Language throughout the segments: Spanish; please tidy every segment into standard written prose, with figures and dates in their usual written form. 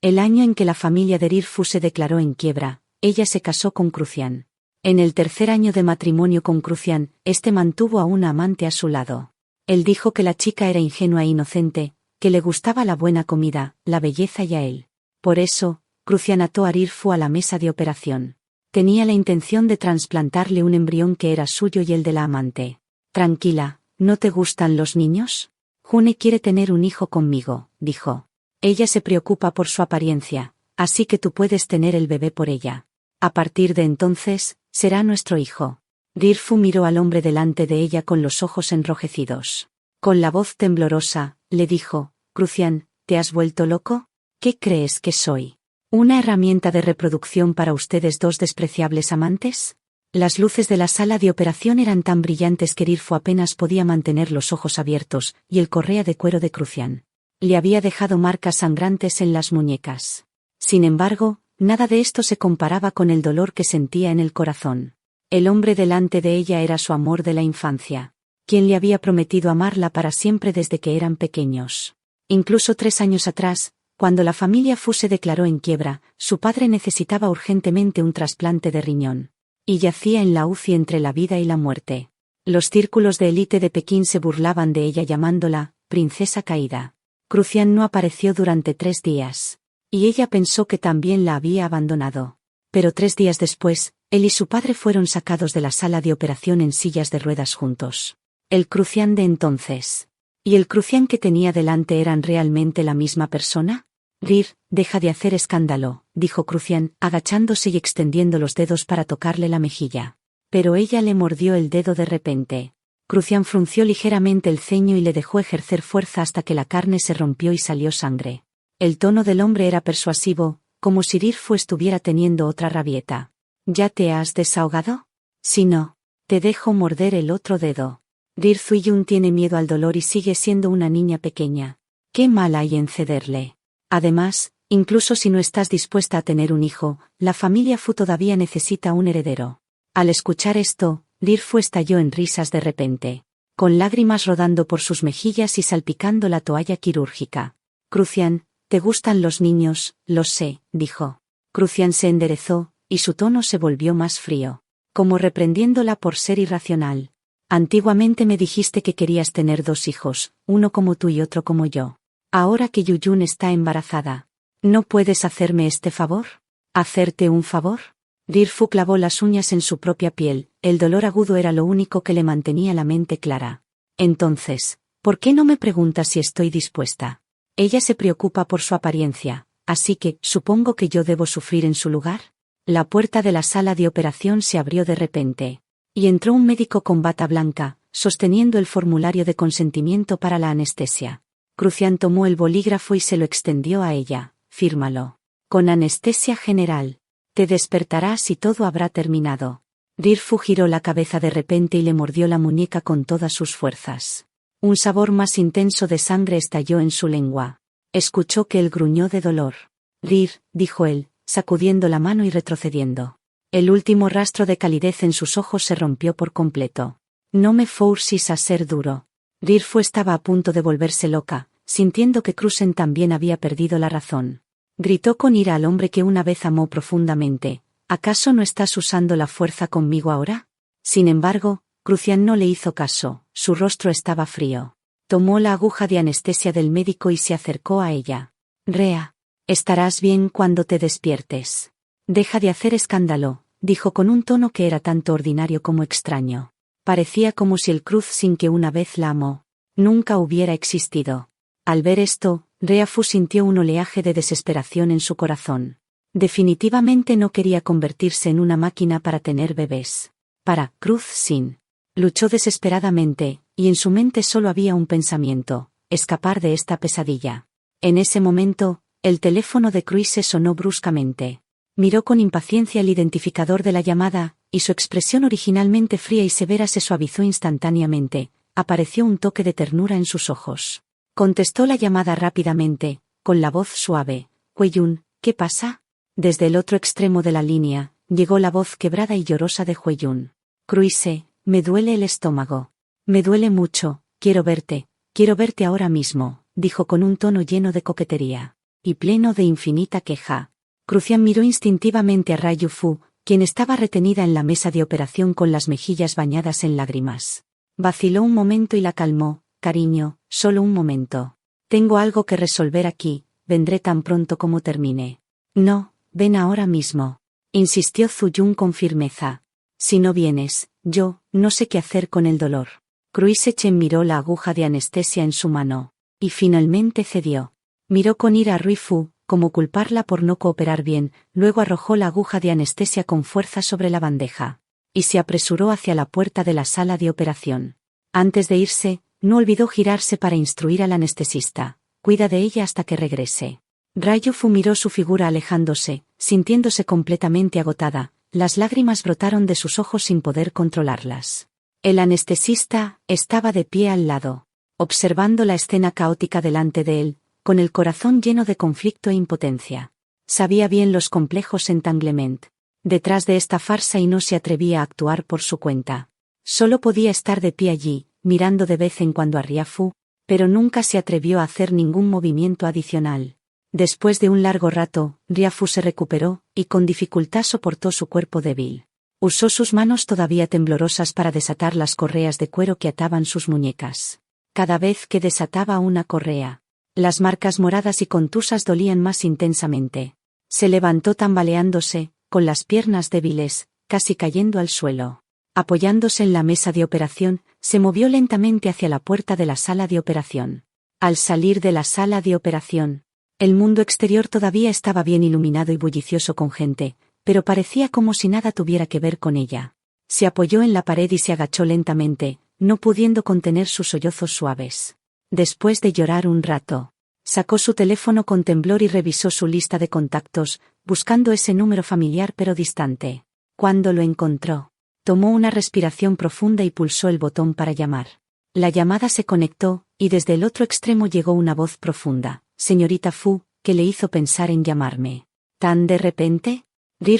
El año en que la familia de Rirfu se declaró en quiebra, ella se casó con Crucián. En el tercer año de matrimonio con Crucián, este mantuvo a una amante a su lado. Él dijo que la chica era ingenua e inocente, que le gustaba la buena comida, la belleza y a él. Por eso, Crucián ató a Rirfu a la mesa de operación. Tenía la intención de trasplantarle un embrión que era suyo y el de la amante. Tranquila, ¿no te gustan los niños? June quiere tener un hijo conmigo, dijo. Ella se preocupa por su apariencia, así que tú puedes tener el bebé por ella. A partir de entonces, será nuestro hijo. Rirfu miró al hombre delante de ella con los ojos enrojecidos. Con la voz temblorosa, le dijo, Crucián, ¿te has vuelto loco? ¿Qué crees que soy? ¿Una herramienta de reproducción para ustedes dos despreciables amantes? Las luces de la sala de operación eran tan brillantes que Rirfu apenas podía mantener los ojos abiertos, y el correa de cuero de Crucián le había dejado marcas sangrantes en las muñecas. Sin embargo, nada de esto se comparaba con el dolor que sentía en el corazón. El hombre delante de ella era su amor de la infancia, quien le había prometido amarla para siempre desde que eran pequeños. Incluso 3 años atrás, cuando la familia Fu se declaró en quiebra, su padre necesitaba urgentemente un trasplante de riñón. Y yacía en la UCI entre la vida y la muerte. Los círculos de élite de Pekín se burlaban de ella llamándola princesa caída. Crucián no apareció durante 3 días. Y ella pensó que también la había abandonado. Pero 3 días después, él y su padre fueron sacados de la sala de operación en sillas de ruedas juntos. El Crucián de entonces y el Crucián que tenía delante eran realmente la misma persona. Rir, deja de hacer escándalo, dijo Crucián, agachándose y extendiendo los dedos para tocarle la mejilla. Pero ella le mordió el dedo de repente. Crucián frunció ligeramente el ceño y le dejó ejercer fuerza hasta que la carne se rompió y salió sangre. El tono del hombre era persuasivo, como si Rirfu estuviera teniendo otra rabieta. ¿Ya te has desahogado? Si no, te dejo morder el otro dedo. Rir Zuyun tiene miedo al dolor y sigue siendo una niña pequeña. ¿Qué mal hay en cederle? Además, incluso si no estás dispuesta a tener un hijo, la familia Fu todavía necesita un heredero. Al escuchar esto, Rir Fu estalló en risas de repente, con lágrimas rodando por sus mejillas y salpicando la toalla quirúrgica. Crucián, ¿te gustan los niños? Lo sé, dijo. Crucián se enderezó, y su tono se volvió más frío, como reprendiéndola por ser irracional. Antiguamente me dijiste que querías tener 2 hijos, uno como tú y otro como yo. Ahora que Yuyun está embarazada, ¿no puedes hacerme este favor? ¿Hacerte un favor? Rir Fu clavó las uñas en su propia piel, el dolor agudo era lo único que le mantenía la mente clara. Entonces, ¿por qué no me preguntas si estoy dispuesta? Ella se preocupa por su apariencia, así que, supongo que yo debo sufrir en su lugar. La puerta de la sala de operación se abrió de repente, y entró un médico con bata blanca, sosteniendo el formulario de consentimiento para la anestesia. Crucián tomó el bolígrafo y se lo extendió a ella. Fírmalo. Con anestesia general. Te despertarás y todo habrá terminado. Rir Fu giró la cabeza de repente y le mordió la muñeca con todas sus fuerzas. Un sabor más intenso de sangre estalló en su lengua. Escuchó que él gruñó de dolor. Rir, dijo él, sacudiendo la mano y retrocediendo. El último rastro de calidez en sus ojos se rompió por completo. No me forcis a ser duro. Rir Fu estaba a punto de volverse loca, sintiendo que Crucián también había perdido la razón. Gritó con ira al hombre que una vez amó profundamente. ¿Acaso no estás usando la fuerza conmigo ahora? Sin embargo, Crucián no le hizo caso, su rostro estaba frío. Tomó la aguja de anestesia del médico y se acercó a ella. Rea, estarás bien cuando te despiertes. Deja de hacer escándalo, dijo con un tono que era tanto ordinario como extraño. Parecía como si el Crucián que una vez la amó nunca hubiera existido. Al ver esto, Rea Fu sintió un oleaje de desesperación en su corazón. Definitivamente no quería convertirse en una máquina para tener bebés. Para Crucián. Luchó desesperadamente, y en su mente solo había un pensamiento: escapar de esta pesadilla. En ese momento, el teléfono de Cruise sonó bruscamente. Miró con impaciencia el identificador de la llamada, y su expresión originalmente fría y severa se suavizó instantáneamente. Apareció un toque de ternura en sus ojos. Contestó la llamada rápidamente, con la voz suave. Hueyun, ¿qué pasa? Desde el otro extremo de la línea, llegó la voz quebrada y llorosa de Hueyun. Cruise, me duele el estómago. Me duele mucho, quiero verte ahora mismo, dijo con un tono lleno de coquetería. y pleno de infinita queja. Crucian miró instintivamente a Ryu Fu, quien estaba retenida en la mesa de operación con las mejillas bañadas en lágrimas. Vaciló un momento y la calmó. Cariño, solo un momento. Tengo algo que resolver aquí, vendré tan pronto como termine. No, ven ahora mismo. Insistió Zuyun con firmeza. Si no vienes, yo, no sé qué hacer con el dolor. Cruisechen miró la aguja de anestesia en su mano. Y finalmente cedió. Miró con ira a Rui Fu, como culparla por no cooperar bien, luego arrojó la aguja de anestesia con fuerza sobre la bandeja. Y se apresuró hacia la puerta de la sala de operación. Antes de irse, no olvidó girarse para instruir al anestesista. Cuida de ella hasta que regrese. Ryu Fu miró su figura alejándose, sintiéndose completamente agotada. Las lágrimas brotaron de sus ojos sin poder controlarlas. El anestesista estaba de pie al lado, observando la escena caótica delante de él, con el corazón lleno de conflicto e impotencia. Sabía bien los complejos entanglement detrás de esta farsa y no se atrevía a actuar por su cuenta. Solo podía estar de pie allí, mirando de vez en cuando a Riafu, pero nunca se atrevió a hacer ningún movimiento adicional. Después de un largo rato, Riafu se recuperó, y con dificultad soportó su cuerpo débil. Usó sus manos todavía temblorosas para desatar las correas de cuero que ataban sus muñecas. Cada vez que desataba una correa, las marcas moradas y contusas dolían más intensamente. Se levantó tambaleándose, con las piernas débiles, casi cayendo al suelo. Apoyándose en la mesa de operación, se movió lentamente hacia la puerta de la sala de operación. Al salir de la sala de operación, el mundo exterior todavía estaba bien iluminado y bullicioso con gente, pero parecía como si nada tuviera que ver con ella. Se apoyó en la pared y se agachó lentamente, no pudiendo contener sus sollozos suaves. Después de llorar un rato, sacó su teléfono con temblor y revisó su lista de contactos, buscando ese número familiar pero distante. Cuando lo encontró, tomó una respiración profunda y pulsó el botón para llamar. La llamada se conectó, y desde el otro extremo llegó una voz profunda. Señorita Fu, que le hizo pensar en llamarme. ¿Tan de repente?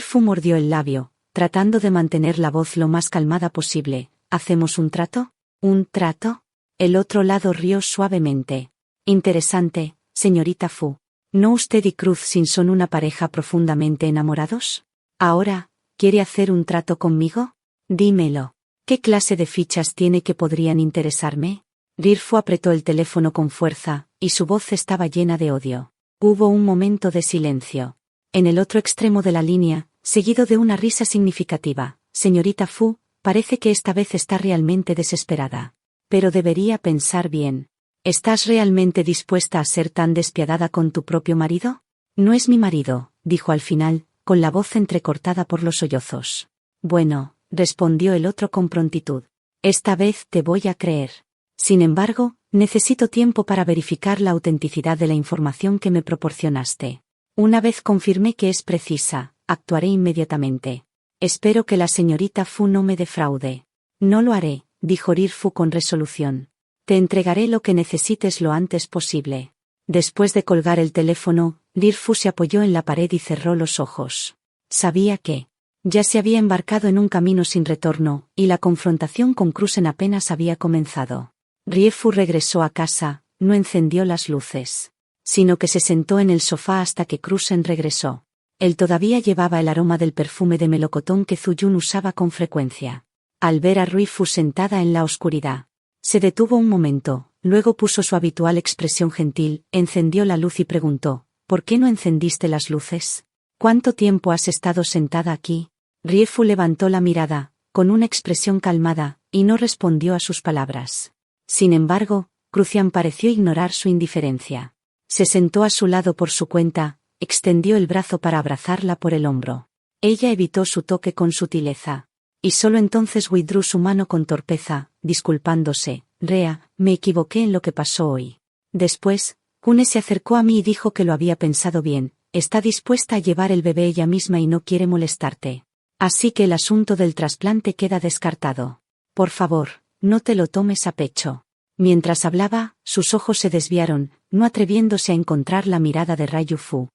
Fu mordió el labio, tratando de mantener la voz lo más calmada posible. ¿Hacemos un trato? ¿Un trato? El otro lado rió suavemente. Interesante, señorita Fu. ¿No usted y Cruz Sin son una pareja profundamente enamorados? Ahora, ¿quiere hacer un trato conmigo? Dímelo. ¿Qué clase de fichas tiene que podrían interesarme? Fu apretó el teléfono con fuerza, y su voz estaba llena de odio. Hubo un momento de silencio. En el otro extremo de la línea, seguido de una risa significativa. Señorita Fu, parece que esta vez está realmente desesperada. Pero debería pensar bien. ¿Estás realmente dispuesta a ser tan despiadada con tu propio marido? No es mi marido, dijo al final, con la voz entrecortada por los sollozos. Bueno, respondió el otro con prontitud. Esta vez te voy a creer. Sin embargo, necesito tiempo para verificar la autenticidad de la información que me proporcionaste. Una vez confirmé que es precisa, actuaré inmediatamente. Espero que la señorita Fu no me defraude. No lo haré, dijo Fu con resolución. Te entregaré lo que necesites lo antes posible. Después de colgar el teléfono, Fu se apoyó en la pared y cerró los ojos. Sabía que ya se había embarcado en un camino sin retorno, y la confrontación con Cruzen apenas había comenzado. Fu regresó a casa, no encendió las luces, sino que se sentó en el sofá hasta que Cruzen regresó. Él todavía llevaba el aroma del perfume de melocotón que Zuyun usaba con frecuencia. Al ver a Fu sentada en la oscuridad, se detuvo un momento, luego puso su habitual expresión gentil, encendió la luz y preguntó, ¿por qué no encendiste las luces? ¿Cuánto tiempo has estado sentada aquí? Fu levantó la mirada, con una expresión calmada, y no respondió a sus palabras. Sin embargo, Crucian pareció ignorar su indiferencia. Se sentó a su lado por su cuenta, extendió el brazo para abrazarla por el hombro. Ella evitó su toque con sutileza. Y solo entonces withdrew su mano con torpeza, disculpándose. Rea, me equivoqué en lo que pasó hoy. Después, Kune se acercó a mí y dijo que lo había pensado bien, está dispuesta a llevar el bebé ella misma y no quiere molestarte. Así que el asunto del trasplante queda descartado. Por favor, no te lo tomes a pecho. Mientras hablaba, sus ojos se desviaron, no atreviéndose a encontrar la mirada de Ryu Fu.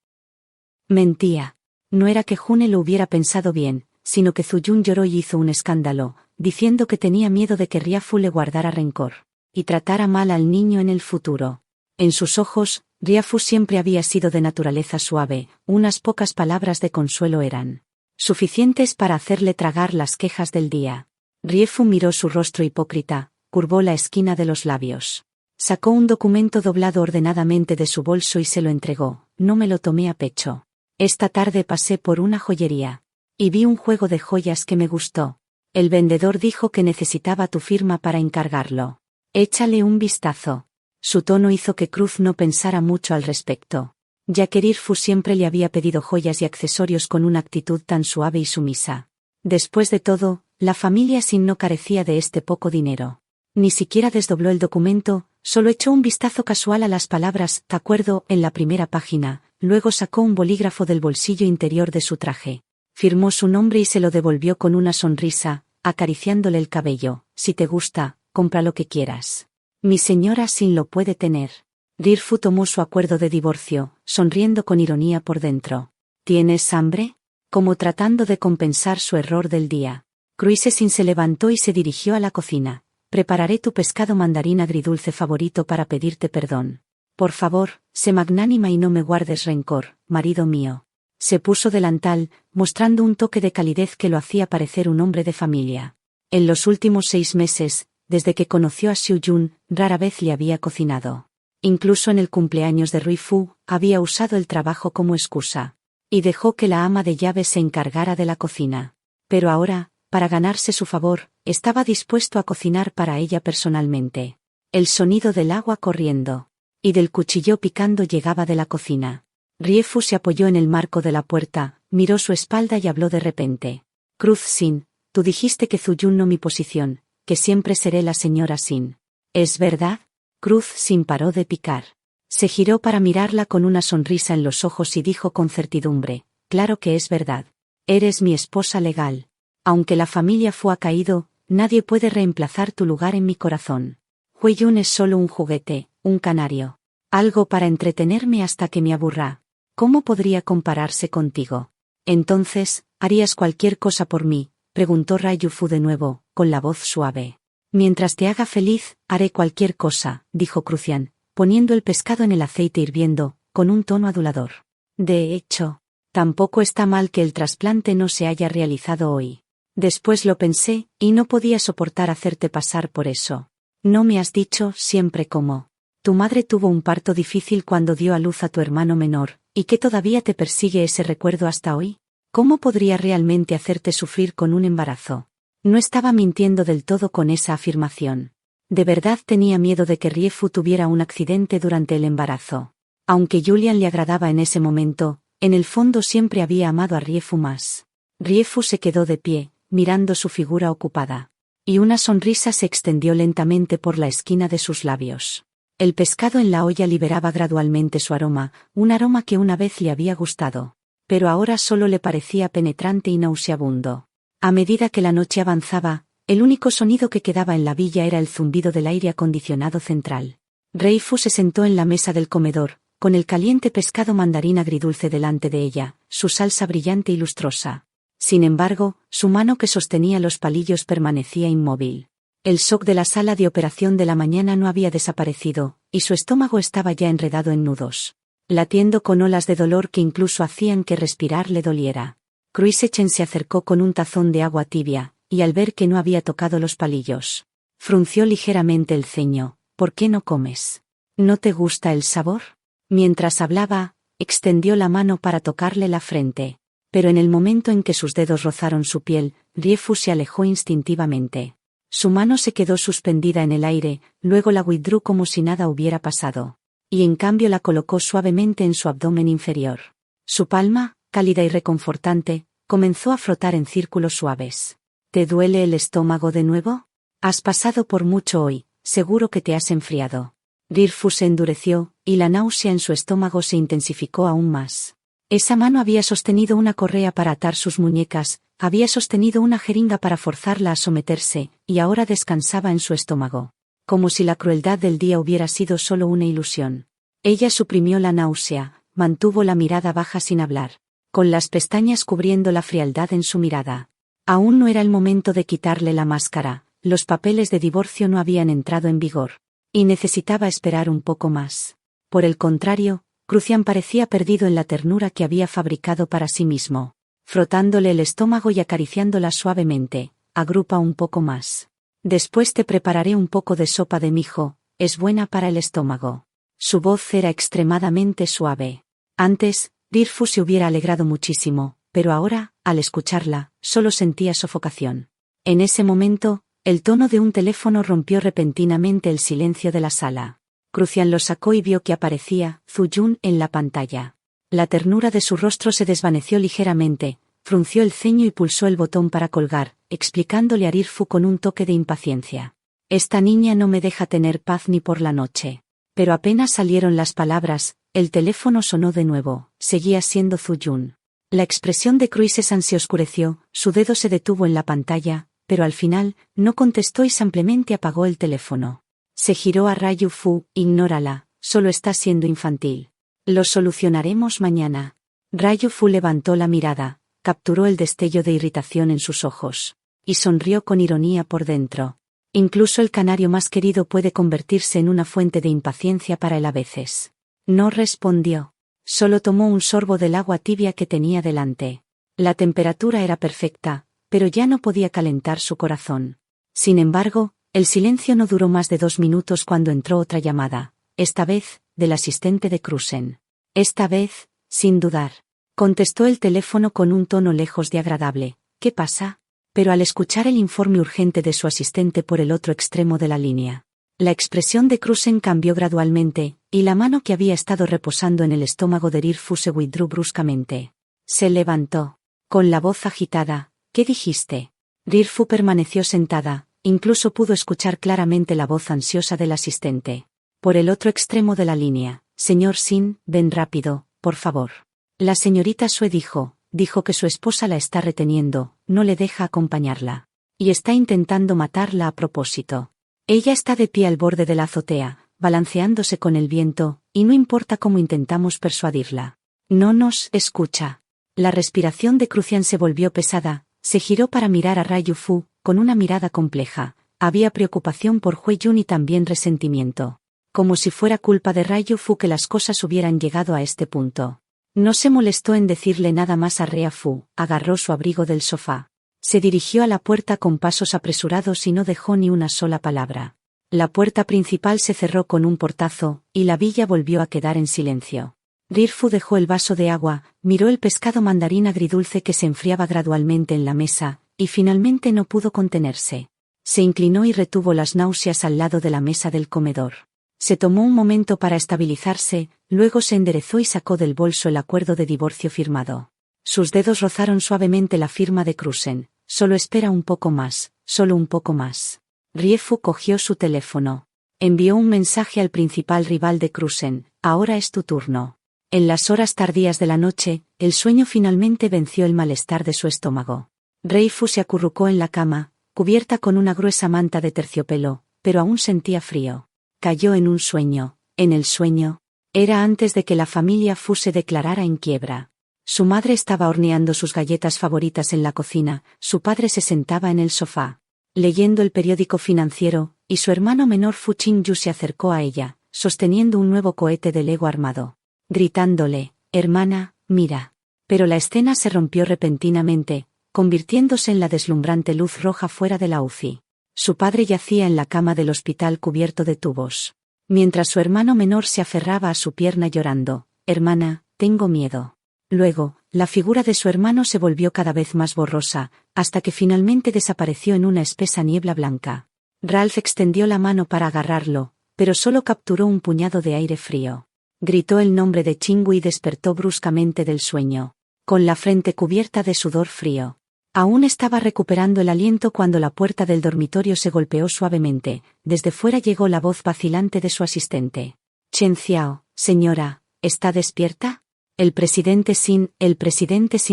Mentía. No era que June lo hubiera pensado bien, sino que Zuyun lloró y hizo un escándalo, diciendo que tenía miedo de que Riafu le guardara rencor y tratara mal al niño en el futuro. En sus ojos, Riefu siempre había sido de naturaleza suave, unas pocas palabras de consuelo eran suficientes para hacerle tragar las quejas del día. Riefu miró su rostro hipócrita, curvó la esquina de los labios. Sacó un documento doblado ordenadamente de su bolso y se lo entregó. No me lo tomé a pecho. Esta tarde pasé por una joyería. Y vi un juego de joyas que me gustó. El vendedor dijo que necesitaba tu firma para encargarlo. Échale un vistazo. Su tono hizo que Cruz no pensara mucho al respecto, ya que Riefu siempre le había pedido joyas y accesorios con una actitud tan suave y sumisa. Después de todo, la familia Sin no carecía de este poco dinero. Ni siquiera desdobló el documento, solo echó un vistazo casual a las palabras «de acuerdo» en la primera página, luego sacó un bolígrafo del bolsillo interior de su traje. Firmó su nombre y se lo devolvió con una sonrisa, acariciándole el cabello. «Si te gusta, compra lo que quieras. Mi señora Sin lo puede tener». Riefu tomó su acuerdo de divorcio, sonriendo con ironía por dentro. «¿Tienes hambre?», como tratando de compensar su error del día. Cruise Sin se levantó y se dirigió a la cocina. «Prepararé tu pescado mandarín agridulce favorito para pedirte perdón. Por favor, sé magnánima y no me guardes rencor, marido mío». Se puso delantal, mostrando un toque de calidez que lo hacía parecer un hombre de familia. En los últimos 6 meses, desde que conoció a Xiu Jun, rara vez le había cocinado. Incluso en el cumpleaños de Riefu, había usado el trabajo como excusa. Y dejó que la ama de llaves se encargara de la cocina. Pero ahora, para ganarse su favor, estaba dispuesto a cocinar para ella personalmente. El sonido del agua corriendo y del cuchillo picando llegaba de la cocina. Riefu se apoyó en el marco de la puerta, miró su espalda y habló de repente. «Cruz Sin, tú dijiste que Zuyun no mi posición, que siempre seré la señora Sin. ¿Es verdad?». Cruz Sin paró de picar. Se giró para mirarla con una sonrisa en los ojos y dijo con certidumbre: «Claro que es verdad. Eres mi esposa legal. Aunque la familia Fu ha caído, nadie puede reemplazar tu lugar en mi corazón. Huiyun es solo un juguete, un canario. Algo para entretenerme hasta que me aburra. ¿Cómo podría compararse contigo? Entonces, ¿harías cualquier cosa por mí?», preguntó Raiyu-Fu de nuevo, con la voz suave. «Mientras te haga feliz, haré cualquier cosa», dijo Crucian, poniendo el pescado en el aceite hirviendo, con un tono adulador. «De hecho, tampoco está mal que el trasplante no se haya realizado hoy. Después lo pensé, y no podía soportar hacerte pasar por eso. No me has dicho siempre cómo. Tu madre tuvo un parto difícil cuando dio a luz a tu hermano menor, ¿y que todavía te persigue ese recuerdo hasta hoy? ¿Cómo podría realmente hacerte sufrir con un embarazo?». No estaba mintiendo del todo con esa afirmación. De verdad tenía miedo de que Riefu tuviera un accidente durante el embarazo. Aunque Julian le agradaba en ese momento, en el fondo siempre había amado a Riefu más. Riefu se quedó de pie, mirando su figura ocupada. Y una sonrisa se extendió lentamente por la esquina de sus labios. El pescado en la olla liberaba gradualmente su aroma, un aroma que una vez le había gustado. Pero ahora solo le parecía penetrante y nauseabundo. A medida que la noche avanzaba, el único sonido que quedaba en la villa era el zumbido del aire acondicionado central. Riefu se sentó en la mesa del comedor, con el caliente pescado mandarín agridulce delante de ella, su salsa brillante y lustrosa. Sin embargo, su mano que sostenía los palillos permanecía inmóvil. El shock de la sala de operación de la mañana no había desaparecido, y su estómago estaba ya enredado en nudos, latiendo con olas de dolor que incluso hacían que respirar le doliera. Cruise Chen se acercó con un tazón de agua tibia, y al ver que no había tocado los palillos, frunció ligeramente el ceño. «¿Por qué no comes? ¿No te gusta el sabor?». Mientras hablaba, extendió la mano para tocarle la frente. Pero en el momento en que sus dedos rozaron su piel, Riefu se alejó instintivamente. Su mano se quedó suspendida en el aire, luego la withdrew como si nada hubiera pasado. Y en cambio la colocó suavemente en su abdomen inferior. Su palma, cálida y reconfortante, comenzó a frotar en círculos suaves. «¿Te duele el estómago de nuevo? Has pasado por mucho hoy, seguro que te has enfriado». Riefu se endureció, y la náusea en su estómago se intensificó aún más. Esa mano había sostenido una correa para atar sus muñecas, había sostenido una jeringa para forzarla a someterse, y ahora descansaba en su estómago. Como si la crueldad del día hubiera sido solo una ilusión. Ella suprimió la náusea, mantuvo la mirada baja sin hablar, con las pestañas cubriendo la frialdad en su mirada. Aún no era el momento de quitarle la máscara, los papeles de divorcio no habían entrado en vigor. Y necesitaba esperar un poco más. Por el contrario, Crucian parecía perdido en la ternura que había fabricado para sí mismo. Frotándole el estómago y acariciándola suavemente, agrupa un poco más. Después te prepararé un poco de sopa de mijo, es buena para el estómago. Su voz era extremadamente suave. Antes, Dirfu se hubiera alegrado muchísimo, pero ahora, al escucharla, solo sentía sofocación. En ese momento, el tono de un teléfono rompió repentinamente el silencio de la sala. Crucian lo sacó y vio que aparecía Zuyun en la pantalla. La ternura de su rostro se desvaneció ligeramente, frunció el ceño y pulsó el botón para colgar, explicándole a Dirfu con un toque de impaciencia. Esta niña no me deja tener paz ni por la noche. Pero apenas salieron las palabras, el teléfono sonó de nuevo, seguía siendo Zuyun. La expresión de Cruisesan se oscureció, su dedo se detuvo en la pantalla, pero al final, no contestó y simplemente apagó el teléfono. Se giró a Ryu Fu, ignórala, solo está siendo infantil. Lo solucionaremos mañana. Ryu Fu levantó la mirada, capturó el destello de irritación en sus ojos, y sonrió con ironía por dentro. Incluso el canario más querido puede convertirse en una fuente de impaciencia para él a veces. No respondió. Solo tomó un sorbo del agua tibia que tenía delante. La temperatura era perfecta, pero ya no podía calentar su corazón. Sin embargo, el silencio no duró más de 2 minutos cuando entró otra llamada, esta vez, del asistente de Crusen. Esta vez, sin dudar. Contestó el teléfono con un tono lejos de agradable. ¿Qué pasa? Pero al escuchar el informe urgente de su asistente por el otro extremo de la línea, la expresión de Crusen cambió gradualmente, y la mano que había estado reposando en el estómago de Dirfu se withdrew bruscamente. Se levantó. Con la voz agitada, ¿qué dijiste? Dirfu permaneció sentada, incluso pudo escuchar claramente la voz ansiosa del asistente. Por el otro extremo de la línea, señor Sin, ven rápido, por favor. La señorita Sue dijo que su esposa la está reteniendo, no le deja acompañarla. Y está intentando matarla a propósito. Ella está de pie al borde de la azotea, balanceándose con el viento, y no importa cómo intentamos persuadirla. No nos escucha. La respiración de Crucian se volvió pesada, se giró para mirar a Ryu Fu, con una mirada compleja. Había preocupación por Hui Yun y también resentimiento. Como si fuera culpa de Ryu Fu que las cosas hubieran llegado a este punto. No se molestó en decirle nada más a Rea Fu, agarró su abrigo del sofá. Se dirigió a la puerta con pasos apresurados y no dejó ni una sola palabra. La puerta principal se cerró con un portazo, y la villa volvió a quedar en silencio. Dirfu dejó el vaso de agua, miró el pescado mandarín agridulce que se enfriaba gradualmente en la mesa, y finalmente no pudo contenerse. Se inclinó y retuvo las náuseas al lado de la mesa del comedor. Se tomó un momento para estabilizarse, luego se enderezó y sacó del bolso el acuerdo de divorcio firmado. Sus dedos rozaron suavemente la firma de Crusen. Solo espera un poco más, solo un poco más. Riefu cogió su teléfono. Envió un mensaje al principal rival de Crusen, ahora es tu turno. En las horas tardías de la noche, el sueño finalmente venció el malestar de su estómago. Reifu se acurrucó en la cama, cubierta con una gruesa manta de terciopelo, pero aún sentía frío. Cayó en un sueño. En el sueño, era antes de que la familia Fu se declarara en quiebra. Su madre estaba horneando sus galletas favoritas en la cocina, su padre se sentaba en el sofá, leyendo el periódico financiero, y su hermano menor Fu Qingyu se acercó a ella, sosteniendo un nuevo cohete de Lego armado, gritándole, hermana, mira. Pero la escena se rompió repentinamente, convirtiéndose en la deslumbrante luz roja fuera de la UCI. Su padre yacía en la cama del hospital cubierto de tubos, mientras su hermano menor se aferraba a su pierna llorando, hermana, tengo miedo. Luego, la figura de su hermano se volvió cada vez más borrosa, hasta que finalmente desapareció en una espesa niebla blanca. Ralph extendió la mano para agarrarlo, pero solo capturó un puñado de aire frío. Gritó el nombre de Chingu y despertó bruscamente del sueño, con la frente cubierta de sudor frío. Aún estaba recuperando el aliento cuando la puerta del dormitorio se golpeó suavemente. Desde fuera llegó la voz vacilante de su asistente. Chen Xiao, señora, ¿está despierta? El presidente Sin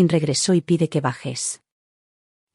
regresó y pide que bajes.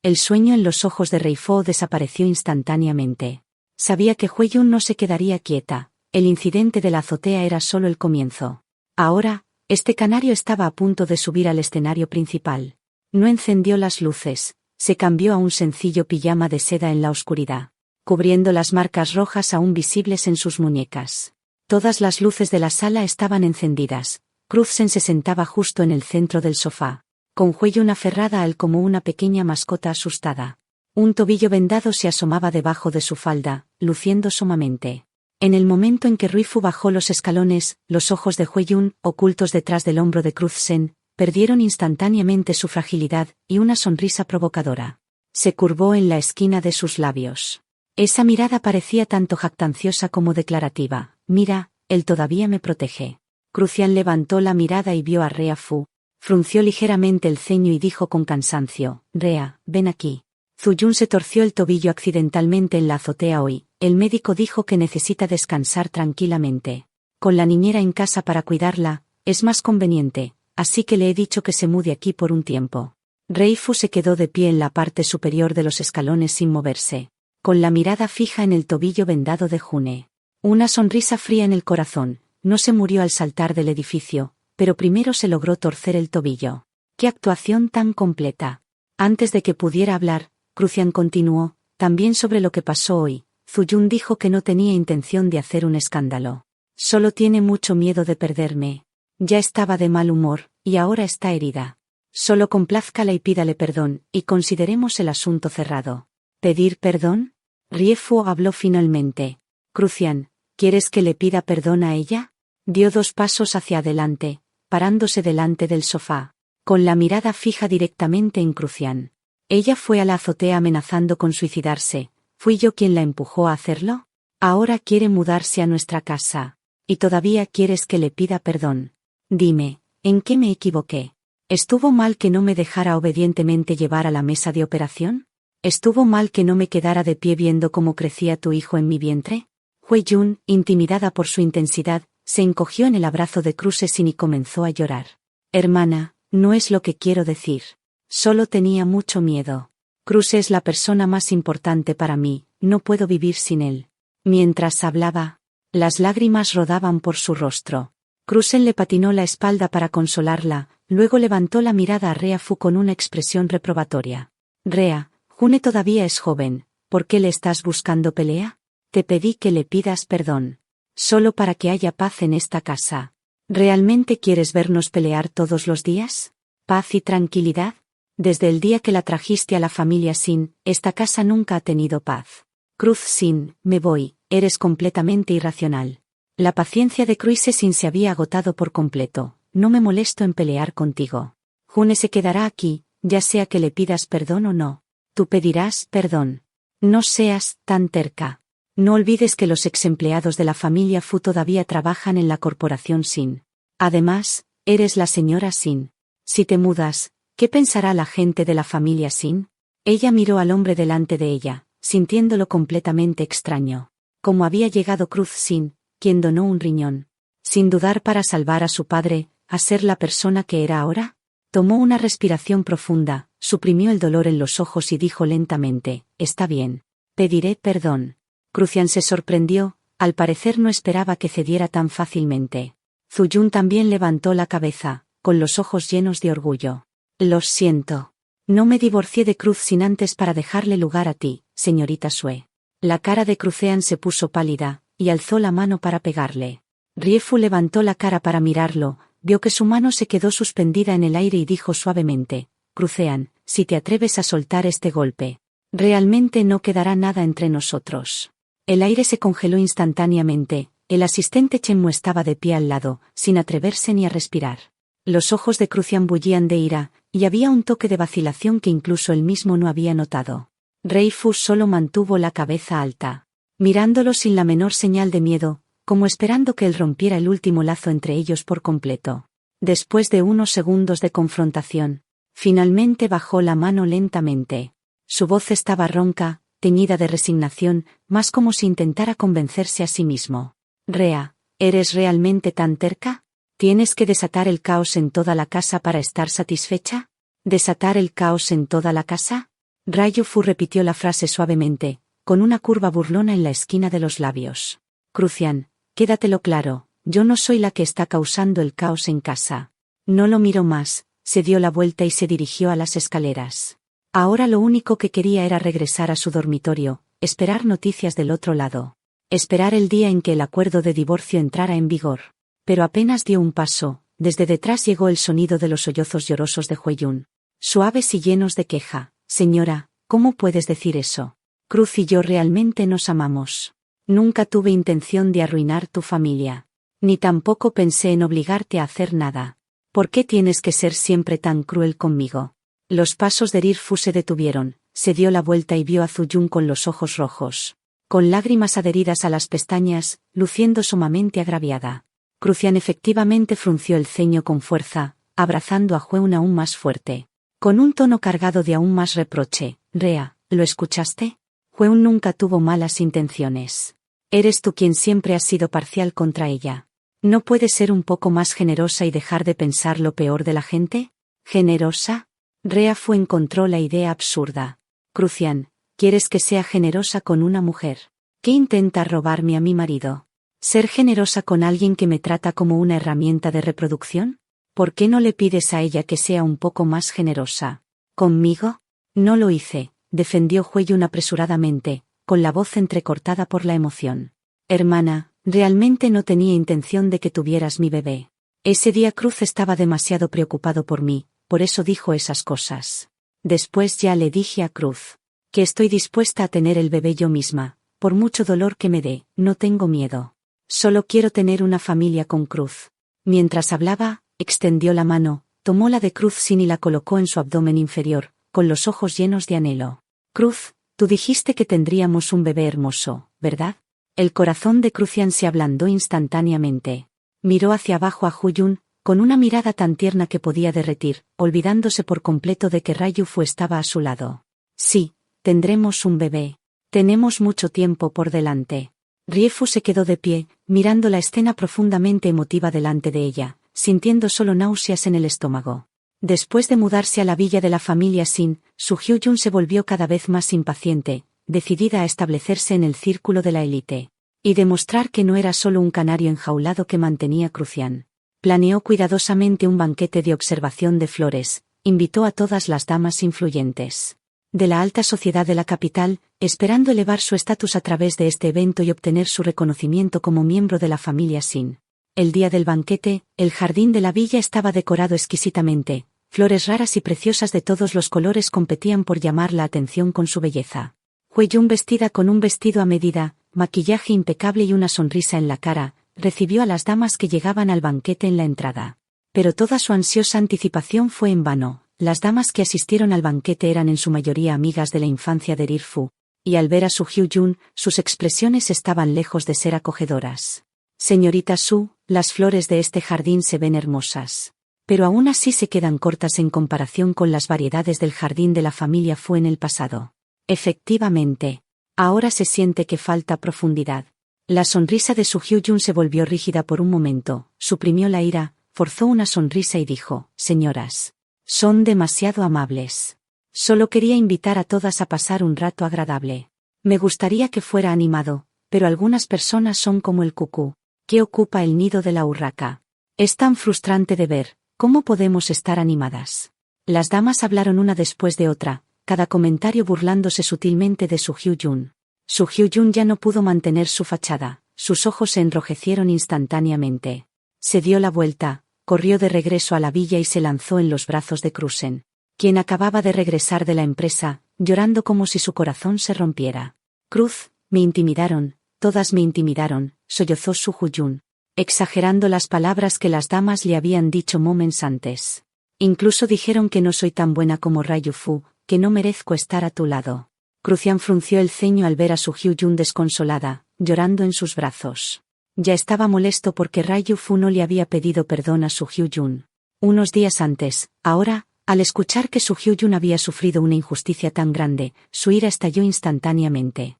El sueño en los ojos de Reifo desapareció instantáneamente. Sabía que Hui Yun no se quedaría quieta. El incidente de la azotea era solo el comienzo. Ahora, este canario estaba a punto de subir al escenario principal. No encendió las luces, se cambió a un sencillo pijama de seda en la oscuridad, cubriendo las marcas rojas aún visibles en sus muñecas. Todas las luces de la sala estaban encendidas. Crutzen se sentaba justo en el centro del sofá, con Hueyun aferrada a él como una pequeña mascota asustada. Un tobillo vendado se asomaba debajo de su falda, luciendo sumamente. En el momento en que Ruifu bajó los escalones, los ojos de Hueyun, ocultos detrás del hombro de Crutzen, perdieron instantáneamente su fragilidad y una sonrisa provocadora se curvó en la esquina de sus labios. Esa mirada parecía tanto jactanciosa como declarativa. Mira, él todavía me protege. Crucian levantó la mirada y vio a Rea Fu. Frunció ligeramente el ceño y dijo con cansancio: Rea, ven aquí. Zuyun se torció el tobillo accidentalmente en la azotea hoy. El médico dijo que necesita descansar tranquilamente. Con la niñera en casa para cuidarla, es más conveniente, así que le he dicho que se mude aquí por un tiempo. Reifu se quedó de pie en la parte superior de los escalones sin moverse, con la mirada fija en el tobillo vendado de June. Una sonrisa fría en el corazón. No se murió al saltar del edificio, pero primero se logró torcer el tobillo. ¡Qué actuación tan completa! Antes de que pudiera hablar, Crucian continuó: también sobre lo que pasó hoy. Zuyun dijo que no tenía intención de hacer un escándalo. Solo tiene mucho miedo de perderme. Ya estaba de mal humor, y ahora está herida. Solo complázcala y pídale perdón, y consideremos el asunto cerrado. ¿Pedir perdón? Riefu habló finalmente. Crucian, ¿quieres que le pida perdón a ella? Dio 2 pasos hacia adelante, parándose delante del sofá, con la mirada fija directamente en Crucian. Ella fue a la azotea amenazando con suicidarse. ¿Fui yo quien la empujó a hacerlo? Ahora quiere mudarse a nuestra casa. ¿Y todavía quieres que le pida perdón? Dime, ¿en qué me equivoqué? ¿Estuvo mal que no me dejara obedientemente llevar a la mesa de operación? ¿Estuvo mal que no me quedara de pie viendo cómo crecía tu hijo en mi vientre? Hueyun, intimidada por su intensidad, se encogió en el abrazo de Crucesin y comenzó a llorar. Hermana, no es lo que quiero decir. Solo tenía mucho miedo. Cruz es la persona más importante para mí, no puedo vivir sin él. Mientras hablaba, las lágrimas rodaban por su rostro. Cruzen le patinó la espalda para consolarla, luego levantó la mirada a Rea Fu con una expresión reprobatoria. Rea, June todavía es joven, ¿por qué le estás buscando pelea? Te pedí que le pidas perdón. Solo para que haya paz en esta casa. ¿Realmente quieres vernos pelear todos los días? ¿Paz y tranquilidad? Desde el día que la trajiste a la familia Sin, esta casa nunca ha tenido paz. Cruz Sin, me voy, eres completamente irracional. La paciencia de Crucesin se había agotado por completo. No me molesto en pelear contigo. June se quedará aquí, ya sea que le pidas perdón o no. Tú pedirás perdón. No seas tan terca. No olvides que los exempleados de la familia Fu todavía trabajan en la corporación Sin. Además, eres la señora Sin. Si te mudas, ¿qué pensará la gente de la familia Sin? Ella miró al hombre delante de ella, sintiéndolo completamente extraño. Como había llegado Cruz Sin, quien donó un riñón, sin dudar para salvar a su padre, a ser la persona que era ahora. Tomó una respiración profunda, suprimió el dolor en los ojos y dijo lentamente: está bien. Pediré perdón. Crucian se sorprendió, al parecer no esperaba que cediera tan fácilmente. Zuyun también levantó la cabeza, con los ojos llenos de orgullo. Lo siento. No me divorcié de Cruz Sin antes para dejarle lugar a ti, señorita Sue. La cara de Crucean se puso pálida, y alzó la mano para pegarle. Riefu levantó la cara para mirarlo, vio que su mano se quedó suspendida en el aire y dijo suavemente: Crucean, si te atreves a soltar este golpe, realmente no quedará nada entre nosotros. El aire se congeló instantáneamente. El asistente Chenmu estaba de pie al lado, sin atreverse ni a respirar. Los ojos de Crucian bullían de ira, y había un toque de vacilación que incluso él mismo no había notado. Reifu solo mantuvo la cabeza alta, mirándolo sin la menor señal de miedo, como esperando que él rompiera el último lazo entre ellos por completo. Después de unos segundos de confrontación, finalmente bajó la mano lentamente. Su voz estaba ronca, teñida de resignación, más como si intentara convencerse a sí mismo. Rea, ¿eres realmente tan terca? ¿Tienes que desatar el caos en toda la casa para estar satisfecha? ¿Desatar el caos en toda la casa? Raiyu-Fu repitió la frase suavemente, con una curva burlona en la esquina de los labios. Crucian, quédatelo claro, yo no soy la que está causando el caos en casa. No lo miró más, se dio la vuelta y se dirigió a las escaleras. Ahora lo único que quería era regresar a su dormitorio, esperar noticias del otro lado. Esperar el día en que el acuerdo de divorcio entrara en vigor. Pero apenas dio un paso, desde detrás llegó el sonido de los sollozos llorosos de Hueyun. Suaves y llenos de queja. Señora, ¿cómo puedes decir eso? Cruz y yo realmente nos amamos. Nunca tuve intención de arruinar tu familia. Ni tampoco pensé en obligarte a hacer nada. ¿Por qué tienes que ser siempre tan cruel conmigo? Los pasos de Rirfu se detuvieron, se dio la vuelta y vio a Zuyun con los ojos rojos, con lágrimas adheridas a las pestañas, luciendo sumamente agraviada. Crucian efectivamente frunció el ceño con fuerza, abrazando a Hueun aún más fuerte. Con un tono cargado de aún más reproche. Rea, ¿lo escuchaste? Hueun nunca tuvo malas intenciones. Eres tú quien siempre has sido parcial contra ella. ¿No puedes ser un poco más generosa y dejar de pensar lo peor de la gente? ¿Generosa? Rea encontró la idea absurda. Crucian, ¿quieres que sea generosa con una mujer que intenta robarme a mi marido? ¿Ser generosa con alguien que me trata como una herramienta de reproducción? ¿Por qué no le pides a ella que sea un poco más generosa conmigo? No lo hice, defendió Hueyun apresuradamente, con la voz entrecortada por la emoción. Hermana, realmente no tenía intención de que tuvieras mi bebé. Ese día Cruz estaba demasiado preocupado por mí, por eso dijo esas cosas. Después ya le dije a Cruz que estoy dispuesta a tener el bebé yo misma, por mucho dolor que me dé, no tengo miedo. Solo quiero tener una familia con Cruz. Mientras hablaba, extendió la mano, tomó la de Cruz y la colocó en su abdomen inferior, con los ojos llenos de anhelo. Cruz, tú dijiste que tendríamos un bebé hermoso, ¿verdad? El corazón de Crucian se ablandó instantáneamente. Miró hacia abajo a Huyun, con una mirada tan tierna que podía derretir, olvidándose por completo de que Rayufu estaba a su lado. Sí, tendremos un bebé. Tenemos mucho tiempo por delante. Riefu se quedó de pie, mirando la escena profundamente emotiva delante de ella, sintiendo solo náuseas en el estómago. Después de mudarse a la villa de la familia Sin, Su Hyun se volvió cada vez más impaciente, decidida a establecerse en el círculo de la élite y demostrar que no era solo un canario enjaulado que mantenía Crucian. Planeó cuidadosamente un banquete de observación de flores, invitó a todas las damas influyentes de la alta sociedad de la capital, esperando elevar su estatus a través de este evento y obtener su reconocimiento como miembro de la familia Sin. El día del banquete, el jardín de la villa estaba decorado exquisitamente, flores raras y preciosas de todos los colores competían por llamar la atención con su belleza. Hueyun, vestida con un vestido a medida, maquillaje impecable y una sonrisa en la cara, recibió a las damas que llegaban al banquete en la entrada. Pero toda su ansiosa anticipación fue en vano. Las damas que asistieron al banquete eran en su mayoría amigas de la infancia de Rirfu, y al ver a Su Hyun, sus expresiones estaban lejos de ser acogedoras. Señorita Su, las flores de este jardín se ven hermosas, pero aún así se quedan cortas en comparación con las variedades del jardín de la familia Fu en el pasado. Efectivamente. Ahora se siente que falta profundidad. La sonrisa de Su Hyun se volvió rígida por un momento, suprimió la ira, forzó una sonrisa y dijo: señoras, son demasiado amables. Solo quería invitar a todas a pasar un rato agradable. Me gustaría que fuera animado, pero algunas personas son como el cucú, que ocupa el nido de la urraca. Es tan frustrante de ver. ¿Cómo podemos estar animadas? Las damas hablaron una después de otra, cada comentario burlándose sutilmente de Su Hyun. Su Hyun ya no pudo mantener su fachada, sus ojos se enrojecieron instantáneamente. Se dio la vuelta, corrió de regreso a la villa y se lanzó en los brazos de Crusen, quien acababa de regresar de la empresa, llorando como si su corazón se rompiera. Cruz, me intimidaron, todas me intimidaron, sollozó Su Hyun, exagerando las palabras que las damas le habían dicho momentos antes. Incluso dijeron que no soy tan buena como Rayufu, que no merezco estar a tu lado. Crucian frunció el ceño al ver a Su Hyun desconsolada, llorando en sus brazos. Ya estaba molesto porque Rayufu no le había pedido perdón a Su Hyun unos días antes. Ahora, al escuchar que Su Hyun había sufrido una injusticia tan grande, su ira estalló instantáneamente.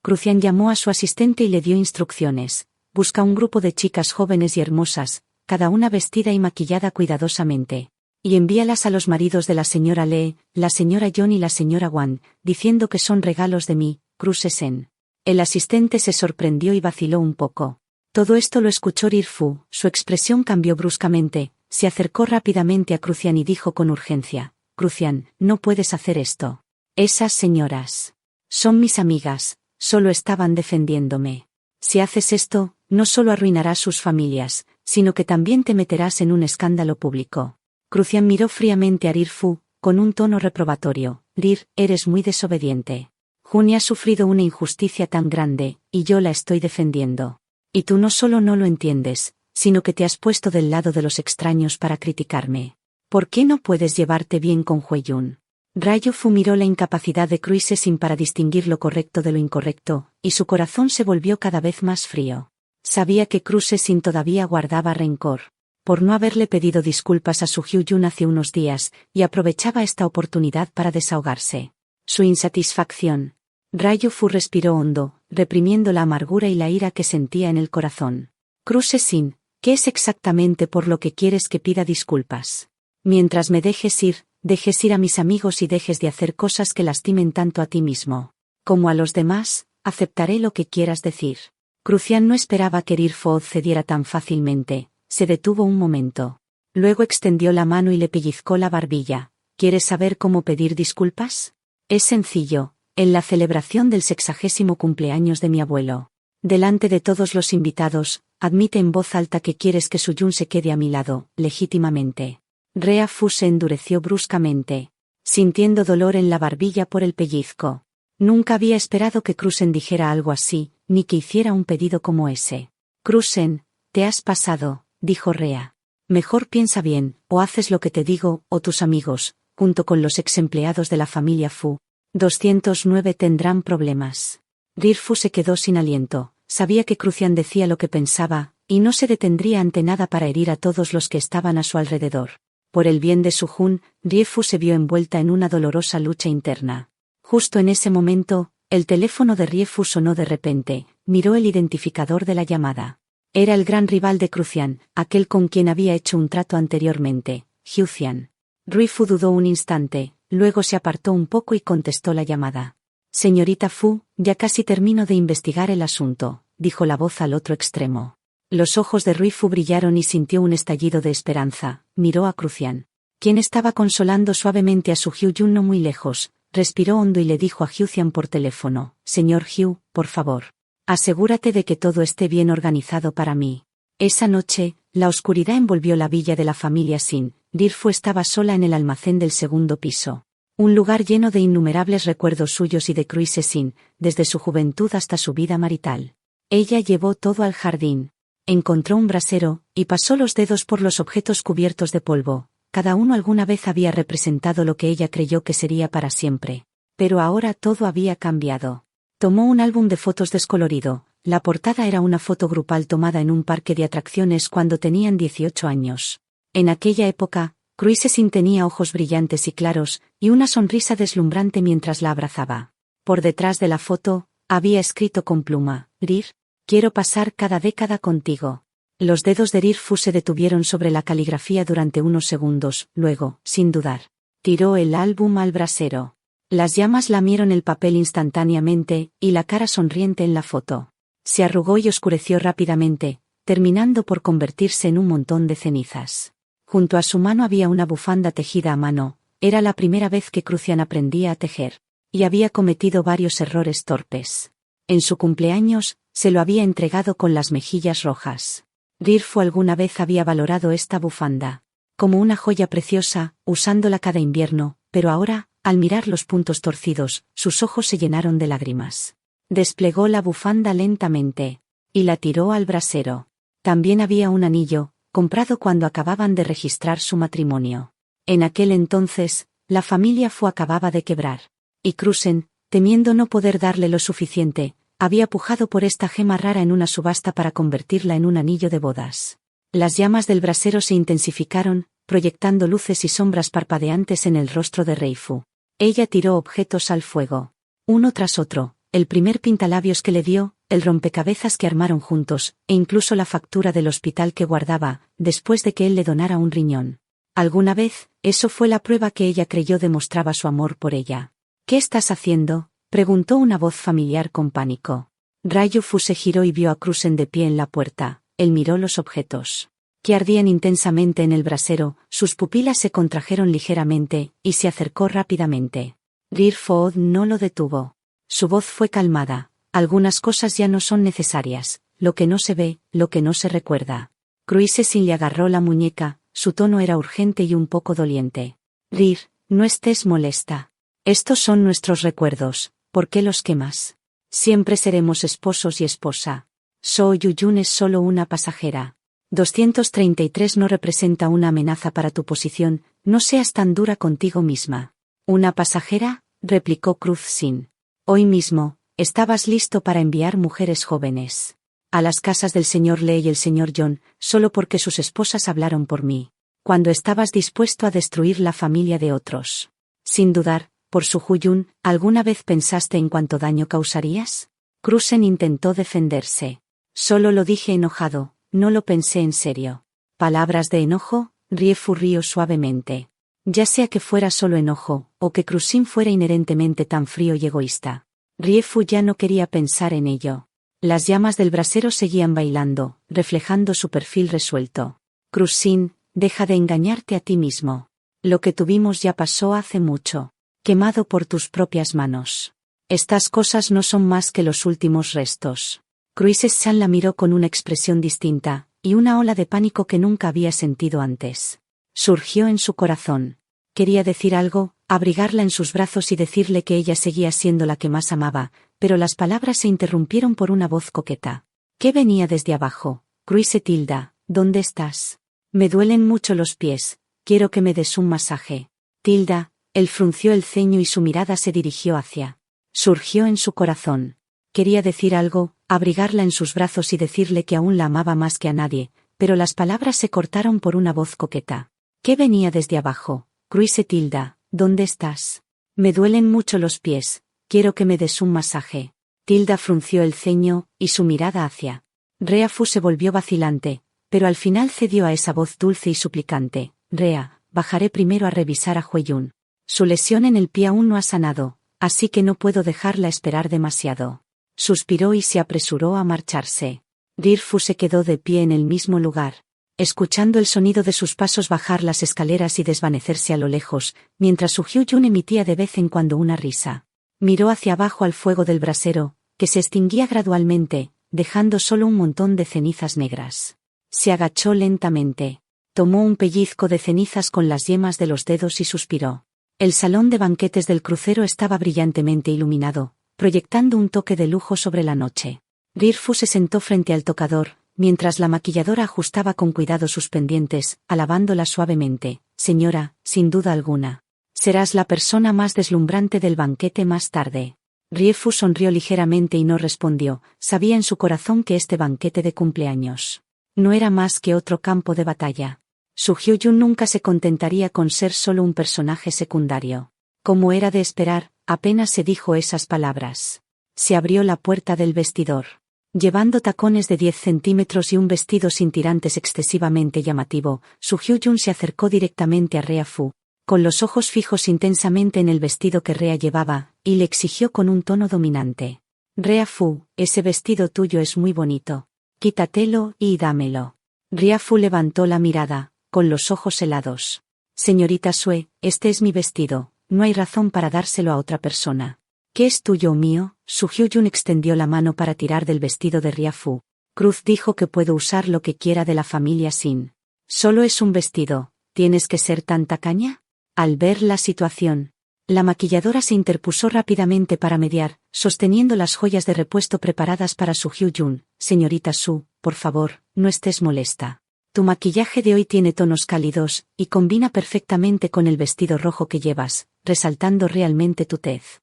Crucian llamó a su asistente y le dio instrucciones: busca un grupo de chicas jóvenes y hermosas, cada una vestida y maquillada cuidadosamente, y envíalas a los maridos de la señora Lee, la señora Yon y la señora Wan, diciendo que son regalos de mí, Crucesen. El asistente se sorprendió y vaciló un poco. Todo esto lo escuchó Rirfu, su expresión cambió bruscamente, se acercó rápidamente a Crucian y dijo con urgencia: Crucian, no puedes hacer esto. Esas señoras son mis amigas, solo estaban defendiéndome. Si haces esto, no solo arruinarás sus familias, sino que también te meterás en un escándalo público. Crucian miró fríamente a Rir Fu, con un tono reprobatorio. Rir, eres muy desobediente. Juni ha sufrido una injusticia tan grande, y yo la estoy defendiendo. Y tú no solo no lo entiendes, sino que te has puesto del lado de los extraños para criticarme. ¿Por qué no puedes llevarte bien con Hueyun? Ryu Fu miró la incapacidad de Cruisesin para distinguir lo correcto de lo incorrecto, y su corazón se volvió cada vez más frío. Sabía que Cruisesin todavía guardaba rencor por no haberle pedido disculpas a su Hyun hace unos días, y aprovechaba esta oportunidad para desahogarse. Su insatisfacción. Ryu Fu respiró hondo, reprimiendo la amargura y la ira que sentía en el corazón. Cruisesin, ¿qué es exactamente por lo que quieres que pida disculpas? Mientras me dejes ir a mis amigos y dejes de hacer cosas que lastimen tanto a ti mismo como a los demás, aceptaré lo que quieras decir. Crucian no esperaba que Rir Fu cediera tan fácilmente. Se detuvo un momento. Luego extendió la mano y le pellizcó la barbilla. ¿Quieres saber cómo pedir disculpas? Es sencillo, en la celebración del 60º cumpleaños de mi abuelo. Delante de todos los invitados, admite en voz alta que quieres que Suyun se quede a mi lado, legítimamente. Rea Fu se endureció bruscamente, sintiendo dolor en la barbilla por el pellizco. Nunca había esperado que Crusen dijera algo así, ni que hiciera un pedido como ese. Crusen, te has pasado, dijo Rea. Mejor piensa bien, o haces lo que te digo, o tus amigos, junto con los ex empleados de la familia Fu, 209 tendrán problemas. Rir Fu se quedó sin aliento, sabía que Crucian decía lo que pensaba, y no se detendría ante nada para herir a todos los que estaban a su alrededor. Por el bien de Sujun, Rie Fu se vio envuelta en una dolorosa lucha interna. Justo en ese momento, el teléfono de Rie Fu sonó de repente, miró el identificador de la llamada. Era el gran rival de Crucian, aquel con quien había hecho un trato anteriormente, Hyucian. Rie Fu dudó un instante, luego se apartó un poco y contestó la llamada. Señorita Fu, ya casi termino de investigar el asunto, dijo la voz al otro extremo. Los ojos de Rie Fu brillaron y sintió un estallido de esperanza. Miró a Crucian, quien estaba consolando suavemente a su Hyun no muy lejos. Respiró hondo y le dijo a Hyucian por teléfono: Señor Hugh, por favor, asegúrate de que todo esté bien organizado para mí. Esa noche, la oscuridad envolvió la villa de la familia Sin. Rir Fu estaba sola en el almacén del segundo piso. Un lugar lleno de innumerables recuerdos suyos y de Cruisesin, desde su juventud hasta su vida marital. Ella llevó todo al jardín. Encontró un brasero, y pasó los dedos por los objetos cubiertos de polvo. Cada uno alguna vez había representado lo que ella creyó que sería para siempre. Pero ahora todo había cambiado. Tomó un álbum de fotos descolorido. La portada era una foto grupal tomada en un parque de atracciones cuando tenían 18 años. En aquella época, Cruisesin tenía ojos brillantes y claros, y una sonrisa deslumbrante mientras la abrazaba. Por detrás de la foto, había escrito con pluma: Rir, quiero pasar cada década contigo. Los dedos de Rir Fu se detuvieron sobre la caligrafía durante unos segundos, luego, sin dudar, tiró el álbum al brasero. Las llamas lamieron el papel instantáneamente, y la cara sonriente en la foto se arrugó y oscureció rápidamente, terminando por convertirse en un montón de cenizas. Junto a su mano había una bufanda tejida a mano. Era la primera vez que Crucian aprendía a tejer, y había cometido varios errores torpes. En su cumpleaños, se lo había entregado con las mejillas rojas. Rir Fu alguna vez había valorado esta bufanda como una joya preciosa, usándola cada invierno, pero ahora, al mirar los puntos torcidos, sus ojos se llenaron de lágrimas. Desplegó la bufanda lentamente y la tiró al brasero. También había un anillo, comprado cuando acababan de registrar su matrimonio. En aquel entonces, la familia Fu acababa de quebrar. Y Crusen, temiendo no poder darle lo suficiente, había pujado por esta gema rara en una subasta para convertirla en un anillo de bodas. Las llamas del brasero se intensificaron, proyectando luces y sombras parpadeantes en el rostro de Rei Fu. Ella tiró objetos al fuego, uno tras otro, el primer pintalabios que le dio, el rompecabezas que armaron juntos, e incluso la factura del hospital que guardaba, después de que él le donara un riñón. Alguna vez, eso fue la prueba que ella creyó demostraba su amor por ella. ¿Qué estás haciendo?, preguntó una voz familiar con pánico. Ryu Fu se giró y vio a Crusen de pie en la puerta. Él miró los objetos que ardían intensamente en el brasero, sus pupilas se contrajeron ligeramente, y se acercó rápidamente. Rir Fu no lo detuvo. Su voz fue calmada: Algunas cosas ya no son necesarias, lo que no se ve, lo que no se recuerda. Cruisesin le agarró la muñeca, su tono era urgente y un poco doliente. Rir, no estés molesta. Estos son nuestros recuerdos, ¿por qué los quemas? Siempre seremos esposos y esposa. So Yuyun es solo una pasajera. 233 no representa una amenaza para tu posición, no seas tan dura contigo misma. ¿Una pasajera?, replicó Cruz-Sin. Hoy mismo, estabas listo para enviar mujeres jóvenes a las casas del señor Lee y el señor John, solo porque sus esposas hablaron por mí. Cuando estabas dispuesto a destruir la familia de otros. Sin dudar, por su Huyun, ¿alguna vez pensaste en cuánto daño causarías? Cruzen intentó defenderse. Solo lo dije enojado, no lo pensé en serio. ¿Palabras de enojo? Riefu rió suavemente. Ya sea que fuera solo enojo, o que Cruzin fuera inherentemente tan frío y egoísta. Riefu ya no quería pensar en ello. Las llamas del brasero seguían bailando, reflejando su perfil resuelto. Cruzin, deja de engañarte a ti mismo. Lo que tuvimos ya pasó hace mucho. Quemado por tus propias manos. Estas cosas no son más que los últimos restos. Cruises-san la miró con una expresión distinta, y una ola de pánico que nunca había sentido antes surgió en su corazón. Quería decir algo, abrigarla en sus brazos y decirle que ella seguía siendo la que más amaba, pero las palabras se interrumpieron por una voz coqueta. ¿Qué venía desde abajo? Cruise Tilda, ¿dónde estás? Me duelen mucho los pies, quiero que me des un masaje. Tilda, él frunció el ceño y su mirada se dirigió hacia. Surgió en su corazón. Quería decir algo, abrigarla en sus brazos y decirle que aún la amaba más que a nadie, pero las palabras se cortaron por una voz coqueta. ¿Qué venía desde abajo? Cruise Tilda, ¿dónde estás? Me duelen mucho los pies, quiero que me des un masaje. Tilda frunció el ceño, y su mirada hacia. Reafu se volvió vacilante, pero al final cedió a esa voz dulce y suplicante. Rea, bajaré primero a revisar a Hueyun. Su lesión en el pie aún no ha sanado, así que no puedo dejarla esperar demasiado. Suspiró y se apresuró a marcharse. Rirfu se quedó de pie en el mismo lugar, escuchando el sonido de sus pasos bajar las escaleras y desvanecerse a lo lejos, mientras su Hyun emitía de vez en cuando una risa. Miró hacia abajo al fuego del brasero, que se extinguía gradualmente, dejando solo un montón de cenizas negras. Se agachó lentamente. Tomó un pellizco de cenizas con las yemas de los dedos y suspiró. El salón de banquetes del crucero estaba brillantemente iluminado, proyectando un toque de lujo sobre la noche. Rirfu se sentó frente al tocador, mientras la maquilladora ajustaba con cuidado sus pendientes, alabándola suavemente. Señora, sin duda alguna. Serás la persona más deslumbrante del banquete más tarde. Riefu sonrió ligeramente y no respondió, sabía en su corazón que este banquete de cumpleaños no era más que otro campo de batalla. Su Hyun nunca se contentaría con ser solo un personaje secundario. Como era de esperar, apenas se dijo esas palabras. Se abrió la puerta del vestidor. Llevando tacones de 10 centímetros y un vestido sin tirantes excesivamente llamativo, Su Hyun se acercó directamente a Rea Fu, con los ojos fijos intensamente en el vestido que Rea llevaba, y le exigió con un tono dominante. Rea Fu, ese vestido tuyo es muy bonito. Quítatelo y dámelo. Rea Fu levantó la mirada, con los ojos helados. Señorita Sue, este es mi vestido, no hay razón para dárselo a otra persona. ¿Qué es tuyo o mío? Su Hyun extendió la mano para tirar del vestido de Rea Fu. Cruz dijo que puedo usar lo que quiera de la familia Sin. Solo es un vestido, ¿tienes que ser tan tacaña? Al ver la situación, la maquilladora se interpuso rápidamente para mediar, sosteniendo las joyas de repuesto preparadas para Su Hyun. Señorita Su, por favor, no estés molesta. Tu maquillaje de hoy tiene tonos cálidos, y combina perfectamente con el vestido rojo que llevas, resaltando realmente tu tez.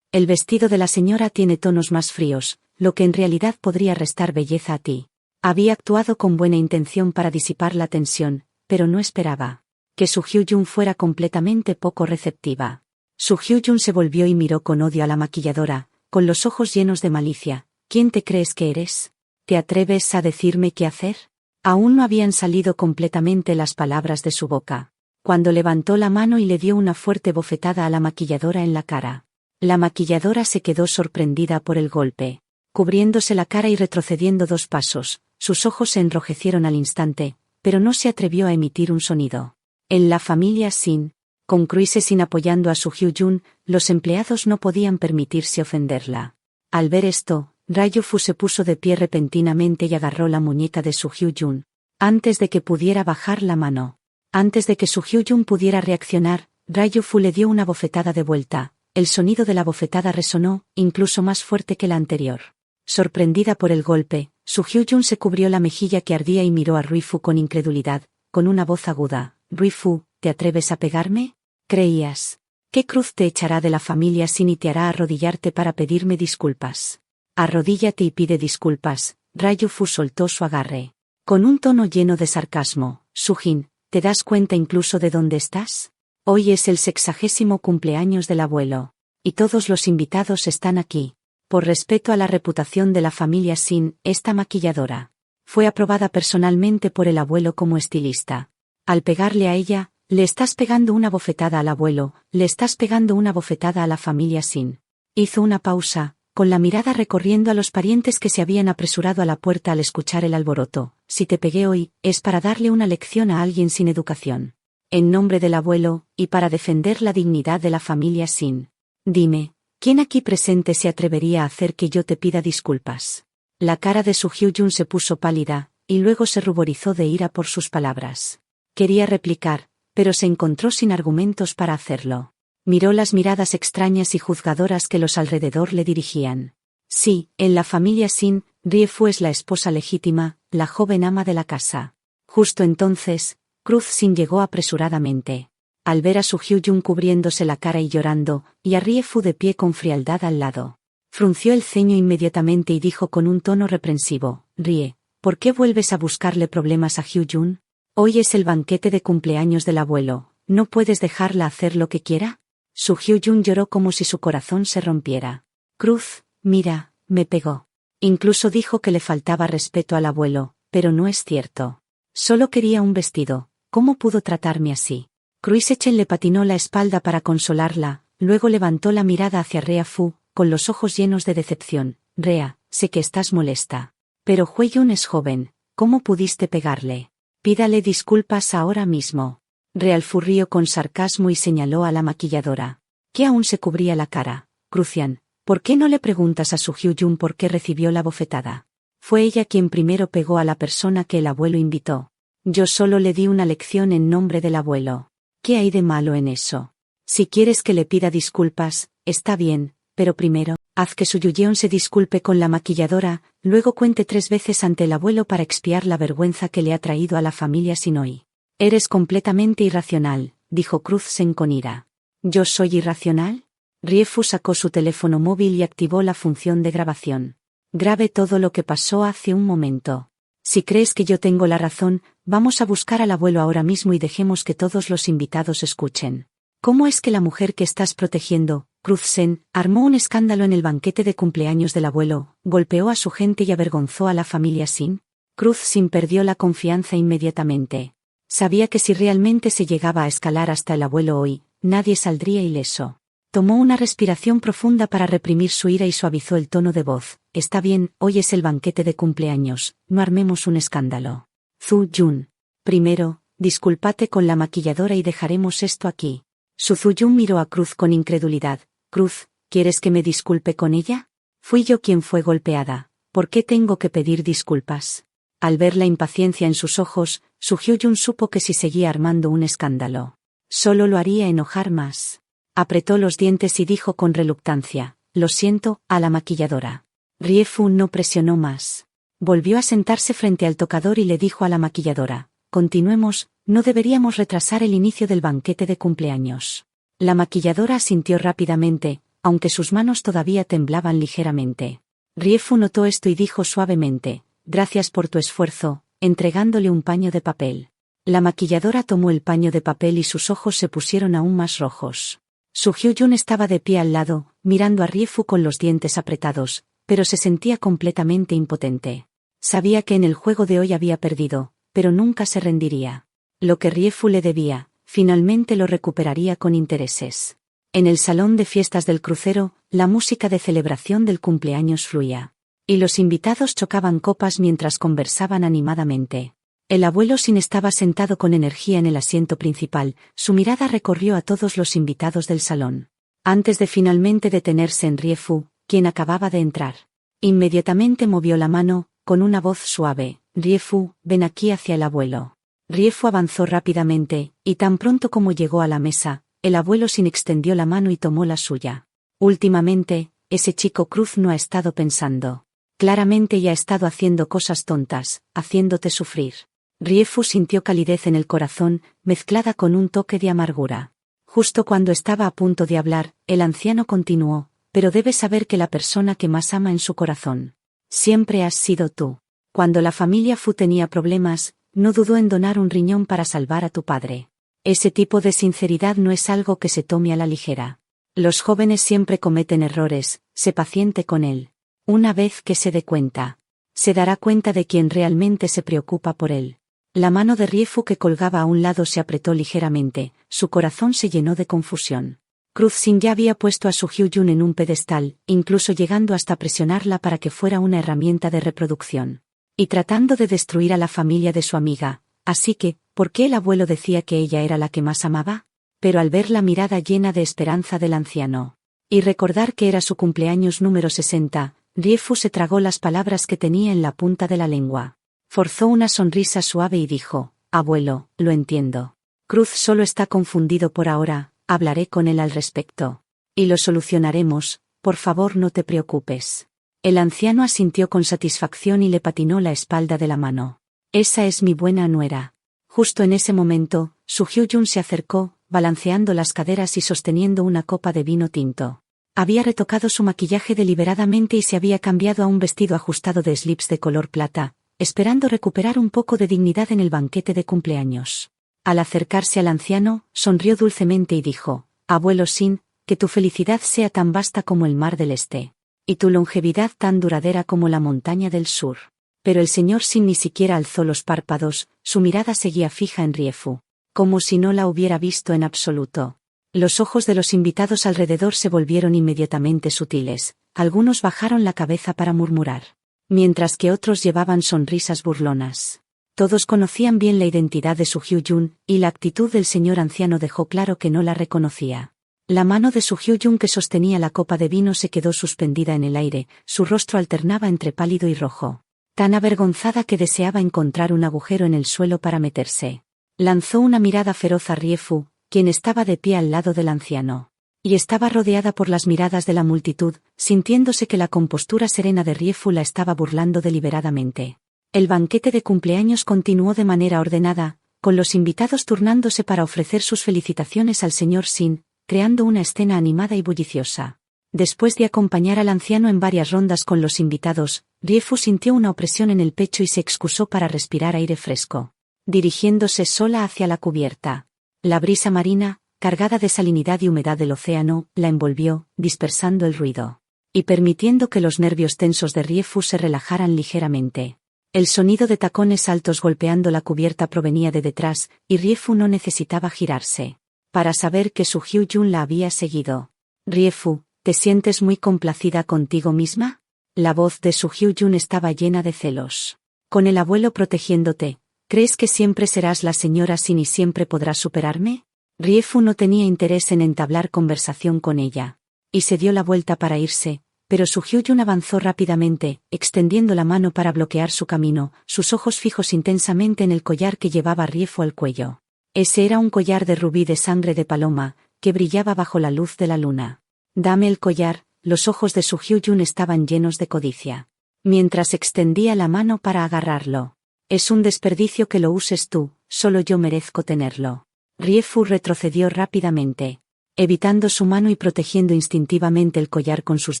El vestido de la señora tiene tonos más fríos, lo que en realidad podría restar belleza a ti. Había actuado con buena intención para disipar la tensión, pero no esperaba que Su Hyun fuera completamente poco receptiva. Su Hyun se volvió y miró con odio a la maquilladora, con los ojos llenos de malicia. ¿Quién te crees que eres? ¿Te atreves a decirme qué hacer? Aún no habían salido completamente las palabras de su boca, cuando levantó la mano y le dio una fuerte bofetada a la maquilladora en la cara. La maquilladora se quedó sorprendida por el golpe. Cubriéndose la cara y retrocediendo 2 pasos, sus ojos se enrojecieron al instante, pero no se atrevió a emitir un sonido. En la familia Sin, con Cruisesin apoyando a Su Hyun, los empleados no podían permitirse ofenderla. Al ver esto, Ryu-Fu se puso de pie repentinamente y agarró la muñeca de Su Hyo-jun. Antes de que pudiera bajar la mano. Antes de que Su Hyo-jun pudiera reaccionar, Ryu-Fu le dio una bofetada de vuelta. El sonido de la bofetada resonó, incluso más fuerte que la anterior. Sorprendida por el golpe, Su Hyo-jun se cubrió la mejilla que ardía y miró a Rui-Fu con incredulidad, con una voz aguda. Rui-Fu, ¿te atreves a pegarme? ¿Creías? ¿Qué cruz te echará de la familia Sin y te hará arrodillarte para pedirme disculpas? Arrodíllate y pide disculpas. Ryu-Fu soltó su agarre. Con un tono lleno de sarcasmo. Sujin, ¿te das cuenta incluso de dónde estás? Hoy es el 60º cumpleaños del abuelo. Y todos los invitados están aquí. Por respeto a la reputación de la familia Sin, esta maquilladora fue aprobada personalmente por el abuelo como estilista. Al pegarle a ella, le estás pegando una bofetada al abuelo, le estás pegando una bofetada a la familia Sin. Hizo una pausa, con la mirada recorriendo a los parientes que se habían apresurado a la puerta al escuchar el alboroto. Si te pegué hoy, es para darle una lección a alguien sin educación. En nombre del abuelo, y para defender la dignidad de la familia Sin. Dime, ¿quién aquí presente se atrevería a hacer que yo te pida disculpas? La cara de Su Hyo-jun se puso pálida, y luego se ruborizó de ira por sus palabras. Quería replicar, pero se encontró sin argumentos para hacerlo. Miró las miradas extrañas y juzgadoras que los alrededor le dirigían. Sí, en la familia Sin, Ryu-Fu es la esposa legítima, la joven ama de la casa. Justo entonces, Cruz Sin llegó apresuradamente. Al ver a Su Hyo-jun cubriéndose la cara y llorando, y a Ryu-Fu de pie con frialdad al lado, frunció el ceño inmediatamente y dijo con un tono reprensivo: Rie, ¿por qué vuelves a buscarle problemas a Hyo-jun? Hoy es el banquete de cumpleaños del abuelo, ¿no puedes dejarla hacer lo que quiera? Su Hyo-jun lloró como si su corazón se rompiera. Cruz, mira, me pegó. Incluso dijo que le faltaba respeto al abuelo, pero no es cierto. Solo quería un vestido, ¿cómo pudo tratarme así? Cruisechen le patinó la espalda para consolarla, luego levantó la mirada hacia Ryu-Fu, con los ojos llenos de decepción. Rea, sé que estás molesta. Pero Hyo-jun es joven, ¿cómo pudiste pegarle? Pídale disculpas ahora mismo. Ryu-Fu rió con sarcasmo y señaló a la maquilladora, que aún se cubría la cara. Crucian, ¿por qué no le preguntas a Su Hyo-jun por qué recibió la bofetada? Fue ella quien primero pegó a la persona que el abuelo invitó. Yo solo le di una lección en nombre del abuelo. ¿Qué hay de malo en eso? Si quieres que le pida disculpas, está bien, pero primero, haz que Su Hyo-jun se disculpe con la maquilladora, luego cuente 3 veces ante el abuelo para expiar la vergüenza que le ha traído a la familia Sin hoy. Eres completamente irracional, dijo Cruz-sen con ira. ¿Yo soy irracional? Ryu-Fu sacó su teléfono móvil y activó la función de grabación. Grabe todo lo que pasó hace un momento. Si crees que yo tengo la razón, vamos a buscar al abuelo ahora mismo y dejemos que todos los invitados escuchen. ¿Cómo es que la mujer que estás protegiendo, Cruz-sen, armó un escándalo en el banquete de cumpleaños del abuelo, golpeó a su gente y avergonzó a la familia Sin? Cruz-sin perdió la confianza inmediatamente. Sabía que si realmente se llegaba a escalar hasta el abuelo hoy, nadie saldría ileso. Tomó una respiración profunda para reprimir su ira y suavizó el tono de voz. Está bien, hoy es el banquete de cumpleaños, no armemos un escándalo. Zu-jun. Primero, discúlpate con la maquilladora y dejaremos esto aquí. Su Zu-jun miró a Cruz con incredulidad. Cruz, ¿quieres que me disculpe con ella? Fui yo quien fue golpeada. ¿Por qué tengo que pedir disculpas? Al ver la impaciencia en sus ojos, Su Hyo-jun supo que si seguía armando un escándalo, solo lo haría enojar más. Apretó los dientes y dijo con reluctancia: lo siento, a la maquilladora. Ryu-Fu no presionó más. Volvió a sentarse frente al tocador y le dijo a la maquilladora: continuemos, no deberíamos retrasar el inicio del banquete de cumpleaños. La maquilladora asintió rápidamente, aunque sus manos todavía temblaban ligeramente. Ryu-Fu notó esto y dijo suavemente: gracias por tu esfuerzo, entregándole un paño de papel. La maquilladora tomó el paño de papel y sus ojos se pusieron aún más rojos. Su Hyo-jun estaba de pie al lado, mirando a Ryu-Fu con los dientes apretados, pero se sentía completamente impotente. Sabía que en el juego de hoy había perdido, pero nunca se rendiría. Lo que Ryu-Fu le debía, finalmente lo recuperaría con intereses. En el salón de fiestas del crucero, la música de celebración del cumpleaños fluía. Y los invitados chocaban copas mientras conversaban animadamente. El abuelo Sin estaba sentado con energía en el asiento principal, su mirada recorrió a todos los invitados del salón. Antes de finalmente detenerse en Ryu-Fu, quien acababa de entrar. Inmediatamente movió la mano, con una voz suave: Riefu, ven aquí hacia el abuelo. Riefu avanzó rápidamente, y tan pronto como llegó a la mesa, el abuelo Sin extendió la mano y tomó la suya. Últimamente, ese chico Cruz no ha estado pensando. Claramente ya ha estado haciendo cosas tontas, haciéndote sufrir. Riefu sintió calidez en el corazón, mezclada con un toque de amargura. Justo cuando estaba a punto de hablar, el anciano continuó: pero debes saber que la persona que más ama en su corazón siempre has sido tú. Cuando la familia Fu tenía problemas, no dudó en donar un riñón para salvar a tu padre. Ese tipo de sinceridad no es algo que se tome a la ligera. Los jóvenes siempre cometen errores, sé paciente con él. Una vez que se dé cuenta, se dará cuenta de quien realmente se preocupa por él. La mano de Riefu que colgaba a un lado se apretó ligeramente, su corazón se llenó de confusión. Cruz Sin ya había puesto a Su Hyun en un pedestal, incluso llegando hasta presionarla para que fuera una herramienta de reproducción. Y tratando de destruir a la familia de su amiga. Así que, ¿por qué el abuelo decía que ella era la que más amaba? Pero al ver la mirada llena de esperanza del anciano, y recordar que era su cumpleaños número 60, Riefu se tragó las palabras que tenía en la punta de la lengua. Forzó una sonrisa suave y dijo: abuelo, lo entiendo. Cruz solo está confundido por ahora, hablaré con él al respecto. Y lo solucionaremos, por favor no te preocupes. El anciano asintió con satisfacción y le patinó la espalda de la mano. Esa es mi buena nuera. Justo en ese momento, Su Hyun se acercó, balanceando las caderas y sosteniendo una copa de vino tinto. Había retocado su maquillaje deliberadamente y se había cambiado a un vestido ajustado de slips de color plata, esperando recuperar un poco de dignidad en el banquete de cumpleaños. Al acercarse al anciano, sonrió dulcemente y dijo: abuelo Sin, que tu felicidad sea tan vasta como el mar del este, y tu longevidad tan duradera como la montaña del sur. Pero el señor Sin ni siquiera alzó los párpados, su mirada seguía fija en Riefu, como si no la hubiera visto en absoluto. Los ojos de los invitados alrededor se volvieron inmediatamente sutiles, algunos bajaron la cabeza para murmurar, mientras que otros llevaban sonrisas burlonas. Todos conocían bien la identidad de Su Hyun, y la actitud del señor anciano dejó claro que no la reconocía. La mano de Su Hyun que sostenía la copa de vino se quedó suspendida en el aire, su rostro alternaba entre pálido y rojo, tan avergonzada que deseaba encontrar un agujero en el suelo para meterse. Lanzó una mirada feroz a Riefu, quien estaba de pie al lado del anciano. Y estaba rodeada por las miradas de la multitud, sintiéndose que la compostura serena de Riefu la estaba burlando deliberadamente. El banquete de cumpleaños continuó de manera ordenada, con los invitados turnándose para ofrecer sus felicitaciones al señor Sin, creando una escena animada y bulliciosa. Después de acompañar al anciano en varias rondas con los invitados, Riefu sintió una opresión en el pecho y se excusó para respirar aire fresco, dirigiéndose sola hacia la cubierta. La brisa marina, cargada de salinidad y humedad del océano, la envolvió, dispersando el ruido, y permitiendo que los nervios tensos de Riefu se relajaran ligeramente. El sonido de tacones altos golpeando la cubierta provenía de detrás, y Riefu no necesitaba girarse para saber que Su Hyun la había seguido. Riefu, ¿te sientes muy complacida contigo misma? La voz de Su Hyun estaba llena de celos. Con el abuelo protegiéndote, ¿crees que siempre serás la señora Sin y siempre podrás superarme? Riefu no tenía interés en entablar conversación con ella, y se dio la vuelta para irse, pero Su Hyun avanzó rápidamente, extendiendo la mano para bloquear su camino, sus ojos fijos intensamente en el collar que llevaba Riefu al cuello. Ese era un collar de rubí de sangre de paloma, que brillaba bajo la luz de la luna. Dame el collar. Los ojos de Su Hyun estaban llenos de codicia, mientras extendía la mano para agarrarlo. Es un desperdicio que lo uses tú, solo yo merezco tenerlo. Riefu retrocedió rápidamente, evitando su mano y protegiendo instintivamente el collar con sus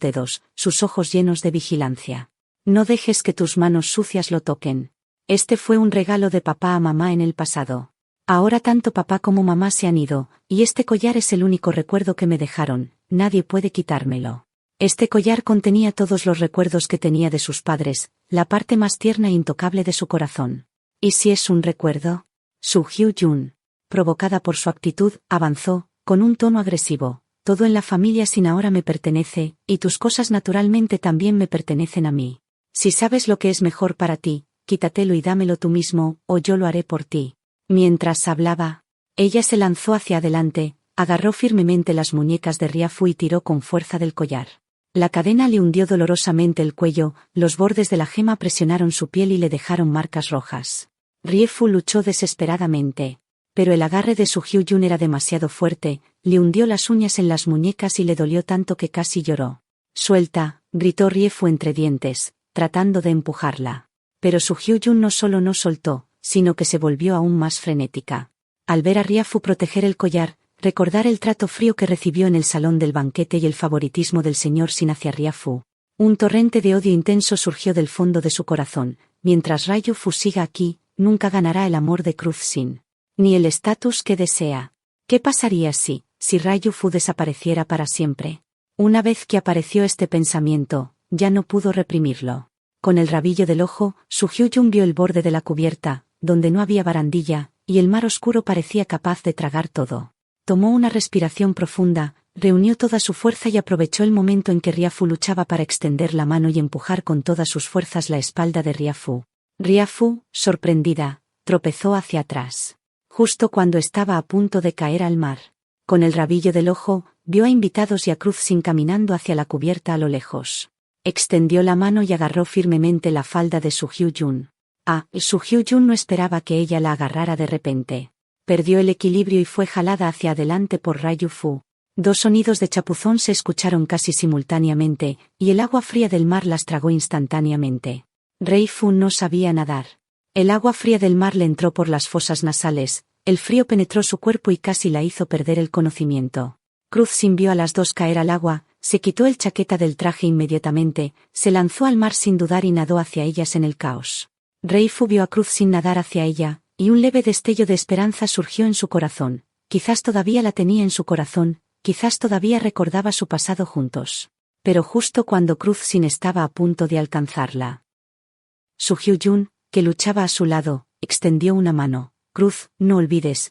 dedos, sus ojos llenos de vigilancia. No dejes que tus manos sucias lo toquen. Este fue un regalo de papá a mamá en el pasado. Ahora tanto papá como mamá se han ido, y este collar es el único recuerdo que me dejaron, nadie puede quitármelo. Este collar contenía todos los recuerdos que tenía de sus padres, la parte más tierna e intocable de su corazón. ¿Y si es un recuerdo? Su Hyun, provocada por su actitud, avanzó, con un tono agresivo: todo en la familia Sin ahora me pertenece, y tus cosas naturalmente también me pertenecen a mí. Si sabes lo que es mejor para ti, quítatelo y dámelo tú mismo, o yo lo haré por ti. Mientras hablaba, ella se lanzó hacia adelante, agarró firmemente las muñecas de Riefu y tiró con fuerza del collar. La cadena le hundió dolorosamente el cuello, los bordes de la gema presionaron su piel y le dejaron marcas rojas. Riefu luchó desesperadamente. Pero el agarre de Su Hyun era demasiado fuerte, le hundió las uñas en las muñecas y le dolió tanto que casi lloró. «Suelta», gritó Riefu entre dientes, tratando de empujarla. Pero Su Hyun no solo no soltó, sino que se volvió aún más frenética. Al ver a Riefu proteger el collar, recordar el trato frío que recibió en el salón del banquete y el favoritismo del señor Sin hacia Riefu, un torrente de odio intenso surgió del fondo de su corazón. Mientras Ryu-Fu siga aquí, nunca ganará el amor de Cruz Sin. Ni el estatus que desea. ¿Qué pasaría si Ryu-Fu desapareciera para siempre? Una vez que apareció este pensamiento, ya no pudo reprimirlo. Con el rabillo del ojo, Su Hyun vio el borde de la cubierta, donde no había barandilla, y el mar oscuro parecía capaz de tragar todo. Tomó una respiración profunda, reunió toda su fuerza y aprovechó el momento en que Riefu luchaba para extender la mano y empujar con todas sus fuerzas la espalda de Riefu. Riefu, sorprendida, tropezó hacia atrás. Justo cuando estaba a punto de caer al mar. Con el rabillo del ojo, vio a invitados y a Cruz Sin caminando hacia la cubierta a lo lejos. Extendió la mano y agarró firmemente la falda de Su Hyun. Su Hyun no esperaba que ella la agarrara de repente. Perdió el equilibrio y fue jalada hacia adelante por Ryu-Fu. Dos sonidos de chapuzón se escucharon casi simultáneamente, y el agua fría del mar las tragó instantáneamente. Ryu-Fu no sabía nadar. El agua fría del mar le entró por las fosas nasales, el frío penetró su cuerpo y casi la hizo perder el conocimiento. Cruz Sin vio a las dos caer al agua, se quitó el chaqueta del traje inmediatamente, se lanzó al mar sin dudar y nadó hacia ellas en el caos. Ryu-Fu vio a Cruz Sin nadar hacia ella, y un leve destello de esperanza surgió en su corazón. Quizás todavía la tenía en su corazón, quizás todavía recordaba su pasado juntos. Pero justo cuando Cruz Sin estaba a punto de alcanzarla, Su Hyun, que luchaba a su lado, extendió una mano. Cruz, no olvides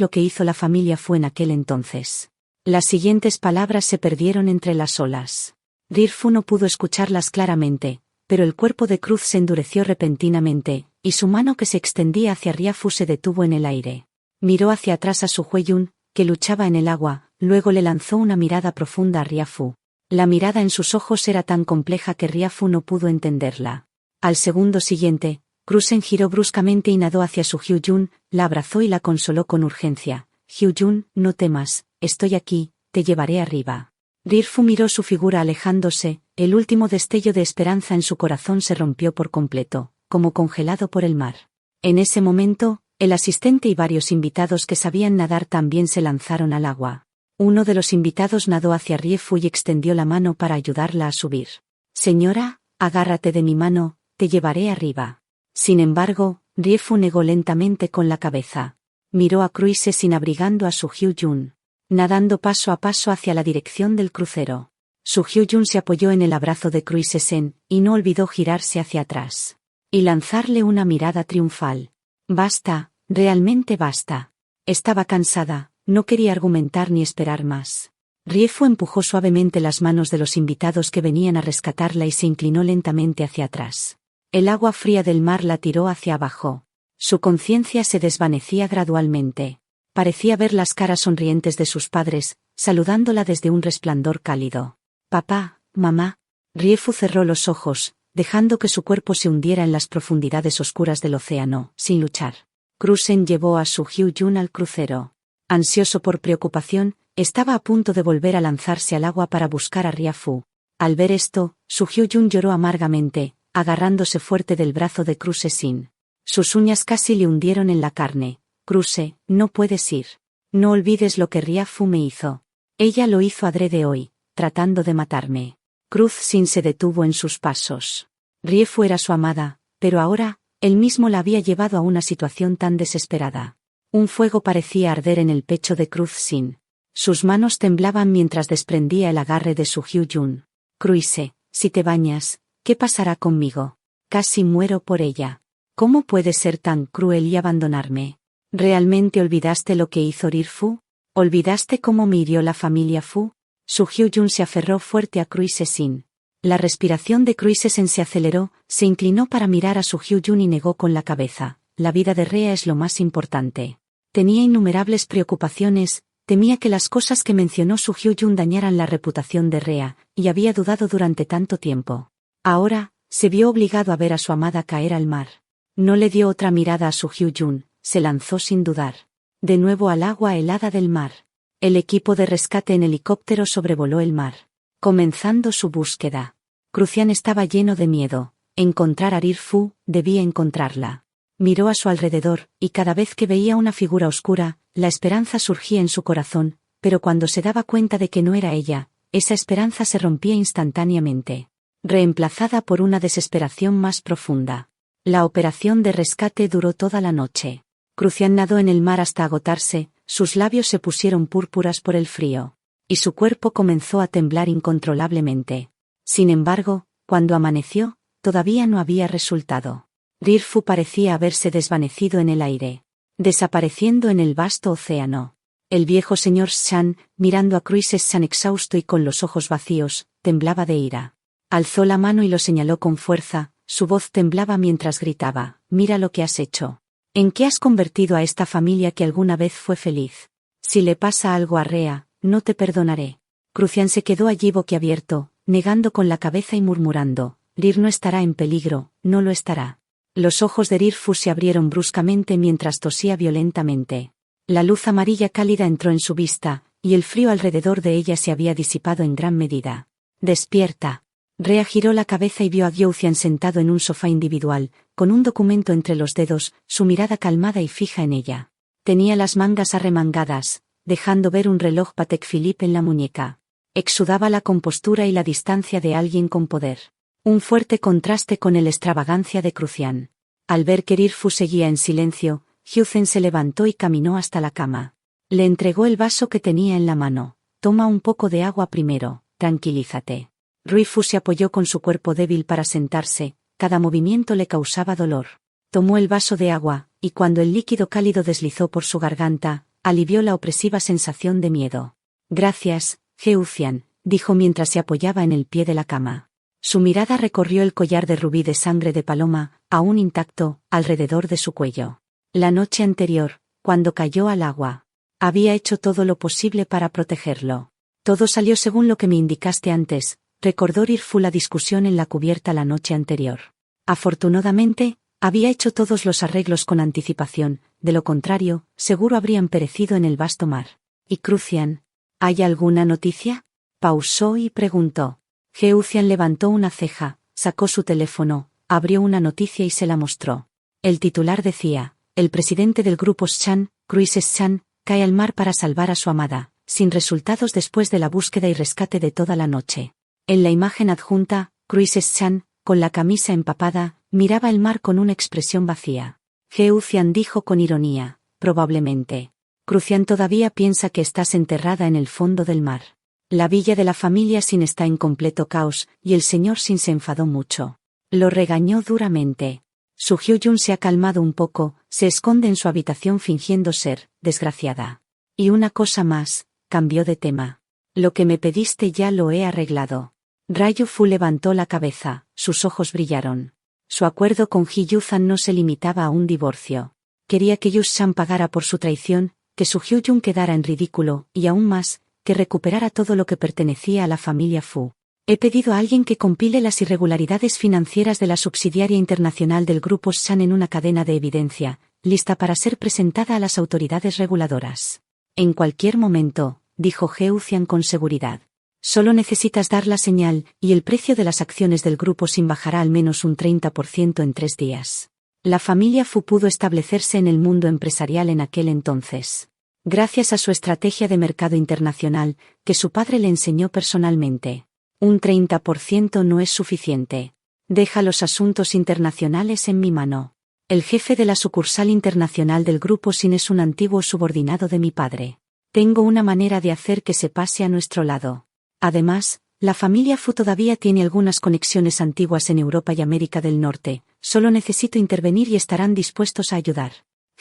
lo que hizo la familia Fu en aquel entonces. Las siguientes palabras se perdieron entre las olas. Riefu no pudo escucharlas claramente, pero el cuerpo de Cruz se endureció repentinamente, y su mano que se extendía hacia Riefu se detuvo en el aire. Miró hacia atrás a Su Hyun, que luchaba en el agua, luego le lanzó una mirada profunda a Riefu. La mirada en sus ojos era tan compleja que Riefu no pudo entenderla. Al segundo siguiente, Cruz Sin giró bruscamente y nadó hacia Su Hyun, la abrazó y la consoló con urgencia. Hyun, no temas, estoy aquí, te llevaré arriba. Riefu miró su figura alejándose, el último destello de esperanza en su corazón se rompió por completo, como congelado por el mar. En ese momento, el asistente y varios invitados que sabían nadar también se lanzaron al agua. Uno de los invitados nadó hacia Riefu y extendió la mano para ayudarla a subir. Señora, agárrate de mi mano, te llevaré arriba. Sin embargo, Riefu negó lentamente con la cabeza. Miró a Cruz Sin abrigando a Su Hyun, nadando paso a paso hacia la dirección del crucero. Su Hyun se apoyó en el abrazo de Cruz Sin, y no olvidó girarse hacia atrás. Y lanzarle una mirada triunfal. Basta, realmente basta. Estaba cansada, no quería argumentar ni esperar más. Riefu empujó suavemente las manos de los invitados que venían a rescatarla y se inclinó lentamente hacia atrás. El agua fría del mar la tiró hacia abajo. Su conciencia se desvanecía gradualmente. Parecía ver las caras sonrientes de sus padres, saludándola desde un resplandor cálido. Papá, mamá. Riefu cerró los ojos, dejando que su cuerpo se hundiera en las profundidades oscuras del océano, sin luchar. Cruz Sin llevó a Su Hyun al crucero. Ansioso por preocupación, estaba a punto de volver a lanzarse al agua para buscar a Riefu. Al ver esto, Su Hyun lloró amargamente, agarrándose fuerte del brazo de Cruz Sin. Sus uñas casi le hundieron en la carne. Cruz, no puedes ir. No olvides lo que Riefu me hizo. Ella lo hizo adrede hoy, tratando de matarme. Cruz Sin se detuvo en sus pasos. Riefu era su amada, pero ahora, él mismo la había llevado a una situación tan desesperada. Un fuego parecía arder en el pecho de Cruz Sin. Sus manos temblaban mientras desprendía el agarre de Su Hyun. Cruz, si te bañas, ¿qué pasará conmigo? Casi muero por ella. ¿Cómo puedes ser tan cruel y abandonarme? ¿Realmente olvidaste lo que hizo Riefu? ¿Olvidaste cómo me hirió la familia Fu? Su Hyun se aferró fuerte a Cruz Sin. La respiración de Cruz Sin se aceleró, se inclinó para mirar a Su Hyun y negó con la cabeza. La vida de Rea es lo más importante. Tenía innumerables preocupaciones, temía que las cosas que mencionó Su Hyun dañaran la reputación de Rea, y había dudado durante tanto tiempo. Ahora, se vio obligado a ver a su amada caer al mar. No le dio otra mirada a Su Hyun, se lanzó sin dudar. De nuevo al agua helada del mar. El equipo de rescate en helicóptero sobrevoló el mar, comenzando su búsqueda. Crucian estaba lleno de miedo. Encontrar a Rir-Fu, debía encontrarla. Miró a su alrededor, y cada vez que veía una figura oscura, la esperanza surgía en su corazón, pero cuando se daba cuenta de que no era ella, esa esperanza se rompía instantáneamente, reemplazada por una desesperación más profunda. La operación de rescate duró toda la noche. Crucian nadó en el mar hasta agotarse, sus labios se pusieron púrpuras por el frío, y su cuerpo comenzó a temblar incontrolablemente. Sin embargo, cuando amaneció, todavía no había resultado. Rir-Fu parecía haberse desvanecido en el aire, desapareciendo en el vasto océano. El viejo señor Shan, mirando a Cruises-san exhausto y con los ojos vacíos, temblaba de ira. Alzó la mano y lo señaló con fuerza, su voz temblaba mientras gritaba: «Mira lo que has hecho. ¿En qué has convertido a esta familia que alguna vez fue feliz? Si le pasa algo a Rea, no te perdonaré». Crucian se quedó allí boquiabierto, negando con la cabeza y murmurando: «Rir no estará en peligro, no lo estará». Los ojos de Rir-Fu se abrieron bruscamente mientras tosía violentamente. La luz amarilla cálida entró en su vista, y el frío alrededor de ella se había disipado en gran medida. «Despierta». Rea giró la cabeza y vio a Gyoucian sentado en un sofá individual, con un documento entre los dedos, su mirada calmada y fija en ella. Tenía las mangas arremangadas, dejando ver un reloj Patek Philippe en la muñeca. Exudaba la compostura y la distancia de alguien con poder. Un fuerte contraste con la extravagancia de Crucian. Al ver que Rir-Fu seguía en silencio, Gyoucian se levantó y caminó hasta la cama. Le entregó el vaso que tenía en la mano. «Toma un poco de agua primero, tranquilízate». Rir-Fu se apoyó con su cuerpo débil para sentarse, cada movimiento le causaba dolor. Tomó el vaso de agua, y cuando el líquido cálido deslizó por su garganta, alivió la opresiva sensación de miedo. «Gracias, Gyoucian», dijo mientras se apoyaba en el pie de la cama. Su mirada recorrió el collar de rubí de sangre de paloma, aún intacto, alrededor de su cuello. La noche anterior, cuando cayó al agua, había hecho todo lo posible para protegerlo. «Todo salió según lo que me indicaste antes», recordó Rir-Fu la discusión en la cubierta la noche anterior. Afortunadamente, había hecho todos los arreglos con anticipación, de lo contrario, seguro habrían perecido en el vasto mar. «¿Y Crucian? ¿Hay alguna noticia?», pausó y preguntó. Gyoucian levantó una ceja, sacó su teléfono, abrió una noticia y se la mostró. El titular decía: «El presidente del grupo Shan, Cruises-san, cae al mar para salvar a su amada, sin resultados después de la búsqueda y rescate de toda la noche». En la imagen adjunta, Cruises-san, con la camisa empapada, miraba el mar con una expresión vacía. Gyoucian dijo con ironía: «Probablemente. Crucian todavía piensa que estás enterrada en el fondo del mar». La villa de la familia Sin está en completo caos, y el señor Sin se enfadó mucho. Lo regañó duramente. Su Hyun se ha calmado un poco, se esconde en su habitación fingiendo ser desgraciada. «Y una cosa más», cambió de tema. «Lo que me pediste ya lo he arreglado». Rai-Fu levantó la cabeza, sus ojos brillaron. Su acuerdo con Hyun no se limitaba a un divorcio. Quería que Yus-san pagara por su traición, que Su Hyun quedara en ridículo, y aún más, que recuperara todo lo que pertenecía a la familia Fu. «He pedido a alguien que compile las irregularidades financieras de la subsidiaria internacional del grupo Shan en una cadena de evidencia, lista para ser presentada a las autoridades reguladoras». «En cualquier momento», dijo Gyoucian con seguridad. «Solo necesitas dar la señal, y el precio de las acciones del grupo Sin bajará al menos un 30% en 3 días». La familia Fu pudo establecerse en el mundo empresarial en aquel entonces, gracias a su estrategia de mercado internacional, que su padre le enseñó personalmente. «Un 30% no es suficiente. Deja los asuntos internacionales en mi mano. El jefe de la sucursal internacional del grupo Sin es un antiguo subordinado de mi padre. Tengo una manera de hacer que se pase a nuestro lado. Además, la familia Fu todavía tiene algunas conexiones antiguas en Europa y América del Norte, solo necesito intervenir y estarán dispuestos a ayudar».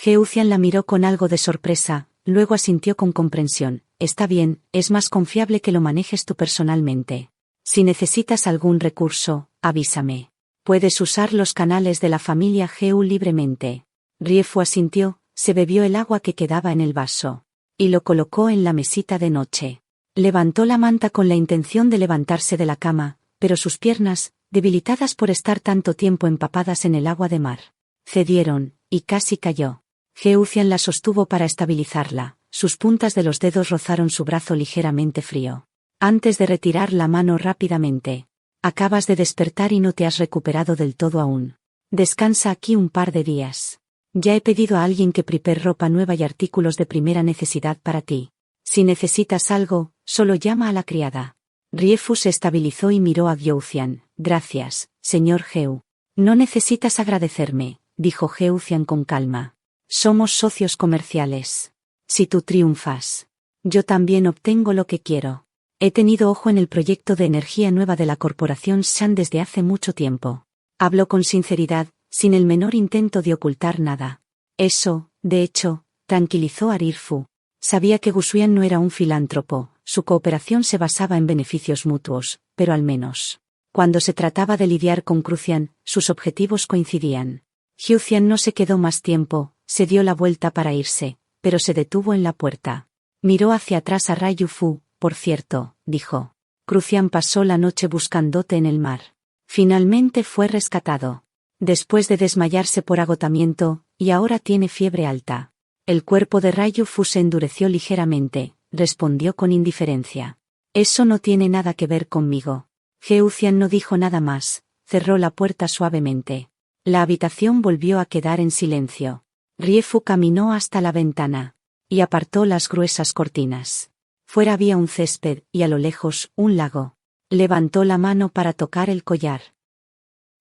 Gyoucian la miró con algo de sorpresa, luego asintió con comprensión. «Está bien, es más confiable que lo manejes tú personalmente. Si necesitas algún recurso, avísame. Puedes usar los canales de la familia Geu libremente». Rie-Fu asintió, se bebió el agua que quedaba en el vaso. y lo colocó en la mesita de noche. Levantó la manta con la intención de levantarse de la cama, pero sus piernas, debilitadas por estar tanto tiempo empapadas en el agua de mar, cedieron, y casi cayó. Geucian la sostuvo para estabilizarla, sus puntas de los dedos rozaron su brazo ligeramente frío. Antes de retirar la mano rápidamente. Acabas de despertar y no te has recuperado del todo aún. Descansa aquí un par de días. Ya he pedido a alguien que prepare ropa nueva y artículos de primera necesidad para ti. Si necesitas algo, solo llama a la criada. Riefu se estabilizó y miró a Geucian. Gracias, señor Geu. No necesitas agradecerme, dijo Geucian con calma. Somos socios comerciales. Si tú triunfas, yo también obtengo lo que quiero. He tenido ojo en el proyecto de energía nueva de la corporación Shan desde hace mucho tiempo. Habló con sinceridad, sin el menor intento de ocultar nada. Eso, de hecho, tranquilizó a Riefu. Sabía que Gusuyan no era un filántropo, su cooperación se basaba en beneficios mutuos, pero al menos, cuando se trataba de lidiar con Crucian, sus objetivos coincidían. Geucian no se quedó más tiempo, se dio la vuelta para irse, pero se detuvo en la puerta. Miró hacia atrás a Raiyu-Fu. Por cierto, dijo. Crucian pasó la noche buscándote en el mar. Finalmente fue rescatado. Después de desmayarse por agotamiento, y ahora tiene fiebre alta. El cuerpo de Raiyu-Fu se endureció ligeramente, respondió con indiferencia. Eso no tiene nada que ver conmigo. Geucian no dijo nada más, cerró la puerta suavemente. La habitación volvió a quedar en silencio. Riefu caminó hasta la ventana. Y apartó las gruesas cortinas. Fuera había un césped, y a lo lejos, un lago. Levantó la mano para tocar el collar.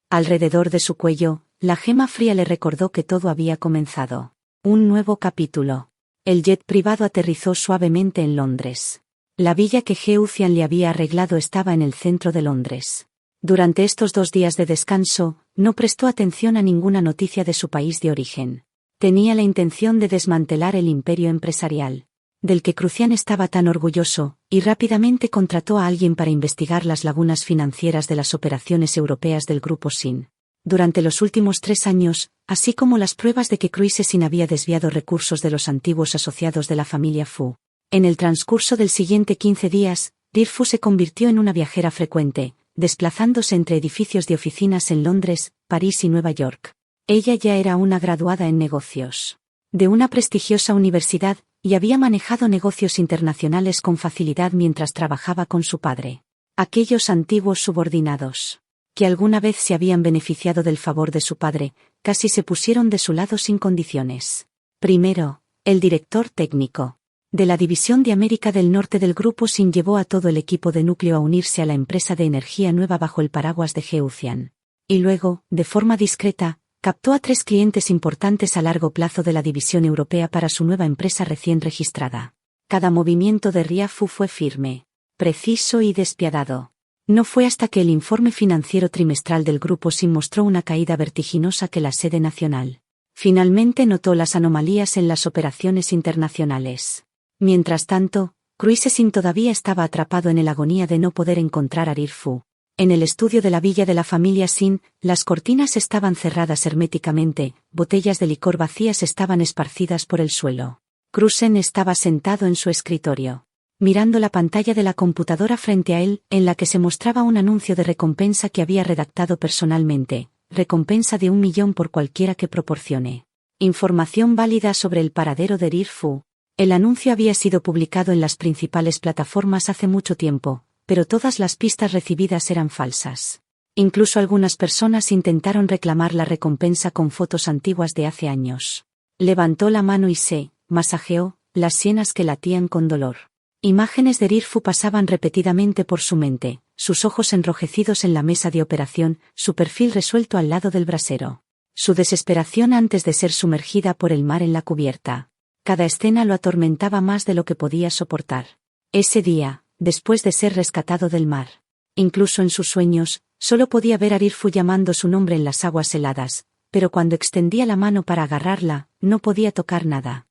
Alrededor de su cuello, la gema fría le recordó que todo había comenzado. Un nuevo capítulo. El jet privado aterrizó suavemente en Londres. La villa que Geucian le había arreglado estaba en el centro de Londres. Durante estos 2 días de descanso, no prestó atención a ninguna noticia de su país de origen. Tenía la intención de desmantelar el imperio empresarial, del que Crucian estaba tan orgulloso, y rápidamente contrató a alguien para investigar las lagunas financieras de las operaciones europeas del grupo Sin. Durante los últimos 3 años, así como las pruebas de que Sin había desviado recursos de los antiguos asociados de la familia Fu. En el transcurso del siguiente 15 días, Riefu se convirtió en una viajera frecuente, desplazándose entre edificios de oficinas en Londres, París y Nueva York. Ella ya era una graduada en negocios de una prestigiosa universidad, y había manejado negocios internacionales con facilidad mientras trabajaba con su padre. Aquellos antiguos subordinados, que alguna vez se habían beneficiado del favor de su padre, casi se pusieron de su lado sin condiciones. Primero, el director técnico de la División de América del Norte del Grupo Sin llevó a todo el equipo de núcleo a unirse a la empresa de energía nueva bajo el paraguas de Geucian. Y luego, de forma discreta, captó a 3 clientes importantes a largo plazo de la división europea para su nueva empresa recién registrada. Cada movimiento de Riefu fue firme, preciso y despiadado. No fue hasta que el informe financiero trimestral del grupo Sin mostró una caída vertiginosa que la sede nacional finalmente notó las anomalías en las operaciones internacionales. Mientras tanto, Sin todavía estaba atrapado en el agonía de no poder encontrar a Riefu. En el estudio de la villa de la familia Sin, las cortinas estaban cerradas herméticamente, botellas de licor vacías estaban esparcidas por el suelo. Cruzen estaba sentado en su escritorio, mirando la pantalla de la computadora frente a él, en la que se mostraba un anuncio de recompensa que había redactado personalmente, recompensa de 1 millón por cualquiera que proporcione información válida sobre el paradero de Riefu. El anuncio había sido publicado en las principales plataformas hace mucho tiempo, pero todas las pistas recibidas eran falsas. Incluso algunas personas intentaron reclamar la recompensa con fotos antiguas de hace años. Levantó la mano y se masajeó las sienes que latían con dolor. Imágenes de Riefu pasaban repetidamente por su mente, sus ojos enrojecidos en la mesa de operación, su perfil resuelto al lado del brasero. Su desesperación antes de ser sumergida por el mar en la cubierta. Cada escena lo atormentaba más de lo que podía soportar. Ese día, después de ser rescatado del mar, incluso en sus sueños, solo podía ver a Riefu llamando su nombre en las aguas heladas, pero cuando extendía la mano para agarrarla, no podía tocar nada.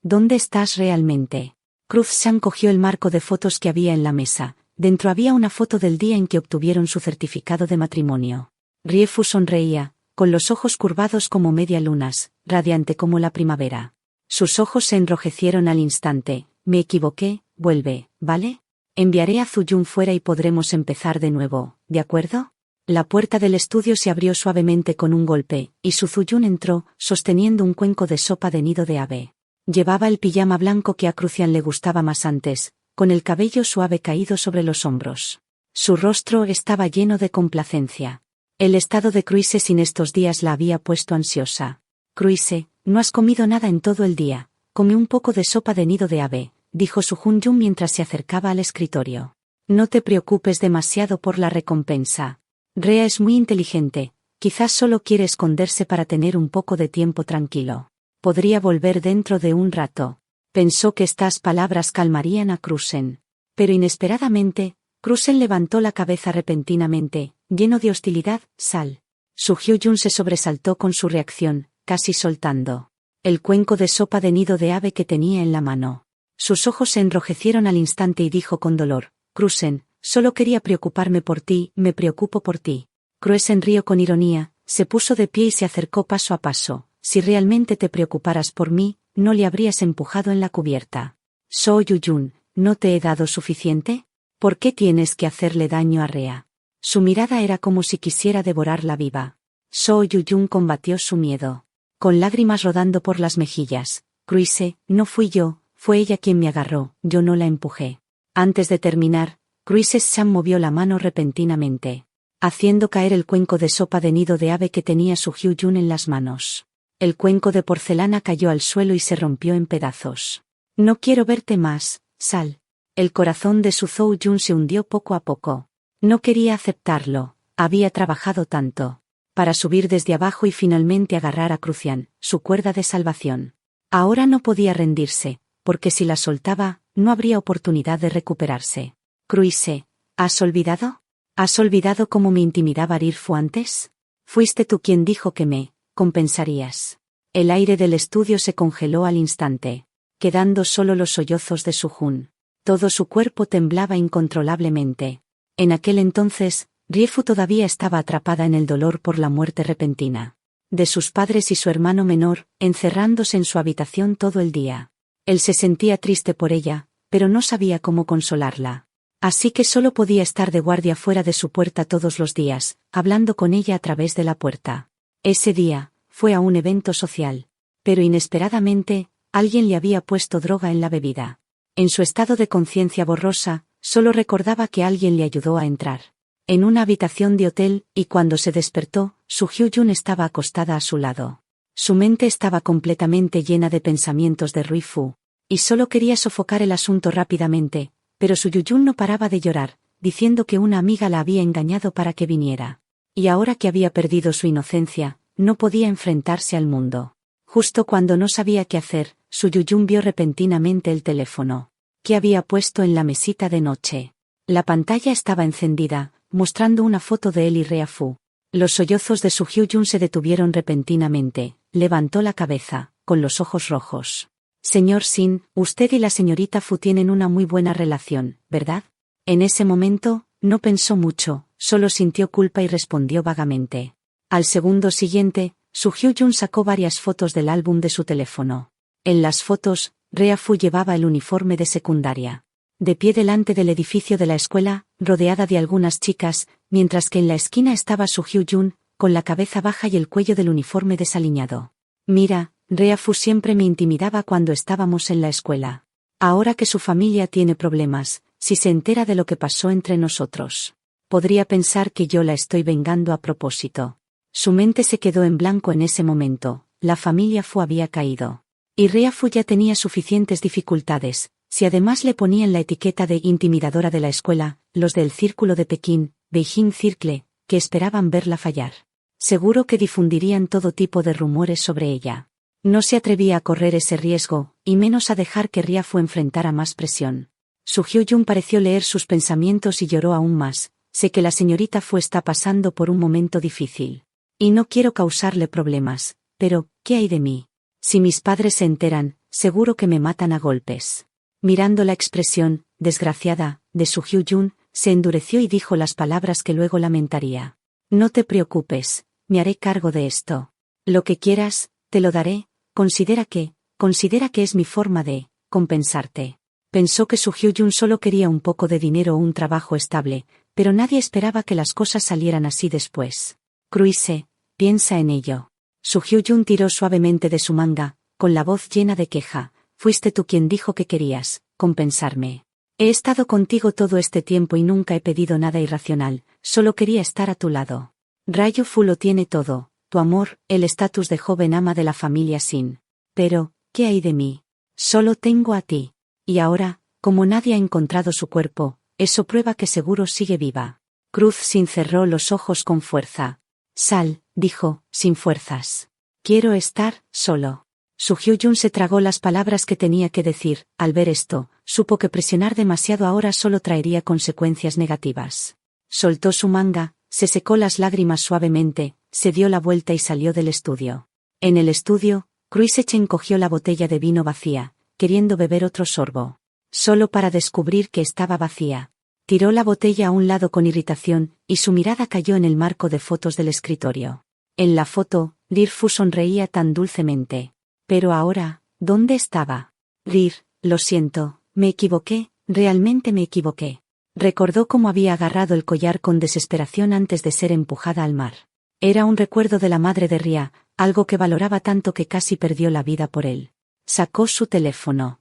¿Dónde estás realmente? Crucian cogió el marco de fotos que había en la mesa. Dentro había una foto del día en que obtuvieron su certificado de matrimonio. Riefu sonreía, con los ojos curvados como media lunas, radiante como la primavera. Sus ojos se enrojecieron al instante. Me equivoqué, vuelve, ¿vale? Enviaré a Zuyun fuera y podremos empezar de nuevo, ¿de acuerdo? La puerta del estudio se abrió suavemente con un golpe, y Su Zuyun entró, sosteniendo un cuenco de sopa de nido de ave. Llevaba el pijama blanco que a Crucian le gustaba más antes, con el cabello suave caído sobre los hombros. Su rostro estaba lleno de complacencia. El estado de Cruise sin estos días la había puesto ansiosa. Cruise, no has comido nada en todo el día. Come un poco de sopa de nido de ave, dijo Su Jun-Yun mientras se acercaba al escritorio. No te preocupes demasiado por la recompensa. Rea es muy inteligente, quizás solo quiere esconderse para tener un poco de tiempo tranquilo. Podría volver dentro de un rato. Pensó que estas palabras calmarían a Crusen. Pero inesperadamente, Crusen levantó la cabeza repentinamente, lleno de hostilidad. Sal. Su Hyun se sobresaltó con su reacción, casi soltando el cuenco de sopa de nido de ave que tenía en la mano. Sus ojos se enrojecieron al instante y dijo con dolor: Crusen, solo quería preocuparme por ti, me preocupo por ti. Crusen rió con ironía, se puso de pie y se acercó paso a paso. Si realmente te preocuparas por mí, no le habrías empujado en la cubierta. So Yuyun, ¿no te he dado suficiente? ¿Por qué tienes que hacerle daño a Rea? Su mirada era como si quisiera devorarla viva. So Yuyun combatió su miedo. Con lágrimas rodando por las mejillas. Cruise, no fui yo, fue ella quien me agarró, yo no la empujé. Antes de terminar, Cruise-san movió la mano repentinamente, haciendo caer el cuenco de sopa de nido de ave que tenía Su Hyun en las manos. El cuenco de porcelana cayó al suelo y se rompió en pedazos. No quiero verte más, Sal. El corazón de Su Zou-Jun se hundió poco a poco. No quería aceptarlo, había trabajado tanto para subir desde abajo y finalmente agarrar a Crucian, su cuerda de salvación. Ahora no podía rendirse, porque si la soltaba, no habría oportunidad de recuperarse. Cruise, ¿has olvidado? ¿Has olvidado cómo me intimidaba Rirfu antes? Fuiste tú quien dijo que me compensarías. El aire del estudio se congeló al instante, quedando solo los sollozos de Su-Jun. Todo su cuerpo temblaba incontrolablemente. En aquel entonces, Riefu todavía estaba atrapada en el dolor por la muerte repentina de sus padres y su hermano menor, encerrándose en su habitación todo el día. Él se sentía triste por ella, pero no sabía cómo consolarla. Así que solo podía estar de guardia fuera de su puerta todos los días, hablando con ella a través de la puerta. Ese día, fue a un evento social. Pero inesperadamente, alguien le había puesto droga en la bebida. En su estado de conciencia borrosa, solo recordaba que alguien le ayudó a entrar en una habitación de hotel, y cuando se despertó, Su Hyun estaba acostada a su lado. Su mente estaba completamente llena de pensamientos de Rui-Fu, y solo quería sofocar el asunto rápidamente, pero Su Yuyun no paraba de llorar, diciendo que una amiga la había engañado para que viniera. Y ahora que había perdido su inocencia, no podía enfrentarse al mundo. Justo cuando no sabía qué hacer, Su Yuyun vio repentinamente el teléfono que había puesto en la mesita de noche. La pantalla estaba encendida, mostrando una foto de él y Rea Fu. Los sollozos de Su Hyun se detuvieron repentinamente, levantó la cabeza, con los ojos rojos. Señor Sin, usted y la señorita Fu tienen una muy buena relación, ¿verdad? En ese momento, no pensó mucho, solo sintió culpa y respondió vagamente. Al segundo siguiente, Su Hyun sacó varias fotos del álbum de su teléfono. En las fotos, Rea Fu llevaba el uniforme de secundaria. De pie delante del edificio de la escuela, rodeada de algunas chicas, mientras que en la esquina estaba Su Hyun, con la cabeza baja y el cuello del uniforme desaliñado. Mira, Rea Fu siempre me intimidaba cuando estábamos en la escuela. Ahora que su familia tiene problemas, si se entera de lo que pasó entre nosotros, podría pensar que yo la estoy vengando a propósito. Su mente se quedó en blanco en ese momento, la familia Fu había caído. Y Rea Fu ya tenía suficientes dificultades. Si además le ponían la etiqueta de intimidadora de la escuela, los del Círculo de Pekín, Beijing Circle, que esperaban verla fallar, seguro que difundirían todo tipo de rumores sobre ella. No se atrevía a correr ese riesgo, y menos a dejar que Rea Fu enfrentara más presión. Su Hyun pareció leer sus pensamientos y lloró aún más. Sé que la señorita Fu está pasando por un momento difícil. Y no quiero causarle problemas, pero, ¿qué hay de mí? Si mis padres se enteran, seguro que me matan a golpes. Mirando la expresión, desgraciada, de Su Hyun, se endureció y dijo las palabras que luego lamentaría. No te preocupes, me haré cargo de esto. Lo que quieras, te lo daré, considera que, considera que es mi forma de compensarte. Pensó que Su Hyun solo quería un poco de dinero o un trabajo estable, pero nadie esperaba que las cosas salieran así después. Cruise, piensa en ello. Su Hyun tiró suavemente de su manga, con la voz llena de queja. Fuiste tú quien dijo que querías compensarme. He estado contigo todo este tiempo y nunca he pedido nada irracional, solo quería estar a tu lado. Ryu Fu lo tiene todo, tu amor, el estatus de joven ama de la familia Sin. Pero, ¿qué hay de mí? Solo tengo a ti. Y ahora, como nadie ha encontrado su cuerpo, eso prueba que seguro sigue viva. Cruz Sin cerró los ojos con fuerza. Sal, dijo, sin fuerzas. Quiero estar solo. Su Hyun se tragó las palabras que tenía que decir. Al ver esto, supo que presionar demasiado ahora solo traería consecuencias negativas. Soltó su manga, se secó las lágrimas suavemente, se dio la vuelta y salió del estudio. En el estudio, Cruisechen cogió la botella de vino vacía, queriendo beber otro sorbo. Solo para descubrir que estaba vacía. Tiró la botella a un lado con irritación, y su mirada cayó en el marco de fotos del escritorio. En la foto, Rir Fu sonreía tan dulcemente. Pero ahora, ¿dónde estaba? Rir, lo siento, me equivoqué, realmente me equivoqué. Recordó cómo había agarrado el collar con desesperación antes de ser empujada al mar. Era un recuerdo de la madre de Ria, algo que valoraba tanto que casi perdió la vida por él. Sacó su teléfono.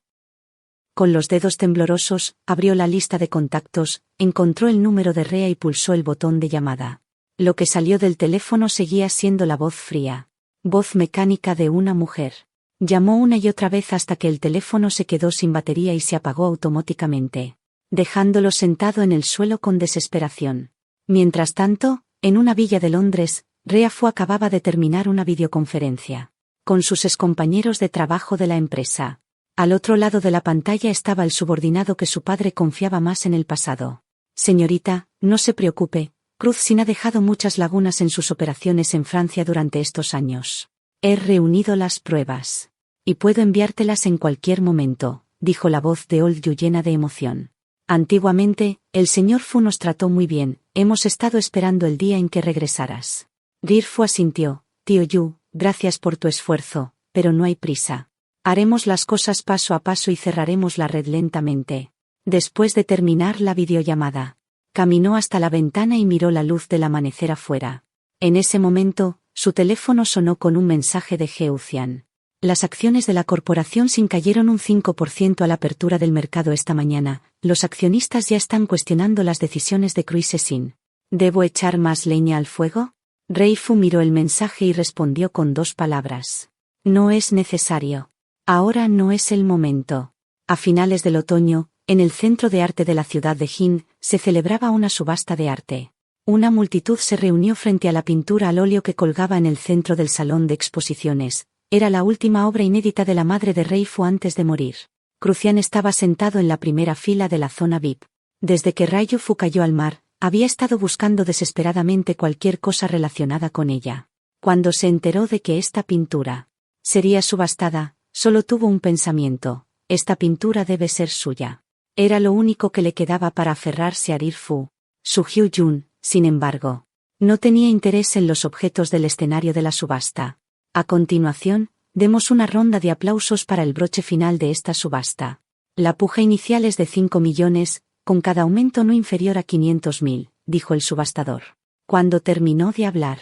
Con los dedos temblorosos, abrió la lista de contactos, encontró el número de Ria y pulsó el botón de llamada. Lo que salió del teléfono seguía siendo la voz fría. Voz mecánica de una mujer. Llamó una y otra vez hasta que el teléfono se quedó sin batería y se apagó automáticamente, dejándolo sentado en el suelo con desesperación. Mientras tanto, en una villa de Londres, Ria Fu acababa de terminar una videoconferencia con sus excompañeros de trabajo de la empresa. Al otro lado de la pantalla estaba el subordinado que su padre confiaba más en el pasado. Señorita, no se preocupe, Cruz Sin ha dejado muchas lagunas en sus operaciones en Francia durante estos años. He reunido las pruebas. Y puedo enviártelas en cualquier momento, dijo la voz de Old Yu llena de emoción. Antiguamente, el señor Fu nos trató muy bien, hemos estado esperando el día en que regresaras. Rir Fu asintió, tío Yu, gracias por tu esfuerzo, pero no hay prisa. Haremos las cosas paso a paso y cerraremos la red lentamente. Después de terminar la videollamada, caminó hasta la ventana y miró la luz del amanecer afuera. En ese momento, su teléfono sonó con un mensaje de Geucian. Las acciones de la corporación Sin cayeron un 5% a la apertura del mercado esta mañana. Los accionistas ya están cuestionando las decisiones de Cruise Sin. ¿Debo echar más leña al fuego? Rei Fu miró el mensaje y respondió con 2 palabras. No es necesario. Ahora no es el momento. A finales del otoño, en el centro de arte de la ciudad de Jin, se celebraba una subasta de arte. Una multitud se reunió frente a la pintura al óleo que colgaba en el centro del salón de exposiciones. Era la última obra inédita de la madre de Rei Fu antes de morir. Crucian estaba sentado en la primera fila de la zona VIP. Desde que Ryu Fu cayó al mar, había estado buscando desesperadamente cualquier cosa relacionada con ella. Cuando se enteró de que esta pintura sería subastada, solo tuvo un pensamiento: esta pintura debe ser suya. Era lo único que le quedaba para aferrarse a Rir Fu. Su Hyun, sin embargo, no tenía interés en los objetos del escenario de la subasta. A continuación, demos una ronda de aplausos para el broche final de esta subasta. La puja inicial es de 5 millones, con cada aumento no inferior a 500.000, dijo el subastador. Cuando terminó de hablar,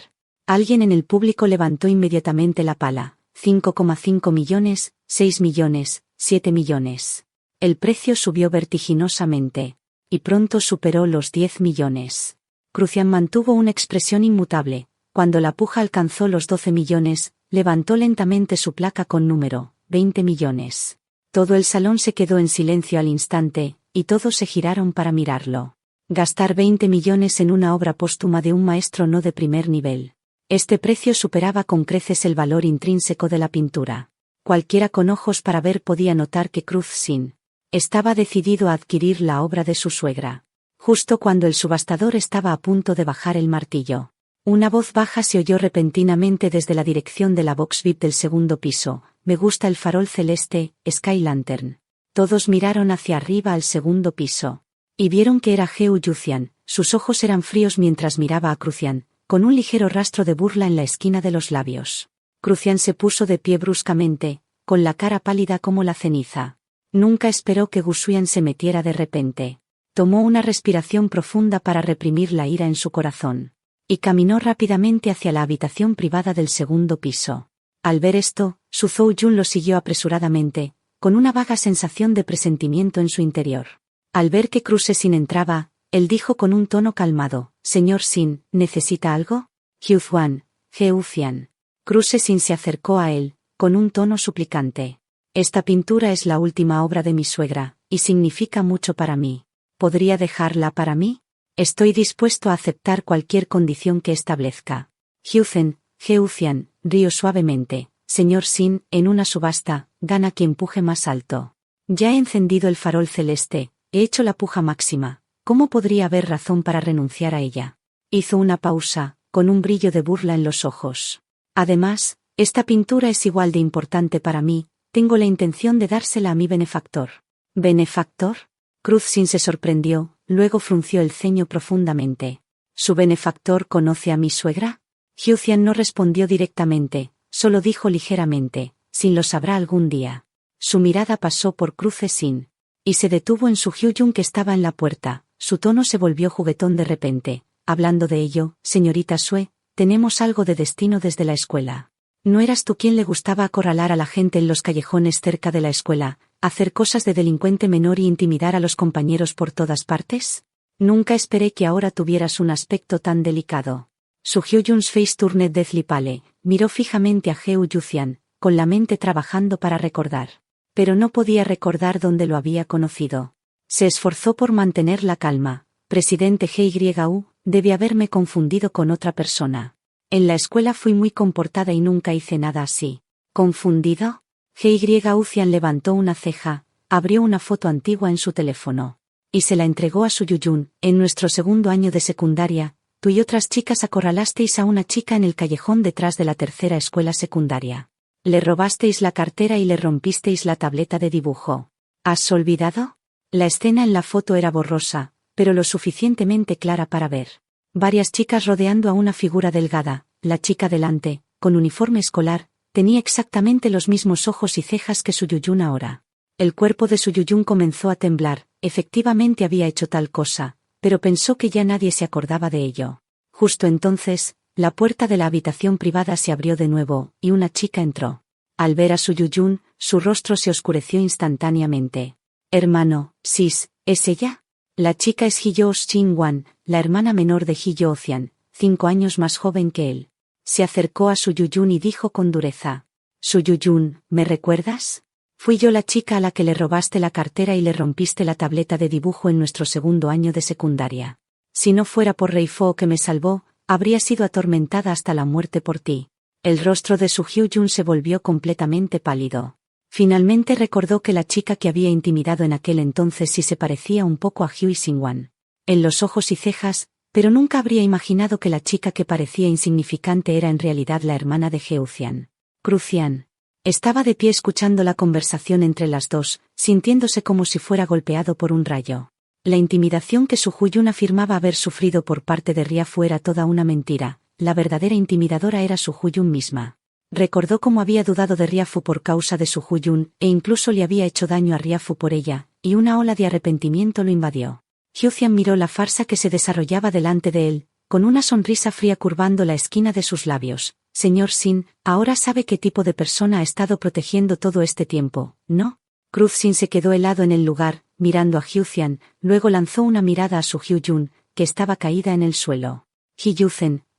alguien en el público levantó inmediatamente la pala. 5,5 millones, 6 millones, 7 millones. El precio subió vertiginosamente, y pronto superó los 10 millones. Crucian mantuvo una expresión inmutable. Cuando la puja alcanzó los 12 millones, levantó lentamente su placa con número, 20 millones. Todo el salón se quedó en silencio al instante, y todos se giraron para mirarlo. Gastar 20 millones en una obra póstuma de un maestro no de primer nivel. Este precio superaba con creces el valor intrínseco de la pintura. Cualquiera con ojos para ver podía notar que Cruz Sin estaba decidido a adquirir la obra de su suegra. Justo cuando el subastador estaba a punto de bajar el martillo, una voz baja se oyó repentinamente desde la dirección de la box VIP del segundo piso. Me gusta el farol celeste, Sky Lantern. Todos miraron hacia arriba al segundo piso, y vieron que era Geu Yucian. Sus ojos eran fríos mientras miraba a Crucian, con un ligero rastro de burla en la esquina de los labios. Crucian se puso de pie bruscamente, con la cara pálida como la ceniza. Nunca esperó que Gusuyan se metiera de repente. Tomó una respiración profunda para reprimir la ira en su corazón. Y caminó rápidamente hacia la habitación privada del segundo piso. Al ver esto, Su Zhou-yun lo siguió apresuradamente, con una vaga sensación de presentimiento en su interior. Al ver que Cruce-sin entraba, él dijo con un tono calmado: «Señor Sin, ¿necesita algo?» «Hyuzuan, Geucian». Cruce-sin se acercó a él, con un tono suplicante. «Esta pintura es la última obra de mi suegra, y significa mucho para mí. ¿Podría dejarla para mí? Estoy dispuesto a aceptar cualquier condición que establezca». Geucian, rió suavemente. «Señor Sin, en una subasta, gana quien puje más alto. Ya he encendido el farol celeste, he hecho la puja máxima. ¿Cómo podría haber razón para renunciar a ella?» Hizo una pausa, con un brillo de burla en los ojos. «Además, esta pintura es igual de importante para mí, tengo la intención de dársela a mi benefactor». «¿Benefactor?» Cruce-sin se sorprendió, luego frunció el ceño profundamente. «¿Su benefactor conoce a mi suegra?» Hyucian no respondió directamente, solo dijo ligeramente: «Sin lo sabrá algún día». Su mirada pasó por Cruce-sin. Y se detuvo en su Hyun que estaba en la puerta. Su tono se volvió juguetón de repente. «Hablando de ello, señorita Sue, tenemos algo de destino desde la escuela. ¿No eras tú quien le gustaba acorralar a la gente en los callejones cerca de la escuela, hacer cosas de delincuente menor y intimidar a los compañeros por todas partes? Nunca esperé que ahora tuvieras un aspecto tan delicado». Su Hyun's face turned deathly pale, miró fijamente a Geu Yucian, con la mente trabajando para recordar. Pero no podía recordar dónde lo había conocido. Se esforzó por mantener la calma. «Presidente Gyu, debe haberme confundido con otra persona. En la escuela fui muy comportada y nunca hice nada así». «¿Confundido?» Gyu levantó una ceja, abrió una foto antigua en su teléfono. Y se la entregó a Su Yuyun. «En nuestro segundo año de secundaria, tú y otras chicas acorralasteis a una chica en el callejón detrás de la tercera escuela secundaria. Le robasteis la cartera y le rompisteis la tableta de dibujo. ¿Has olvidado?» La escena en la foto era borrosa, pero lo suficientemente clara para ver. Varias chicas rodeando a una figura delgada. La chica delante, con uniforme escolar, tenía exactamente los mismos ojos y cejas que Su Yuyun ahora. El cuerpo de Su Yuyun comenzó a temblar. Efectivamente había hecho tal cosa, pero pensó que ya nadie se acordaba de ello. Justo entonces, la puerta de la habitación privada se abrió de nuevo, y una chica entró. Al ver a Su Yuyun, su rostro se oscureció instantáneamente. «Hermano, Sis, ¿es ella?» La chica es Hyo Shin-wan, la hermana menor de Hyo Ocian, 5 años más joven que él. Se acercó a Su Yuyun y dijo con dureza: «Su Yuyun, ¿me recuerdas? Fui yo la chica a la que le robaste la cartera y le rompiste la tableta de dibujo en nuestro segundo año de secundaria. Si no fuera por Reifo que me salvó, habría sido atormentada hasta la muerte por ti». El rostro de Su Hyun se volvió completamente pálido. Finalmente recordó que la chica que había intimidado en aquel entonces sí se parecía un poco a Hyu Sing-wan. En los ojos y cejas, pero nunca habría imaginado que la chica que parecía insignificante era en realidad la hermana de Geucian. Crucian. Estaba de pie escuchando la conversación entre las dos, sintiéndose como si fuera golpeado por un rayo. La intimidación que Su Hyun afirmaba haber sufrido por parte de Riafu era toda una mentira. La verdadera intimidadora era Su Hyun misma. Recordó cómo había dudado de Riafu por causa de Su Hyun, e incluso le había hecho daño a Riafu por ella, y una ola de arrepentimiento lo invadió. Hyucian miró la farsa que se desarrollaba delante de él, con una sonrisa fría curvando la esquina de sus labios. «Señor Sin, ahora sabe qué tipo de persona ha estado protegiendo todo este tiempo, ¿no?» Cruce-sin se quedó helado en el lugar, mirando a Hyucian, luego lanzó una mirada a Su Hyun, que estaba caída en el suelo.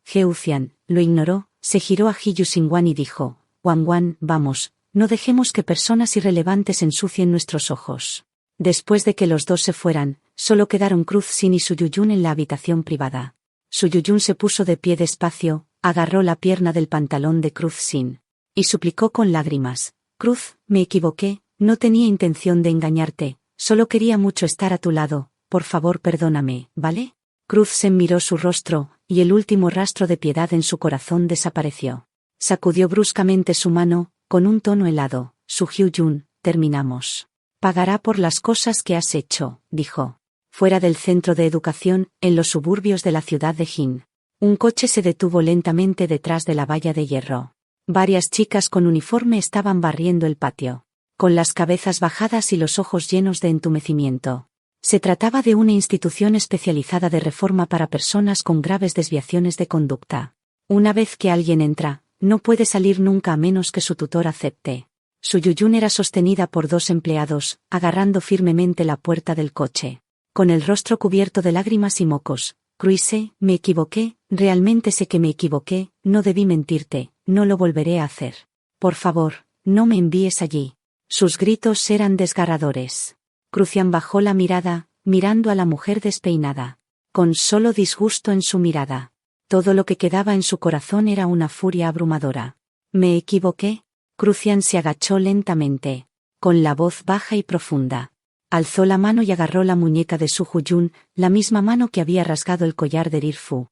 Geucian, lo ignoró, se giró a Hyu Sing-wan y dijo: «Wan, vamos, no dejemos que personas irrelevantes ensucien nuestros ojos». Después de que los dos se fueran, solo quedaron Cruce-sin y Su Yuyun en la habitación privada. Su Yuyun se puso de pie despacio, agarró la pierna del pantalón de Cruce-sin. Y suplicó con lágrimas: «Cruz, me equivoqué, no tenía intención de engañarte, solo quería mucho estar a tu lado, por favor perdóname, ¿vale?» Cruce-sin miró su rostro, y el último rastro de piedad en su corazón desapareció. Sacudió bruscamente su mano, con un tono helado. «Su Hyun, terminamos. Pagará por las cosas que has hecho», dijo. Fuera del centro de educación, en los suburbios de la ciudad de Jin. Un coche se detuvo lentamente detrás de la valla de hierro. Varias chicas con uniforme estaban barriendo el patio, con las cabezas bajadas y los ojos llenos de entumecimiento. Se trataba de una institución especializada de reforma para personas con graves desviaciones de conducta. Una vez que alguien entra, no puede salir nunca a menos que su tutor acepte. Su yuyún era sostenida por 2 empleados, agarrando firmemente la puerta del coche. Con el rostro cubierto de lágrimas y mocos, Cruise, me equivoqué, realmente sé que me equivoqué, no debí mentirte, no lo volveré a hacer. Por favor, no me envíes allí. Sus gritos eran desgarradores. Crucian bajó la mirada, mirando a la mujer despeinada, con solo disgusto en su mirada. Todo lo que quedaba en su corazón era una furia abrumadora. ¿Me equivoqué? Crucian se agachó lentamente, con la voz baja y profunda. Alzó la mano y agarró la muñeca de Su Huyun, la misma mano que había rasgado el collar de Rirfu.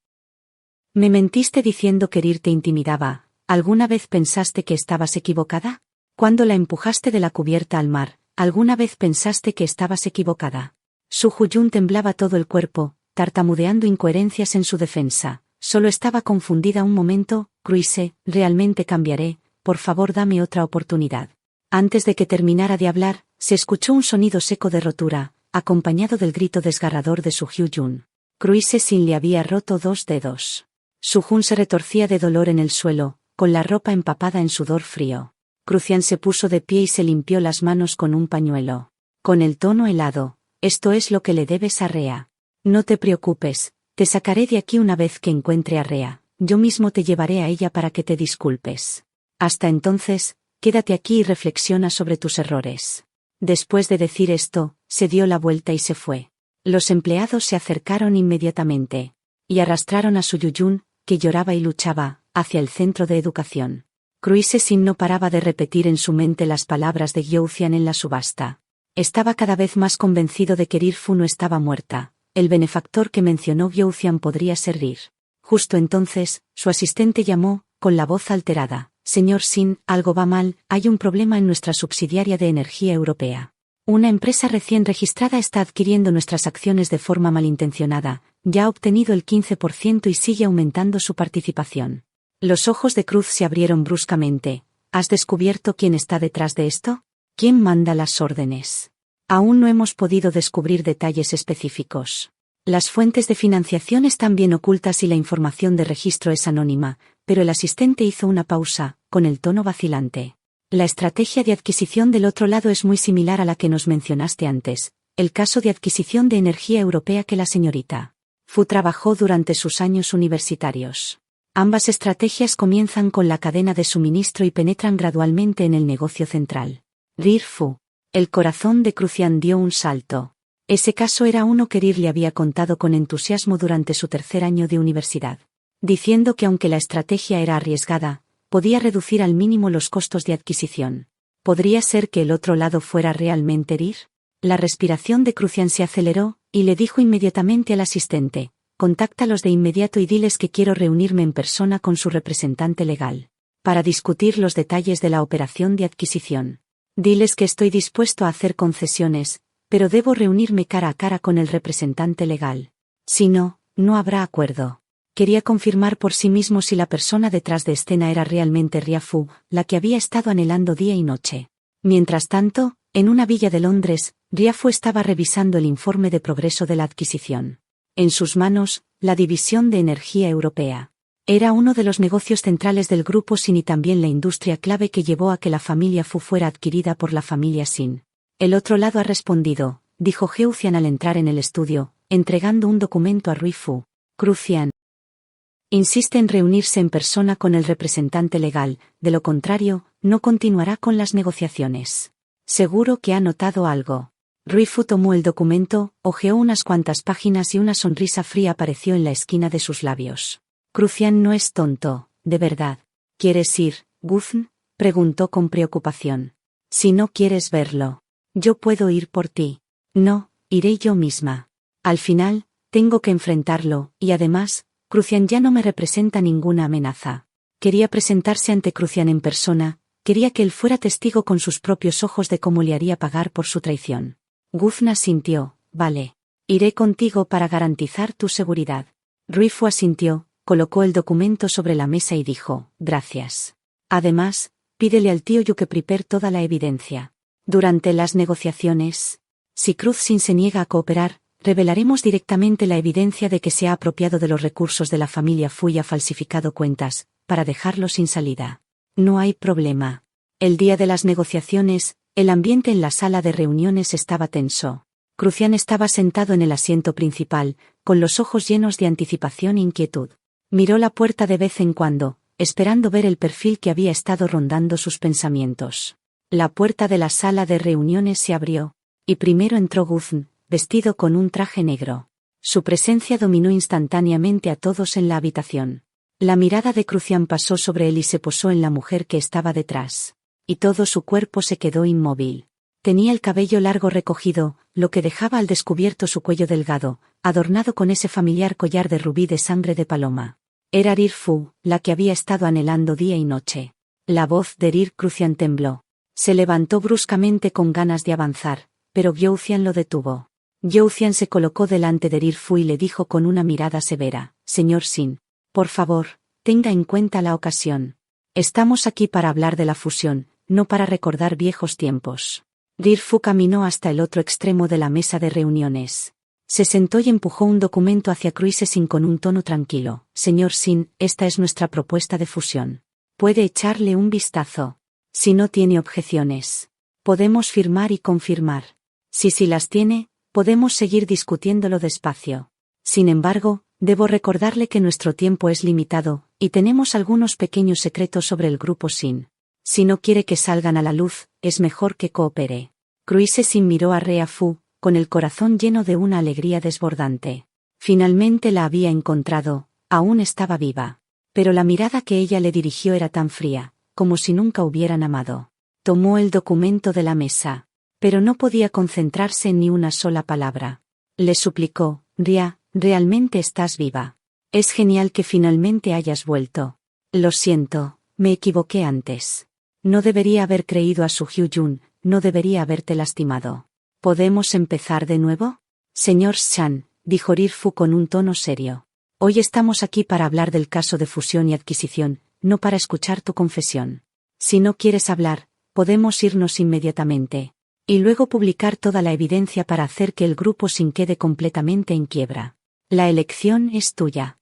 Me mentiste diciendo que Rir te intimidaba. ¿Alguna vez pensaste que estabas equivocada? Cuando la empujaste de la cubierta al mar, ¿alguna vez pensaste que estabas equivocada? Su Huyun temblaba todo el cuerpo, tartamudeando incoherencias en su defensa. Solo estaba confundida un momento. Cruise, realmente cambiaré, por favor dame otra oportunidad. Antes de que terminara de hablar, se escuchó un sonido seco de rotura, acompañado del grito desgarrador de Su Huyun. Cruise Sin le había roto 2 dedos. Su Jun se retorcía de dolor en el suelo, con la ropa empapada en sudor frío. Crucian se puso de pie y se limpió las manos con un pañuelo. Con el tono helado, esto es lo que le debes a Rea. No te preocupes, te sacaré de aquí una vez que encuentre a Rea, yo mismo te llevaré a ella para que te disculpes. Hasta entonces, quédate aquí y reflexiona sobre tus errores. Después de decir esto, se dio la vuelta y se fue. Los empleados se acercaron inmediatamente, y arrastraron a Su Yuyun, que lloraba y luchaba, hacia el centro de educación. Cruise Sin no paraba de repetir en su mente las palabras de Youcian en la subasta. Estaba cada vez más convencido de que Rirfu no estaba muerta. El benefactor que mencionó Youcian podría ser Rir. Justo entonces, su asistente llamó, con la voz alterada. Señor Sin, algo va mal, hay un problema en nuestra subsidiaria de energía europea. Una empresa recién registrada está adquiriendo nuestras acciones de forma malintencionada, ya ha obtenido el 15% y sigue aumentando su participación. Los ojos de Cruz se abrieron bruscamente. ¿Has descubierto quién está detrás de esto? ¿Quién manda las órdenes? Aún no hemos podido descubrir detalles específicos. Las fuentes de financiación están bien ocultas y la información de registro es anónima, pero el asistente hizo una pausa, con el tono vacilante. La estrategia de adquisición del otro lado es muy similar a la que nos mencionaste antes, el caso de adquisición de energía europea que la señorita Fu trabajó durante sus años universitarios. Ambas estrategias comienzan con la cadena de suministro y penetran gradualmente en el negocio central. Rir Fu. El corazón de Crucian dio un salto. Ese caso era uno que Rir le había contado con entusiasmo durante su 3er año de universidad, diciendo que aunque la estrategia era arriesgada, podía reducir al mínimo los costos de adquisición. ¿Podría ser que el otro lado fuera realmente Rir? La respiración de Crucian se aceleró, y le dijo inmediatamente al asistente, contáctalos de inmediato y diles que quiero reunirme en persona con su representante legal, para discutir los detalles de la operación de adquisición. Diles que estoy dispuesto a hacer concesiones, pero debo reunirme cara a cara con el representante legal. Si no, no habrá acuerdo. Quería confirmar por sí mismo si la persona detrás de escena era realmente Ria Fu, la que había estado anhelando día y noche. Mientras tanto, en una villa de Londres, Ria Fu estaba revisando el informe de progreso de la adquisición. En sus manos, la división de energía europea. Era uno de los negocios centrales del grupo Sin y también la industria clave que llevó a que la familia Fu fuera adquirida por la familia Sin. El otro lado ha respondido, dijo Geucian al entrar en el estudio, entregando un documento a Rui Fu. Crucian insiste en reunirse en persona con el representante legal, de lo contrario, no continuará con las negociaciones. Seguro que ha notado algo. Rui Fu tomó el documento, hojeó unas cuantas páginas y una sonrisa fría apareció en la esquina de sus labios. Crucian no es tonto, de verdad. ¿Quieres ir, Guzn? Preguntó con preocupación. Si no quieres verlo, yo puedo ir por ti. No, iré yo misma. Al final, tengo que enfrentarlo, y además, Crucian ya no me representa ninguna amenaza. Quería presentarse ante Crucian en persona, quería que él fuera testigo con sus propios ojos de cómo le haría pagar por su traición. Guzn asintió, vale. Iré contigo para garantizar tu seguridad. Rui Fu asintió, colocó el documento sobre la mesa y dijo, gracias. Además, pídele al tío Yu que prepare toda la evidencia. Durante las negociaciones, si Cruzin se niega a cooperar, revelaremos directamente la evidencia de que se ha apropiado de los recursos de la familia Fu y ha falsificado cuentas, para dejarlo sin salida. No hay problema. El día de las negociaciones, el ambiente en la sala de reuniones estaba tenso. Crucian estaba sentado en el asiento principal, con los ojos llenos de anticipación e inquietud. Miró la puerta de vez en cuando, esperando ver el perfil que había estado rondando sus pensamientos. La puerta de la sala de reuniones se abrió, y primero entró Guzn, vestido con un traje negro. Su presencia dominó instantáneamente a todos en la habitación. La mirada de Crucian pasó sobre él y se posó en la mujer que estaba detrás. Y todo su cuerpo se quedó inmóvil. Tenía el cabello largo recogido, lo que dejaba al descubierto su cuello delgado, adornado con ese familiar collar de rubí de sangre de paloma. Era Rir Fu, la que había estado anhelando día y noche. La voz de Rir Crucian tembló. Se levantó bruscamente con ganas de avanzar, pero Youcian lo detuvo. Youcian se colocó delante de Rir Fu y le dijo con una mirada severa: «Señor Sin, por favor, tenga en cuenta la ocasión. Estamos aquí para hablar de la fusión, no para recordar viejos tiempos». Rir Fu caminó hasta el otro extremo de la mesa de reuniones. Se sentó y empujó un documento hacia Sin con un tono tranquilo. «Señor Sin, esta es nuestra propuesta de fusión. Puede echarle un vistazo. Si no tiene objeciones, podemos firmar y confirmar. Si las tiene, podemos seguir discutiéndolo despacio. Sin embargo, debo recordarle que nuestro tiempo es limitado, y tenemos algunos pequeños secretos sobre el grupo Sin. Si no quiere que salgan a la luz, es mejor que coopere». Sin miró a Rea Fu, con el corazón lleno de una alegría desbordante. Finalmente la había encontrado, aún estaba viva. Pero la mirada que ella le dirigió era tan fría, como si nunca hubieran amado. Tomó el documento de la mesa. Pero no podía concentrarse en ni una sola palabra. Le suplicó: «Ria, realmente estás viva. Es genial que finalmente hayas vuelto. Lo siento, me equivoqué antes. No debería haber creído a Su Hyun, no debería haberte lastimado. ¿Podemos empezar de nuevo?» «Señor Shan», dijo Rir Fu con un tono serio. «Hoy estamos aquí para hablar del caso de fusión y adquisición, no para escuchar tu confesión. Si no quieres hablar, podemos irnos inmediatamente. Y luego publicar toda la evidencia para hacer que el grupo Sin quede completamente en quiebra. La elección es tuya».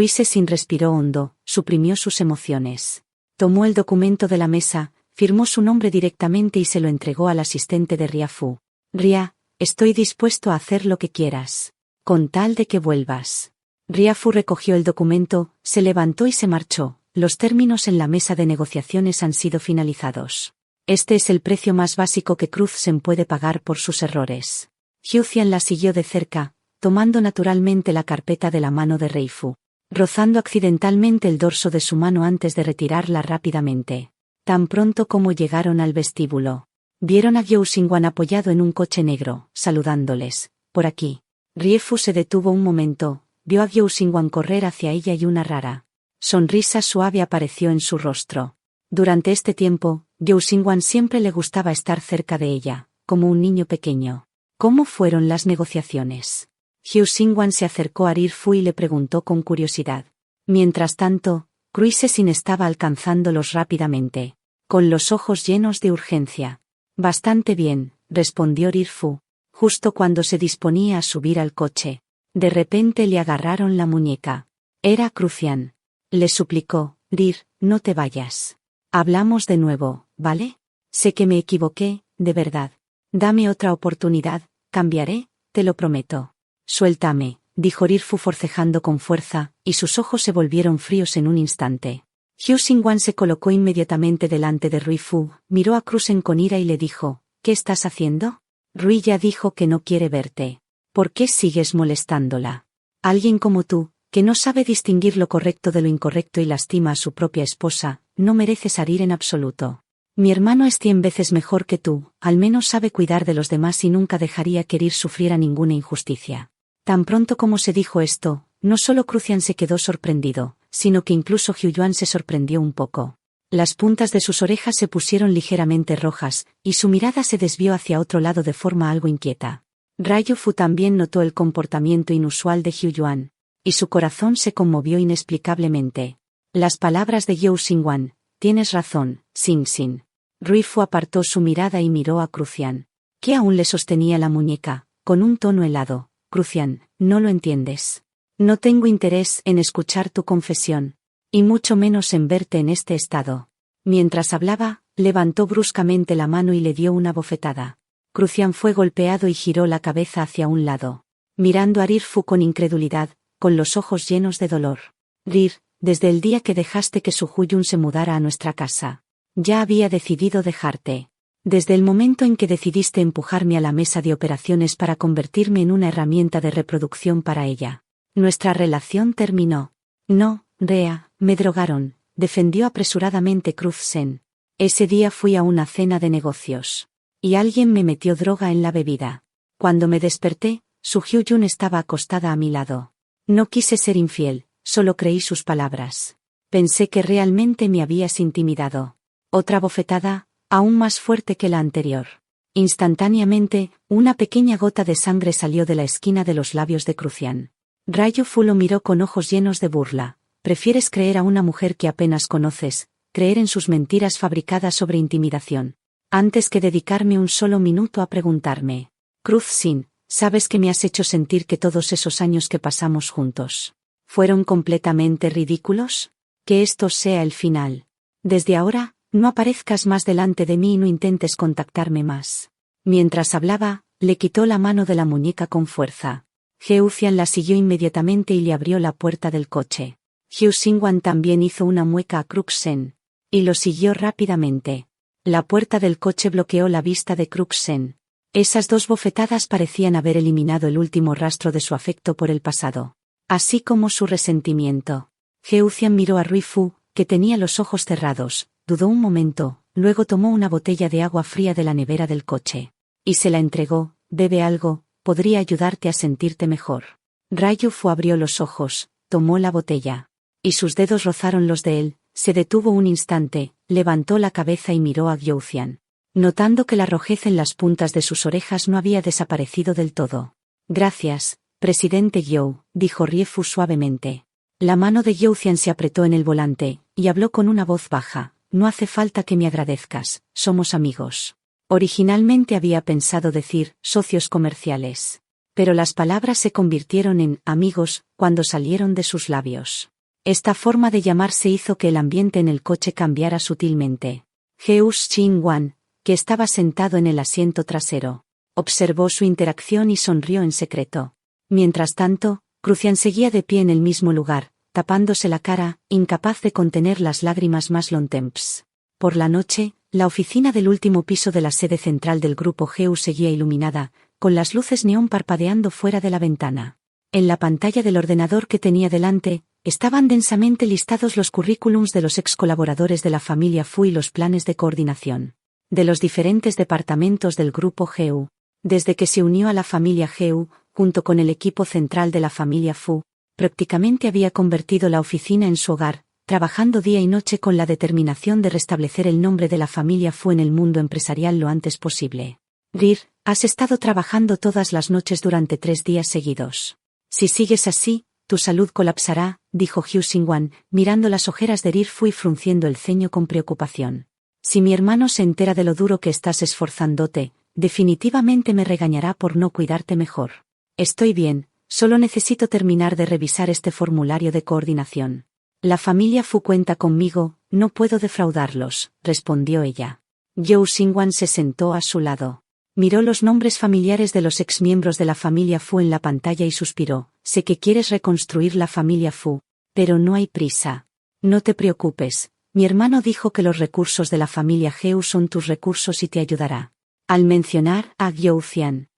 Sin respiró hondo, suprimió sus emociones. Tomó el documento de la mesa, firmó su nombre directamente y se lo entregó al asistente de Ria Fu. «Ria, estoy dispuesto a hacer lo que quieras. Con tal de que vuelvas». Ria Fu recogió el documento, se levantó y se marchó. «Los términos en la mesa de negociaciones han sido finalizados. Este es el precio más básico que Cruzsen puede pagar por sus errores». Hyucian la siguió de cerca, tomando naturalmente la carpeta de la mano de Rei Fu, rozando accidentalmente el dorso de su mano antes de retirarla rápidamente. Tan pronto como llegaron al vestíbulo, vieron a Xingwan apoyado en un coche negro, saludándoles: «Por aquí». Rie Fu se detuvo un momento, vio a Xingwan correr hacia ella y una rara sonrisa suave apareció en su rostro. Durante este tiempo, Xingwan siempre le gustaba estar cerca de ella, como un niño pequeño. «¿Cómo fueron las negociaciones?». Xingwan se acercó a Rir Fu y le preguntó con curiosidad. Mientras tanto, Sin estaba alcanzándolos rápidamente, con los ojos llenos de urgencia. «Bastante bien», respondió Rir Fu, justo cuando se disponía a subir al coche. De repente le agarraron la muñeca. Era Crucian. Le suplicó: «Rir, no te vayas. Hablamos de nuevo, ¿vale? Sé que me equivoqué, de verdad. Dame otra oportunidad, cambiaré, te lo prometo». «Suéltame», dijo Rir Fu forcejando con fuerza, y sus ojos se volvieron fríos en un instante. Xingwan se colocó inmediatamente delante de Rir Fu, miró a Cruzen con ira y le dijo: «¿Qué estás haciendo? Rui ya dijo que no quiere verte. ¿Por qué sigues molestándola? Alguien como tú, que no sabe distinguir lo correcto de lo incorrecto y lastima a su propia esposa, no merece salir en absoluto. Mi hermano es 100 veces mejor que tú, al menos sabe cuidar de los demás y nunca dejaría que Rir sufriera ninguna injusticia». Tan pronto como se dijo esto, no solo Crucian se quedó sorprendido, sino que incluso Hyuan se sorprendió un poco. Las puntas de sus orejas se pusieron ligeramente rojas, y su mirada se desvió hacia otro lado de forma algo inquieta. Ryu Fu también notó el comportamiento inusual de Hyuan, y su corazón se conmovió inexplicablemente. Las palabras de Xingwan, Tienes razón, Sing Sin. Ruifu apartó su mirada y miró a Crucian, que aún le sostenía la muñeca, con un tono helado. Crucian, no lo entiendes. No tengo interés en escuchar tu confesión, y mucho menos en verte en este estado. Mientras hablaba, levantó bruscamente la mano y le dio una bofetada. Crucian fue golpeado y giró la cabeza hacia un lado, mirando a Rirfu con incredulidad, con los ojos llenos de dolor. Rir, desde el día que dejaste que Suhuyun se mudara a nuestra casa, ya había decidido dejarte. Desde el momento en que decidiste empujarme a la mesa de operaciones para convertirme en una herramienta de reproducción para ella, nuestra relación terminó. No, Rea, me drogaron, defendió apresuradamente Cruz-sen. Ese día fui a una cena de negocios, y alguien me metió droga en la bebida. Cuando me desperté, Suhyun estaba acostada a mi lado. No quise ser infiel, solo creí sus palabras. Pensé que realmente me habías intimidado. Otra bofetada, aún más fuerte que la anterior. Instantáneamente, una pequeña gota de sangre salió de la esquina de los labios de Crucian. Ryu-Fu lo miró con ojos llenos de burla. ¿Prefieres creer a una mujer que apenas conoces, creer en sus mentiras fabricadas sobre intimidación, antes que dedicarme un solo minuto a preguntarme? Cruz-sin, ¿sabes que me has hecho sentir que todos esos años que pasamos juntos fueron completamente ridículos? Que esto sea el final. Desde ahora, no aparezcas más delante de mí y no intentes contactarme más. Mientras hablaba, le quitó la mano de la muñeca con fuerza. Geucian la siguió inmediatamente y le abrió la puerta del coche. Hyu Xingwan también hizo una mueca a Crux-sen, y lo siguió rápidamente. La puerta del coche bloqueó la vista de Crux-sen. Esas dos bofetadas parecían haber eliminado el último rastro de su afecto por el pasado, así como su resentimiento. Geucian miró a Ruifu, que tenía los ojos cerrados, dudó un momento, luego tomó una botella de agua fría de la nevera del coche, y se la entregó. Bebe algo, podría ayudarte a sentirte mejor. Ryu-Fu abrió los ojos, tomó la botella, y sus dedos rozaron los de él. Se detuvo un instante, levantó la cabeza y miró a Geucian, notando que la rojez en las puntas de sus orejas no había desaparecido del todo. Gracias, presidente Gyou, dijo Riefu suavemente. La mano de Geucian se apretó en el volante, y habló con una voz baja. No hace falta que me agradezcas, somos amigos. Originalmente había pensado decir socios comerciales, pero las palabras se convirtieron en amigos cuando salieron de sus labios. Esta forma de llamarse hizo que el ambiente en el coche cambiara sutilmente. Heus Ching-wan, que estaba sentado en el asiento trasero, observó su interacción y sonrió en secreto. Mientras tanto, Crucian seguía de pie en el mismo lugar, tapándose la cara, incapaz de contener las lágrimas más lontemps. Por la noche, la oficina del último piso de la sede central del grupo Geu seguía iluminada, con las luces neón parpadeando fuera de la ventana. En la pantalla del ordenador que tenía delante, estaban densamente listados los currículums de los ex colaboradores de la familia Fu y los planes de coordinación de los diferentes departamentos del grupo Geu. Desde que se unió a la familia Geu, junto con el equipo central de la familia Fu, prácticamente había convertido la oficina en su hogar, trabajando día y noche con la determinación de restablecer el nombre de la familia Fu en el mundo empresarial lo antes posible. Rir, has estado trabajando todas las noches durante 3 días seguidos. Si sigues así, tu salud colapsará, dijo Hyu Xingwan, mirando las ojeras de Rir-Fu y frunciendo el ceño con preocupación. Si mi hermano se entera de lo duro que estás esforzándote, definitivamente me regañará por no cuidarte mejor. Estoy bien, solo necesito terminar de revisar este formulario de coordinación. La familia Fu cuenta conmigo, no puedo defraudarlos, respondió ella. Hyu Xingwan se sentó a su lado. Miró los nombres familiares de los exmiembros de la familia Fu en la pantalla y suspiró. Sé que quieres reconstruir la familia Fu, pero no hay prisa. No te preocupes, mi hermano dijo que los recursos de la familia Geu son tus recursos y te ayudará. Al mencionar a Geucian,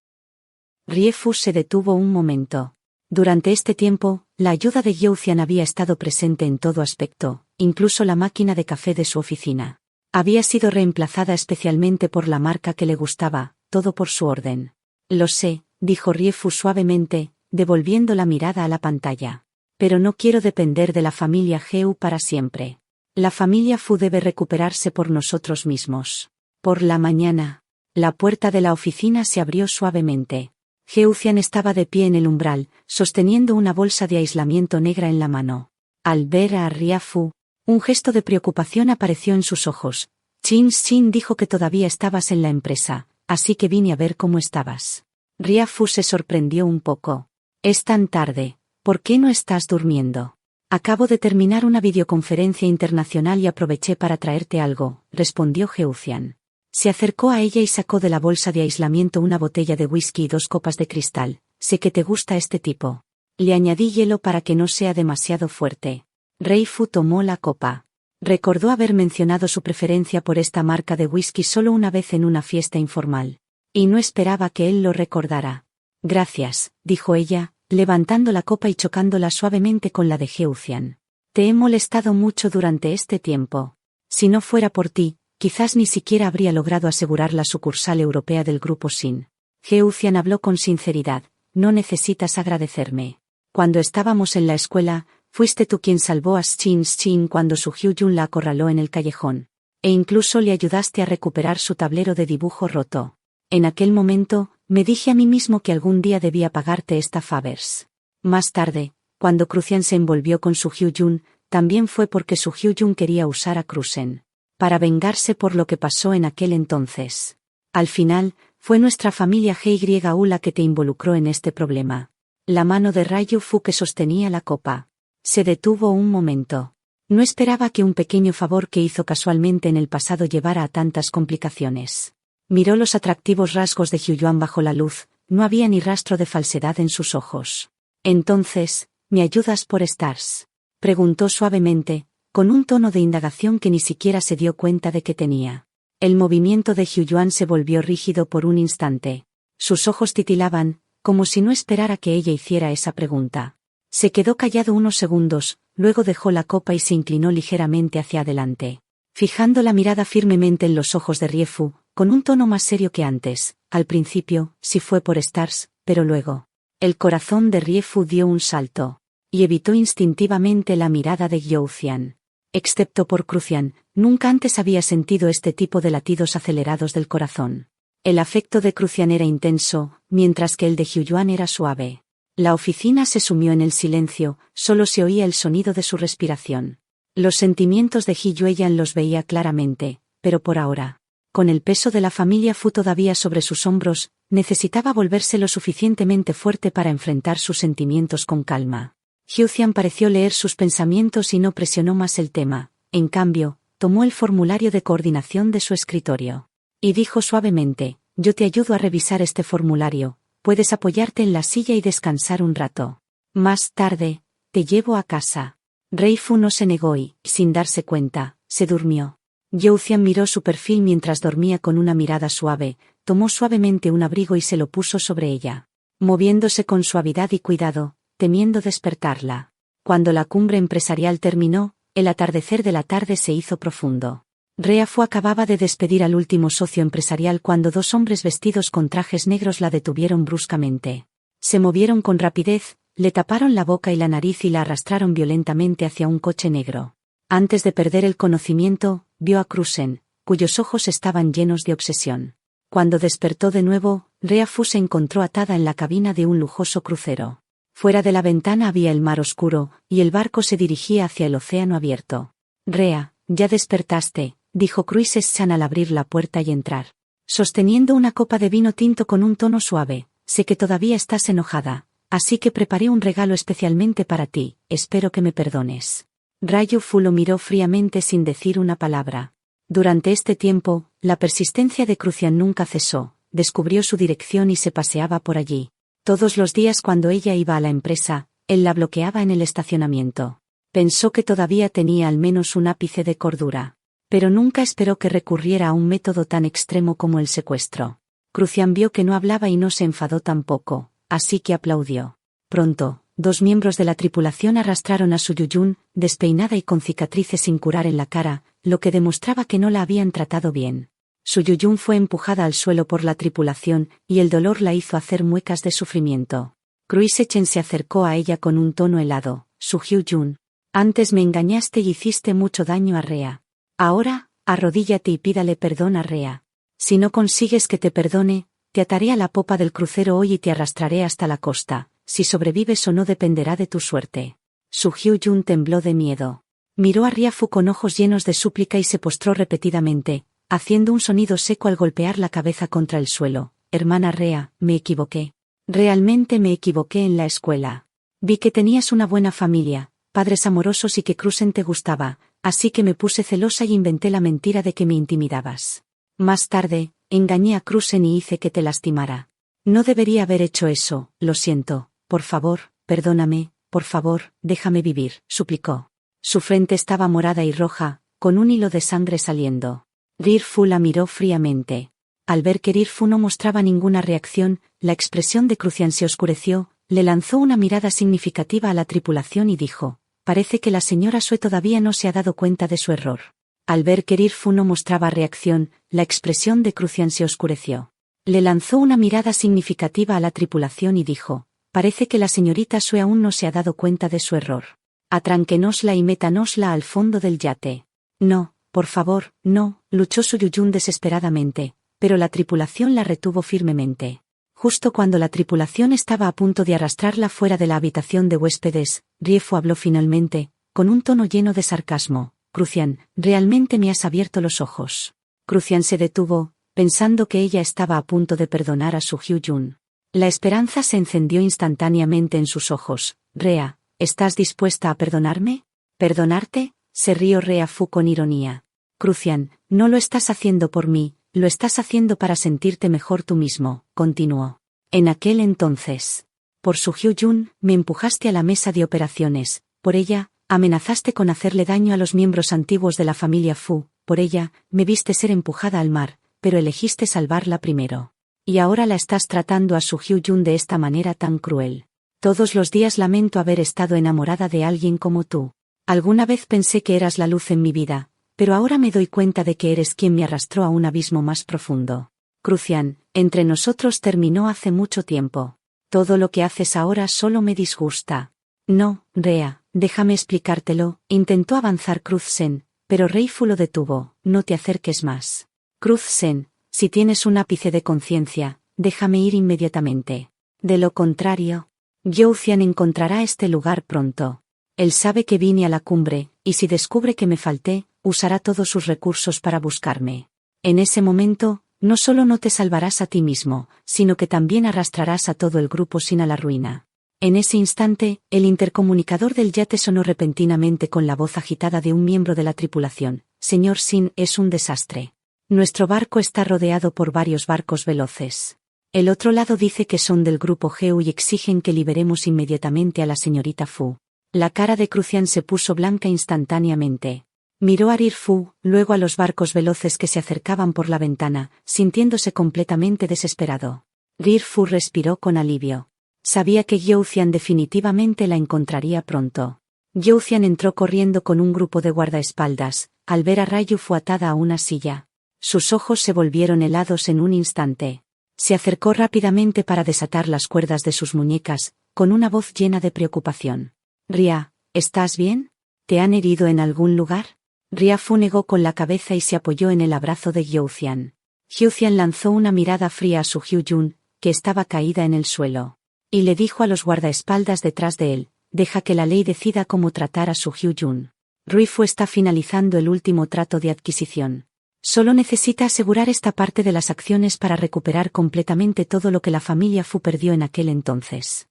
Riefu se detuvo un momento. Durante este tiempo, la ayuda de Geucian había estado presente en todo aspecto, incluso la máquina de café de su oficina. Había sido reemplazada especialmente por la marca que le gustaba, todo por su orden. Lo sé, dijo Riefu suavemente, devolviendo la mirada a la pantalla. Pero no quiero depender de la familia Geu para siempre. La familia Fu debe recuperarse por nosotros mismos. Por la mañana, la puerta de la oficina se abrió suavemente. Geucian estaba de pie en el umbral, sosteniendo una bolsa de aislamiento negra en la mano. Al ver a Riefu, Un gesto de preocupación apareció en sus ojos. Shin dijo que todavía estabas en la empresa, así que vine a ver cómo estabas. Rye-Fu se sorprendió un poco. Es tan tarde, ¿por qué no estás durmiendo? Acabo de terminar una videoconferencia internacional y aproveché para traerte algo, respondió Geuzian. Se acercó a ella y sacó de la bolsa de aislamiento una botella de whisky y 2 copas de cristal. Sé que te gusta este tipo. Le añadí hielo para que no sea demasiado fuerte. Rye-Fu tomó la copa. Recordó haber mencionado su preferencia por esta marca de whisky solo una vez en una fiesta informal. Y no esperaba que él lo recordara. Gracias, dijo ella, levantando la copa y chocándola suavemente con la de Geuzian. Te he molestado mucho durante este tiempo. Si no fuera por ti, quizás ni siquiera habría logrado asegurar la sucursal europea del grupo Shin. Geuzian habló con sinceridad. No necesitas agradecerme. Cuando estábamos en la escuela, fuiste tú quien salvó a Shin cuando Su Hyun la acorraló en el callejón. E incluso le ayudaste a recuperar su tablero de dibujo roto. En aquel momento, me dije a mí mismo que algún día debía pagarte esta favors. Más tarde, cuando Crucian se envolvió con Su Hyun, también fue porque Su Hyun quería usar a Cruzen. Para vengarse por lo que pasó en aquel entonces. Al final, fue nuestra familia GYU la que te involucró en este problema. La mano de Rye-Fu que sostenía la copa. Se detuvo un momento. No esperaba que un pequeño favor que hizo casualmente en el pasado llevara a tantas complicaciones. Miró los atractivos rasgos de Hyuan bajo la luz, no había ni rastro de falsedad en sus ojos. Entonces, ¿me ayudas por Stars? Preguntó suavemente, con un tono de indagación que ni siquiera se dio cuenta de que tenía. El movimiento de Hyuan se volvió rígido por un instante. Sus ojos titilaban, como si no esperara que ella hiciera esa pregunta. Se quedó callado unos segundos, luego dejó la copa y se inclinó ligeramente hacia adelante. Fijando la mirada firmemente en los ojos de Rye-Fu, con un tono más serio que antes, al principio, sí fue por Stars, pero luego. El corazón de Rye-Fu dio un salto, y evitó instintivamente la mirada de Geuzian. Excepto por Crucian, nunca antes había sentido este tipo de latidos acelerados del corazón. El afecto de Crucian era intenso, mientras que el de Hyuan era suave. La oficina se sumió en el silencio, solo se oía el sonido de su respiración. Los sentimientos de Hyuan los veía claramente, pero por ahora. Con el peso de la familia Fu todavía sobre sus hombros, necesitaba volverse lo suficientemente fuerte para enfrentar sus sentimientos con calma. Hyuan pareció leer sus pensamientos y no presionó más el tema. En cambio, tomó el formulario de coordinación de su escritorio. Y dijo suavemente, yo te ayudo a revisar este formulario, puedes apoyarte en la silla y descansar un rato. Más tarde, te llevo a casa. Rye-Fu no se negó y, sin darse cuenta, se durmió. Geuzian miró su perfil mientras dormía con una mirada suave, tomó suavemente un abrigo y se lo puso sobre ella. Moviéndose con suavidad y cuidado, temiendo despertarla. Cuando la cumbre empresarial terminó, el atardecer de la tarde se hizo profundo. Rye-Fu acababa de despedir al último socio empresarial cuando 2 hombres vestidos con trajes negros la detuvieron bruscamente. Se movieron con rapidez, le taparon la boca y la nariz y la arrastraron violentamente hacia un coche negro. Antes de perder el conocimiento, vio a Cruzen, cuyos ojos estaban llenos de obsesión. Cuando despertó de nuevo, Rye-Fu se encontró atada en la cabina de un lujoso crucero. Fuera de la ventana había el mar oscuro, y el barco se dirigía hacia el océano abierto. Rea, ya despertaste, dijo Cruises-san al abrir la puerta y entrar. Sosteniendo una copa de vino tinto con un tono suave, sé que todavía estás enojada, así que preparé un regalo especialmente para ti, espero que me perdones. Rye-Fu lo miró fríamente sin decir una palabra. Durante este tiempo, la persistencia de Crucian nunca cesó, descubrió su dirección y se paseaba por allí. Todos los días cuando ella iba a la empresa, él la bloqueaba en el estacionamiento. Pensó que todavía tenía al menos un ápice de cordura. Pero nunca esperó que recurriera a un método tan extremo como el secuestro. Crucian vio que no hablaba y no se enfadó tampoco, así que aplaudió. Pronto, 2 miembros de la tripulación arrastraron a Su Hyun, despeinada y con cicatrices sin curar en la cara, lo que demostraba que no la habían tratado bien. Su Hyun fue empujada al suelo por la tripulación, y el dolor la hizo hacer muecas de sufrimiento. Cruisen se acercó a ella con un tono helado. Su Hyun, antes me engañaste y hiciste mucho daño a Rea. Ahora, arrodíllate y pídale perdón a Rea. Si no consigues que te perdone, te ataré a la popa del crucero hoy y te arrastraré hasta la costa. Si sobrevives o no dependerá de tu suerte. Su Hyun tembló de miedo. Miró a Riafu con ojos llenos de súplica y se postró repetidamente, haciendo un sonido seco al golpear la cabeza contra el suelo. Hermana Rea, me equivoqué. Realmente me equivoqué en la escuela. Vi que tenías una buena familia, padres amorosos y que Cruzen te gustaba, así que me puse celosa y inventé la mentira de que me intimidabas. Más tarde, engañé a Cruzen y hice que te lastimara. No debería haber hecho eso, lo siento, por favor, perdóname, por favor, déjame vivir, suplicó. Su frente estaba morada y roja, con un hilo de sangre saliendo. Rirfu la miró fríamente. Al ver que Rirfu no mostraba ninguna reacción, la expresión de Crucian se oscureció, le lanzó una mirada significativa a la tripulación y dijo, parece que la señora Sue todavía no se ha dado cuenta de su error. Al ver que Rirfu no mostraba reacción, la expresión de Crucian se oscureció. Le lanzó una mirada significativa a la tripulación y dijo, parece que la señorita Sue aún no se ha dado cuenta de su error. Atranquenosla y métanosla al fondo del yate. No, por favor, no, luchó Suyuyun desesperadamente, pero la tripulación la retuvo firmemente. Justo cuando la tripulación estaba a punto de arrastrarla fuera de la habitación de huéspedes, Riefu habló finalmente, con un tono lleno de sarcasmo. Crucian, realmente me has abierto los ojos. Crucian se detuvo, pensando que ella estaba a punto de perdonar a su Hyun. La esperanza se encendió instantáneamente en sus ojos. Rea, ¿estás dispuesta a perdonarme? ¿Perdonarte? Se rió Rea Fu con ironía. Crucian, no lo estás haciendo por mí, lo estás haciendo para sentirte mejor tú mismo, continuó. En aquel entonces, por su Hyun, me empujaste a la mesa de operaciones, por ella, amenazaste con hacerle daño a los miembros antiguos de la familia Fu, por ella, me viste ser empujada al mar, pero elegiste salvarla primero. Y ahora la estás tratando a su Hyun de esta manera tan cruel. Todos los días lamento haber estado enamorada de alguien como tú. Alguna vez pensé que eras la luz en mi vida, pero ahora me doy cuenta de que eres quien me arrastró a un abismo más profundo. Crucian, entre nosotros terminó hace mucho tiempo. Todo lo que haces ahora solo me disgusta. No, Rea, déjame explicártelo, intentó avanzar Cruzen, pero Reifu lo detuvo, no te acerques más. Cruzen, si tienes un ápice de conciencia, déjame ir inmediatamente. De lo contrario, Youcian encontrará este lugar pronto. Él sabe que vine a la cumbre, y si descubre que me falté, usará todos sus recursos para buscarme. En ese momento, no solo no te salvarás a ti mismo, sino que también arrastrarás a todo el grupo Sin a la ruina. En ese instante, el intercomunicador del yate sonó repentinamente con la voz agitada de un miembro de la tripulación. Señor Sin, es un desastre. Nuestro barco está rodeado por varios barcos veloces. El otro lado dice que son del grupo Geu y exigen que liberemos inmediatamente a la señorita Fu. La cara de Crucian se puso blanca instantáneamente. Miró a Rirfu, luego a los barcos veloces que se acercaban por la ventana, sintiéndose completamente desesperado. Rirfu respiró con alivio. Sabía que Youcian definitivamente la encontraría pronto. Youcian entró corriendo con un grupo de guardaespaldas, al ver a Rayu Fu atada a una silla. Sus ojos se volvieron helados en un instante. Se acercó rápidamente para desatar las cuerdas de sus muñecas, con una voz llena de preocupación. Ria, ¿estás bien? ¿Te han herido en algún lugar? Ria Fu negó con la cabeza y se apoyó en el abrazo de Youcian. Youcian lanzó una mirada fría a su Hyun, que estaba caída en el suelo. Y le dijo a los guardaespaldas detrás de él, deja que la ley decida cómo tratar a su Hyun. Ruifu está finalizando el último trato de adquisición. Solo necesita asegurar esta parte de las acciones para recuperar completamente todo lo que la familia Fu perdió en aquel entonces.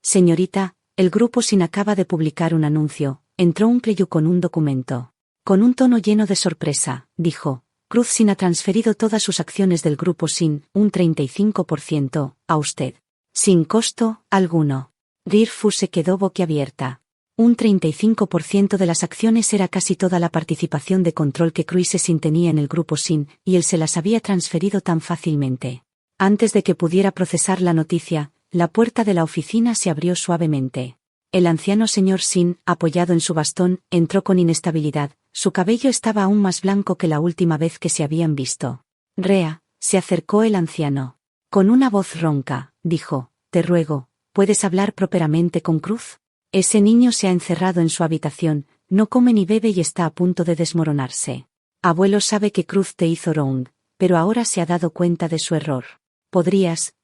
Señorita, el grupo Sin acaba de publicar un anuncio, entró un Kleyu con un documento. Con un tono lleno de sorpresa, dijo, Cruz Sin ha transferido todas sus acciones del grupo Sin, un 35%, a usted. Sin costo alguno. Rirfu se quedó boquiabierta. Un 35% de las acciones era casi toda la participación de control que Sin tenía en el grupo Sin, y él se las había transferido tan fácilmente. Antes de que pudiera procesar la noticia, la puerta de la oficina se abrió suavemente. El anciano señor Sin, apoyado en su bastón, entró con inestabilidad, su cabello estaba aún más blanco que la última vez que se habían visto. Rea, se acercó el anciano. Con una voz ronca, dijo, te ruego, ¿puedes hablar properamente con Cruz? Ese niño se ha encerrado en su habitación, no come ni bebe y está a punto de desmoronarse. Abuelo sabe que Cruz te hizo wrong, pero ahora se ha dado cuenta de su error. ¿Podrías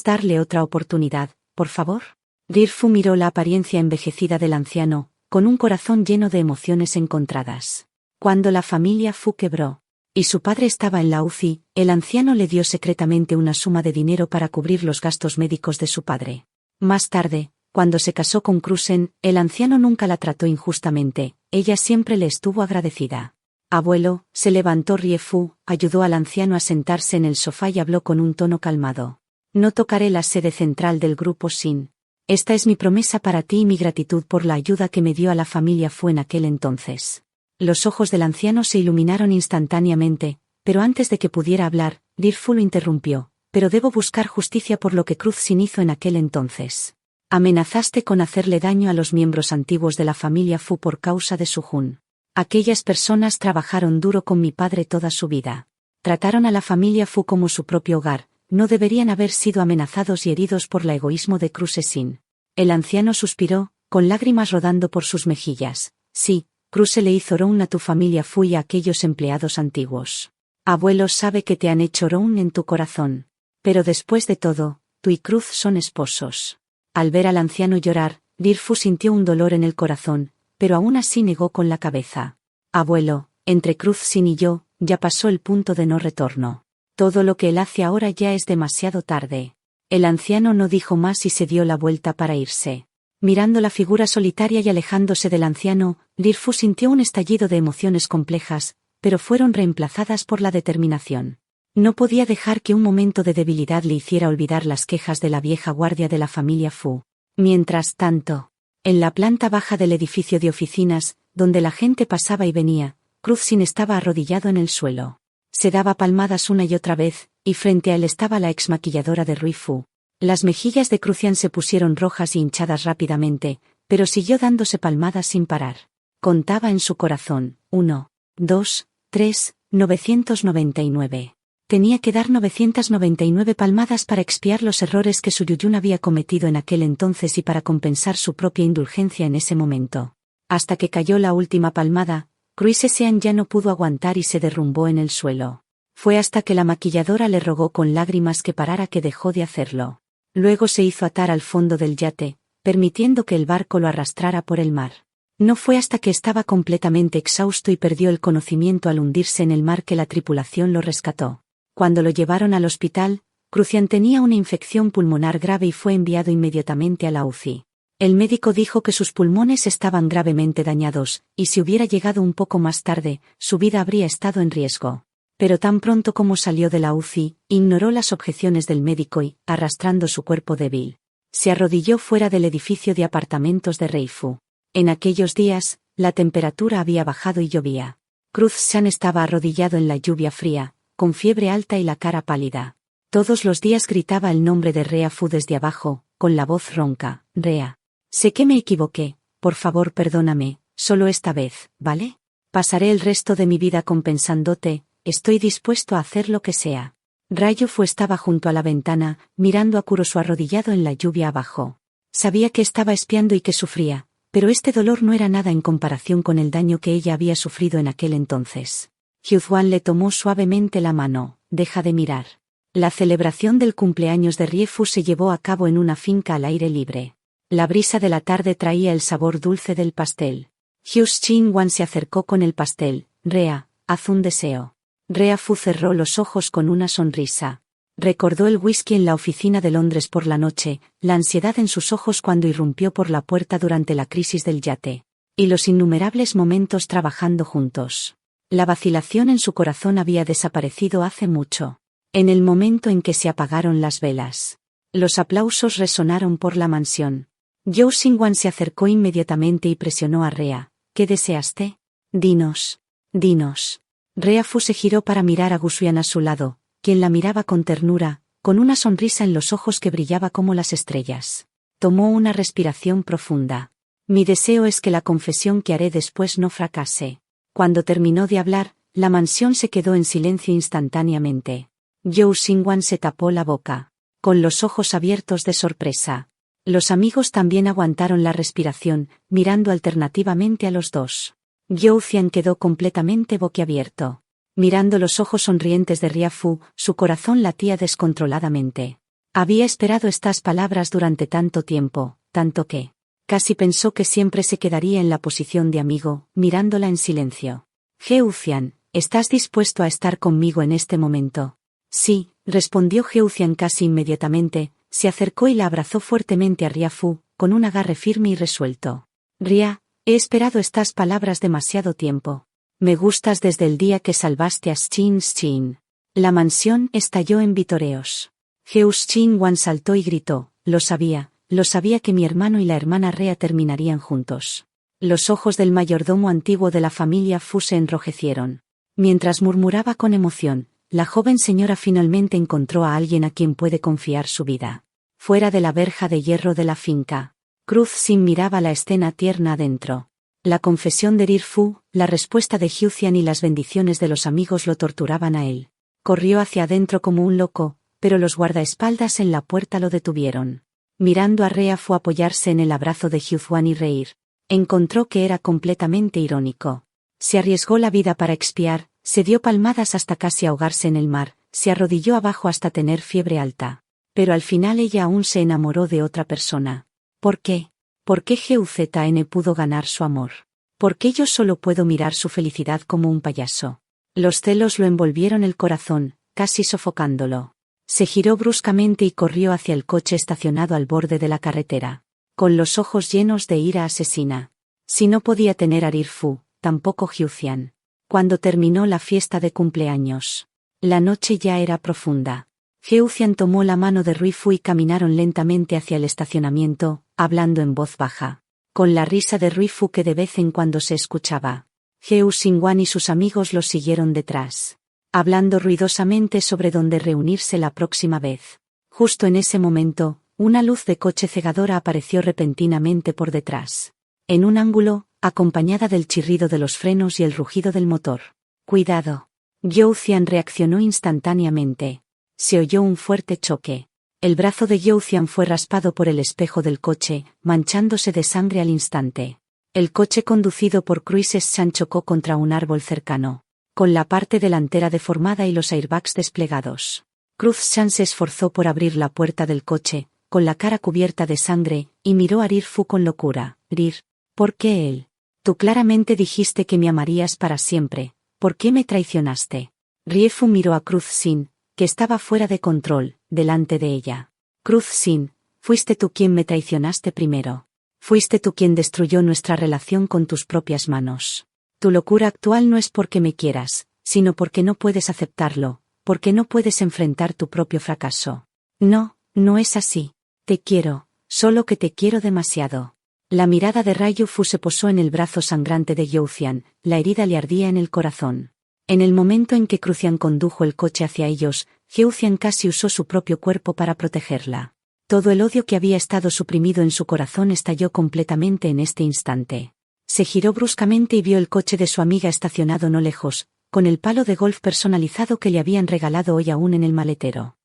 darle otra oportunidad, por favor? Rirfu miró la apariencia envejecida del anciano, con un corazón lleno de emociones encontradas. Cuando la familia Fu quebró, y su padre estaba en la UCI, el anciano le dio secretamente una suma de dinero para cubrir los gastos médicos de su padre. Más tarde, cuando se casó con Crusen, el anciano nunca la trató injustamente, ella siempre le estuvo agradecida. Abuelo, se levantó Rie Fu, ayudó al anciano a sentarse en el sofá y habló con un tono calmado. No tocaré la sede central del grupo Xin. Esta es mi promesa para ti y mi gratitud por la ayuda que me dio a la familia Fu en aquel entonces. Los ojos del anciano se iluminaron instantáneamente, pero antes de que pudiera hablar, Rie Fu lo interrumpió. Pero debo buscar justicia por lo que Cruz Xin hizo en aquel entonces. Amenazaste con hacerle daño a los miembros antiguos de la familia Fu por causa de su Jun. Aquellas personas trabajaron duro con mi padre toda su vida. Trataron a la familia Fu como su propio hogar, no deberían haber sido amenazados y heridos por el egoísmo de Cruz Xin. El anciano suspiró, con lágrimas rodando por sus mejillas. Sí, Cruz le hizo Roun a tu familia Fu y a aquellos empleados antiguos. Abuelo sabe que te han hecho Roun en tu corazón. Pero después de todo, tú y Cruz son esposos. Al ver al anciano llorar, Rie Fu sintió un dolor en el corazón, pero aún así negó con la cabeza. Abuelo, entre Cruz Xin y yo, ya pasó el punto de no retorno. Todo lo que él hace ahora ya es demasiado tarde. El anciano no dijo más y se dio la vuelta para irse. Mirando la figura solitaria y alejándose del anciano, Rie Fu sintió un estallido de emociones complejas, pero fueron reemplazadas por la determinación. No podía dejar que un momento de debilidad le hiciera olvidar las quejas de la vieja guardia de la familia Fu. Mientras tanto, en la planta baja del edificio de oficinas, donde la gente pasaba y venía, Cruz Xin estaba arrodillado en el suelo. Se daba palmadas una y otra vez, y frente a él estaba la ex maquilladora de Rie Fu. Las mejillas de Crucian se pusieron rojas y hinchadas rápidamente, pero siguió dándose palmadas sin parar. Contaba en su corazón, 1, 2, 3, 999. Tenía que dar 999 palmadas para expiar los errores que su Yuyun había cometido en aquel entonces y para compensar su propia indulgencia en ese momento. Hasta que cayó la última palmada, Cruisesean ya no pudo aguantar y se derrumbó en el suelo. Fue hasta que la maquilladora le rogó con lágrimas que parara que dejó de hacerlo. Luego se hizo atar al fondo del yate, permitiendo que el barco lo arrastrara por el mar. No fue hasta que estaba completamente exhausto y perdió el conocimiento al hundirse en el mar que la tripulación lo rescató. Cuando lo llevaron al hospital, Crucian tenía una infección pulmonar grave y fue enviado inmediatamente a la UCI. El médico dijo que sus pulmones estaban gravemente dañados, y si hubiera llegado un poco más tarde, su vida habría estado en riesgo. Pero tan pronto como salió de la UCI, ignoró las objeciones del médico y, arrastrando su cuerpo débil, se arrodilló fuera del edificio de apartamentos de Rie Fu. En aquellos días, la temperatura había bajado y llovía. Cruz Shan estaba arrodillado en la lluvia fría, con fiebre alta y la cara pálida. Todos los días gritaba el nombre de Rea Fu desde abajo, con la voz ronca. Rea. Sé que me equivoqué, por favor perdóname, solo esta vez, ¿vale? Pasaré el resto de mi vida compensándote, estoy dispuesto a hacer lo que sea. Ryu Fu estaba junto a la ventana, mirando a Kurosu arrodillado en la lluvia abajo. Sabía que estaba espiando y que sufría, pero este dolor no era nada en comparación con el daño que ella había sufrido en aquel entonces. Hyuzuan le tomó suavemente la mano. Deja de mirar. La celebración del cumpleaños de Rie Fu se llevó a cabo en una finca al aire libre. La brisa de la tarde traía el sabor dulce del pastel. Hyus Chin Wan se acercó con el pastel. Rea, haz un deseo. Rea Fu cerró los ojos con una sonrisa. Recordó el whisky en la oficina de Londres por la noche, la ansiedad en sus ojos cuando irrumpió por la puerta durante la crisis del yate. Y los innumerables momentos trabajando juntos. La vacilación en su corazón había desaparecido hace mucho. En el momento en que se apagaron las velas. Los aplausos resonaron por la mansión. Zhou Xingwan se acercó inmediatamente y presionó a Rea. ¿Qué deseaste? Dinos. Dinos. Rea Fu se giró para mirar a Gusuyan a su lado, quien la miraba con ternura, con una sonrisa en los ojos que brillaba como las estrellas. Tomó una respiración profunda. Mi deseo es que la confesión que haré después no fracase. Cuando terminó de hablar, la mansión se quedó en silencio instantáneamente. Zhou Xingwan se tapó la boca, con los ojos abiertos de sorpresa. Los amigos también aguantaron la respiración, mirando alternativamente a los dos. Zhou Xian quedó completamente boquiabierto. Mirando los ojos sonrientes de Ria Fu, su corazón latía descontroladamente. Había esperado estas palabras durante tanto tiempo, tanto que Casi pensó que siempre se quedaría en la posición de amigo, mirándola en silencio. Geucian, ¿estás dispuesto a estar conmigo en este momento? Sí, respondió Geucian casi inmediatamente, se acercó y la abrazó fuertemente a Ria Fu, con un agarre firme y resuelto. Ria, he esperado estas palabras demasiado tiempo. Me gustas desde el día que salvaste a Shin. La mansión estalló en vitoreos. Shin Wan saltó y gritó, lo sabía que mi hermano y la hermana Rea terminarían juntos. Los ojos del mayordomo antiguo de la familia Fu se enrojecieron. Mientras murmuraba con emoción, la joven señora finalmente encontró a alguien a quien puede confiar su vida. Fuera de la verja de hierro de la finca, Cruz Sin miraba la escena tierna adentro. La confesión de Rir Fu, la respuesta de Geucian y las bendiciones de los amigos lo torturaban a él. Corrió hacia adentro como un loco, pero los guardaespaldas en la puerta lo detuvieron. Mirando a Rea Fu apoyarse en el abrazo de Geucian y reír, encontró que era completamente irónico. Se arriesgó la vida para expiar, se dio palmadas hasta casi ahogarse en el mar, se arrodilló abajo hasta tener fiebre alta. Pero al final ella aún se enamoró de otra persona. ¿Por qué? ¿Por qué Geucetn pudo ganar su amor? ¿Por qué yo solo puedo mirar su felicidad como un payaso? Los celos lo envolvieron el corazón, casi sofocándolo. Se giró bruscamente y corrió hacia el coche estacionado al borde de la carretera, con los ojos llenos de ira asesina. Si no podía tener a Rir Fu, tampoco Geucian. Cuando terminó la fiesta de cumpleaños, la noche ya era profunda. Geucian tomó la mano de Rir Fu y caminaron lentamente hacia el estacionamiento, hablando en voz baja, con la risa de Rir Fu que de vez en cuando se escuchaba. Geucian Wan y sus amigos los siguieron detrás, hablando ruidosamente sobre dónde reunirse la próxima vez. Justo en ese momento, una luz de coche cegadora apareció repentinamente por detrás. En un ángulo, acompañada del chirrido de los frenos y el rugido del motor. ¡Cuidado! Geucian reaccionó instantáneamente. Se oyó un fuerte choque. El brazo de Geucian fue raspado por el espejo del coche, manchándose de sangre al instante. El coche conducido por Cruises Chan chocó contra un árbol cercano, con la parte delantera deformada y los airbags desplegados. Cruz Chan se esforzó por abrir la puerta del coche, con la cara cubierta de sangre, y miró a Rir Fu con locura. Rir, ¿por qué él? Tú claramente dijiste que me amarías para siempre, ¿por qué me traicionaste? Rie Fu miró a Cruz Sin, que estaba fuera de control, delante de ella. Cruz Sin, fuiste tú quien me traicionaste primero. Fuiste tú quien destruyó nuestra relación con tus propias manos. Tu locura actual no es porque me quieras, sino porque no puedes aceptarlo, porque no puedes enfrentar tu propio fracaso. No, no es así. Te quiero, solo que te quiero demasiado. La mirada de Ryu Fu se posó en el brazo sangrante de Geucian, la herida le ardía en el corazón. En el momento en que Crucian condujo el coche hacia ellos, Geucian casi usó su propio cuerpo para protegerla. Todo el odio que había estado suprimido en su corazón estalló completamente en este instante. Se giró bruscamente y vio el coche de su amiga estacionado no lejos, con el palo de golf personalizado que le habían regalado hoy aún en el maletero.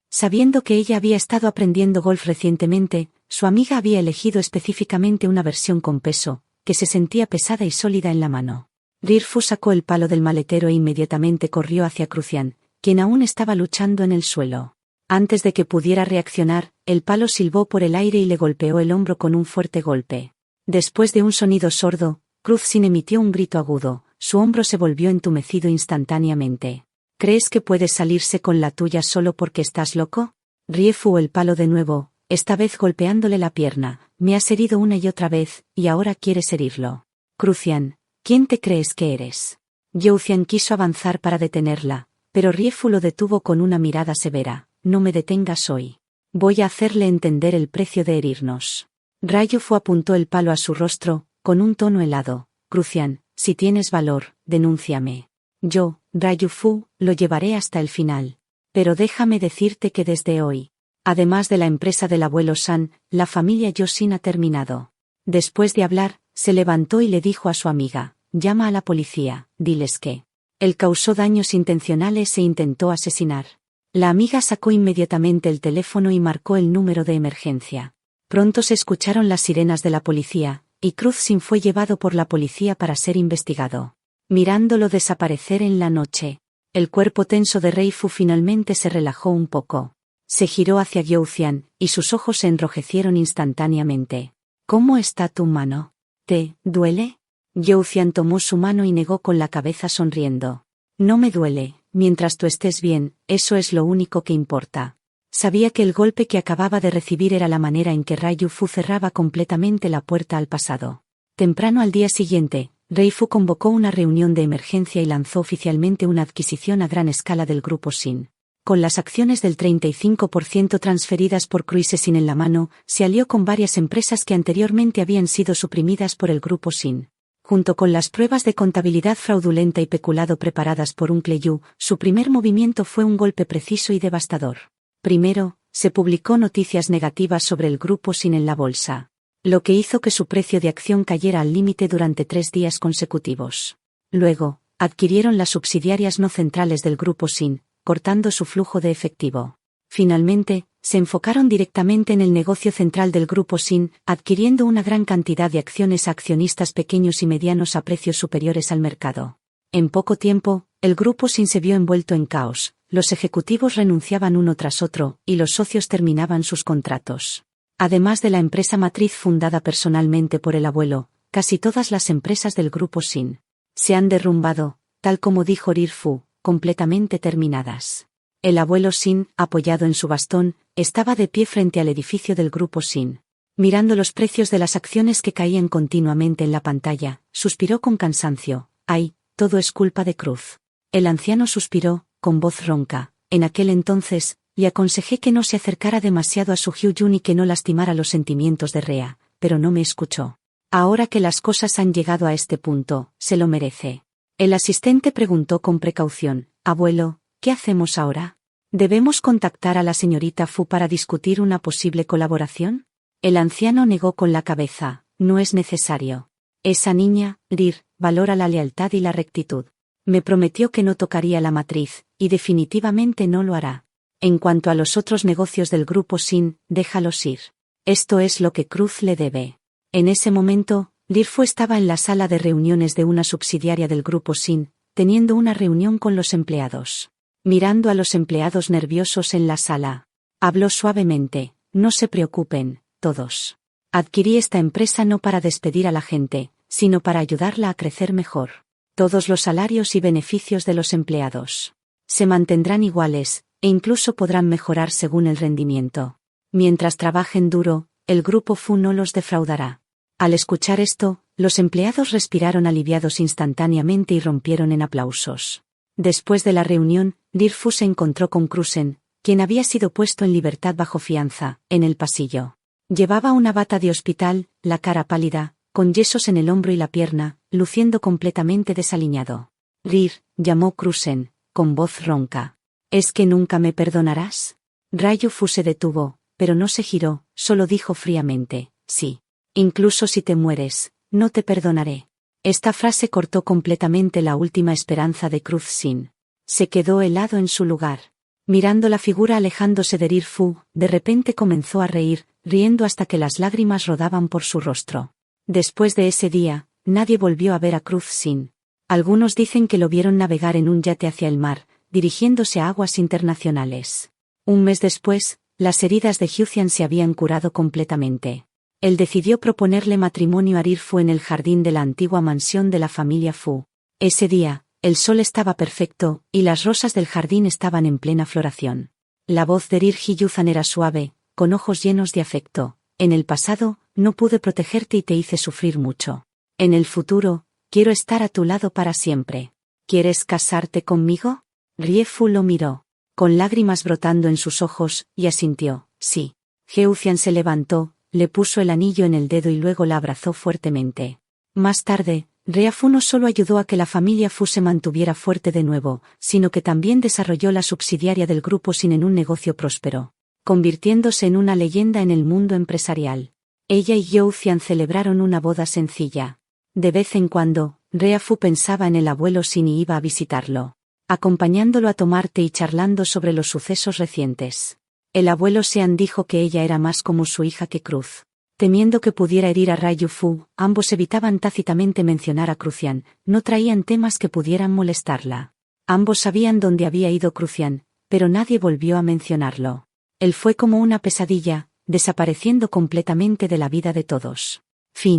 Sabiendo que ella había estado aprendiendo golf recientemente, su amiga había elegido específicamente una versión con peso, que se sentía pesada y sólida en la mano. Rir Fu sacó el palo del maletero e inmediatamente corrió hacia Crucian, quien aún estaba luchando en el suelo. Antes de que pudiera reaccionar, el palo silbó por el aire y le golpeó el hombro con un fuerte golpe. Después de un sonido sordo, Crucian emitió un grito agudo, su hombro se volvió entumecido instantáneamente. ¿Crees que puedes salirse con la tuya solo porque estás loco? Rie Fu el palo de nuevo, esta vez golpeándole la pierna. Me has herido una y otra vez, y ahora quieres herirlo. Crucian, ¿quién te crees que eres? Geucian quiso avanzar para detenerla, pero Rie Fu lo detuvo con una mirada severa. No me detengas hoy. Voy a hacerle entender el precio de herirnos. Ryu Fu apuntó el palo a su rostro, con un tono helado. Crucian, si tienes valor, denúnciame. Yo, Ryu Fu, lo llevaré hasta el final. Pero déjame decirte que desde hoy, además de la empresa del abuelo San, la familia Yosin ha terminado. Después de hablar, se levantó y le dijo a su amiga, llama a la policía, diles que él causó daños intencionales e intentó asesinar. La amiga sacó inmediatamente el teléfono y marcó el número de emergencia. Pronto se escucharon las sirenas de la policía, y Crucian fue llevado por la policía para ser investigado. Mirándolo desaparecer en la noche, el cuerpo tenso de Rie Fu finalmente se relajó un poco. Se giró hacia Geucian, y sus ojos se enrojecieron instantáneamente. ¿Cómo está tu mano? ¿Te duele? Youcian tomó su mano y negó con la cabeza sonriendo. No me duele, mientras tú estés bien, eso es lo único que importa. Sabía que el golpe que acababa de recibir era la manera en que Ryu Fu cerraba completamente la puerta al pasado. Temprano al día siguiente, Rei Fu convocó una reunión de emergencia y lanzó oficialmente una adquisición a gran escala del grupo Shin. Con las acciones del 35% transferidas por Cruises en la mano, se alió con varias empresas que anteriormente habían sido suprimidas por el grupo Shin. Junto con las pruebas de contabilidad fraudulenta y peculado preparadas por un Yu, su primer movimiento fue un golpe preciso y devastador. Primero, se publicó noticias negativas sobre el grupo Shin en la bolsa, lo que hizo que su precio de acción cayera al límite durante 3 días consecutivos. Luego, adquirieron las subsidiarias no centrales del grupo Shin, cortando su flujo de efectivo. Finalmente, se enfocaron directamente en el negocio central del grupo Shin, adquiriendo una gran cantidad de acciones a accionistas pequeños y medianos a precios superiores al mercado. En poco tiempo, el grupo Shin se vio envuelto en caos, los ejecutivos renunciaban uno tras otro, y los socios terminaban sus contratos. Además de la empresa matriz fundada personalmente por el abuelo, casi todas las empresas del grupo Shin se han derrumbado, tal como dijo Rir Fu, completamente terminadas. El abuelo Shin, apoyado en su bastón, estaba de pie frente al edificio del grupo Shin. Mirando los precios de las acciones que caían continuamente en la pantalla, suspiró con cansancio. ¡Ay, todo es culpa de Cruz! El anciano suspiró, con voz ronca. En aquel entonces, le aconsejé que no se acercara demasiado a su Hyun y que no lastimara los sentimientos de Rea, pero no me escuchó. Ahora que las cosas han llegado a este punto, se lo merece. El asistente preguntó con precaución, abuelo, ¿qué hacemos ahora? ¿Debemos contactar a la señorita Fu para discutir una posible colaboración? El anciano negó con la cabeza, no es necesario. Esa niña, Rir, valora la lealtad y la rectitud. Me prometió que no tocaría la matriz, y definitivamente no lo hará. En cuanto a los otros negocios del grupo Shin, déjalos ir. Esto es lo que Cruz le debe. En ese momento, Rir Fu estaba en la sala de reuniones de una subsidiaria del grupo Shin, teniendo una reunión con los empleados. Mirando a los empleados nerviosos en la sala, habló suavemente, no se preocupen, todos. Adquirí esta empresa no para despedir a la gente, sino para ayudarla a crecer mejor. Todos los salarios y beneficios de los empleados se mantendrán iguales, e incluso podrán mejorar según el rendimiento. Mientras trabajen duro, el grupo Fu no los defraudará. Al escuchar esto, los empleados respiraron aliviados instantáneamente y rompieron en aplausos. Después de la reunión, Rir Fu se encontró con Cruzen, quien había sido puesto en libertad bajo fianza, en el pasillo. Llevaba una bata de hospital, la cara pálida, con yesos en el hombro y la pierna, luciendo completamente desaliñado. Rir, llamó Cruzen, con voz ronca. ¿Es que nunca me perdonarás? Ryu Fu se detuvo, pero no se giró, solo dijo fríamente, sí. Incluso si te mueres, no te perdonaré. Esta frase cortó completamente la última esperanza de Cruz Shin. Se quedó helado en su lugar. Mirando la figura alejándose de Rir Fu, de repente comenzó a reír, riendo hasta que las lágrimas rodaban por su rostro. Después de ese día, nadie volvió a ver a Cruz Shin. Algunos dicen que lo vieron navegar en un yate hacia el mar, dirigiéndose a aguas internacionales. Un mes después, las heridas de Hyucian se habían curado completamente. Él decidió proponerle matrimonio a Rir Fu en el jardín de la antigua mansión de la familia Fu. Ese día, el sol estaba perfecto, y las rosas del jardín estaban en plena floración. La voz de Rir Hyucian era suave, con ojos llenos de afecto. En el pasado, no pude protegerte y te hice sufrir mucho. En el futuro, quiero estar a tu lado para siempre. ¿Quieres casarte conmigo? Rie Fu lo miró, con lágrimas brotando en sus ojos, y asintió, sí. Hyucian se levantó, le puso el anillo en el dedo y luego la abrazó fuertemente. Más tarde, Rea Fu no solo ayudó a que la familia Fu se mantuviera fuerte de nuevo, sino que también desarrolló la subsidiaria del grupo Shin en un negocio próspero, convirtiéndose en una leyenda en el mundo empresarial. Ella y Youcian celebraron una boda sencilla. De vez en cuando, Rea Fu pensaba en el abuelo Shin y iba a visitarlo, acompañándolo a tomar té y charlando sobre los sucesos recientes. El abuelo Sean dijo que ella era más como su hija que Cruz. Temiendo que pudiera herir a Ryu Fu, ambos evitaban tácitamente mencionar a Crucian, no traían temas que pudieran molestarla. Ambos sabían dónde había ido Crucian, pero nadie volvió a mencionarlo. Él fue como una pesadilla, desapareciendo completamente de la vida de todos. Fin.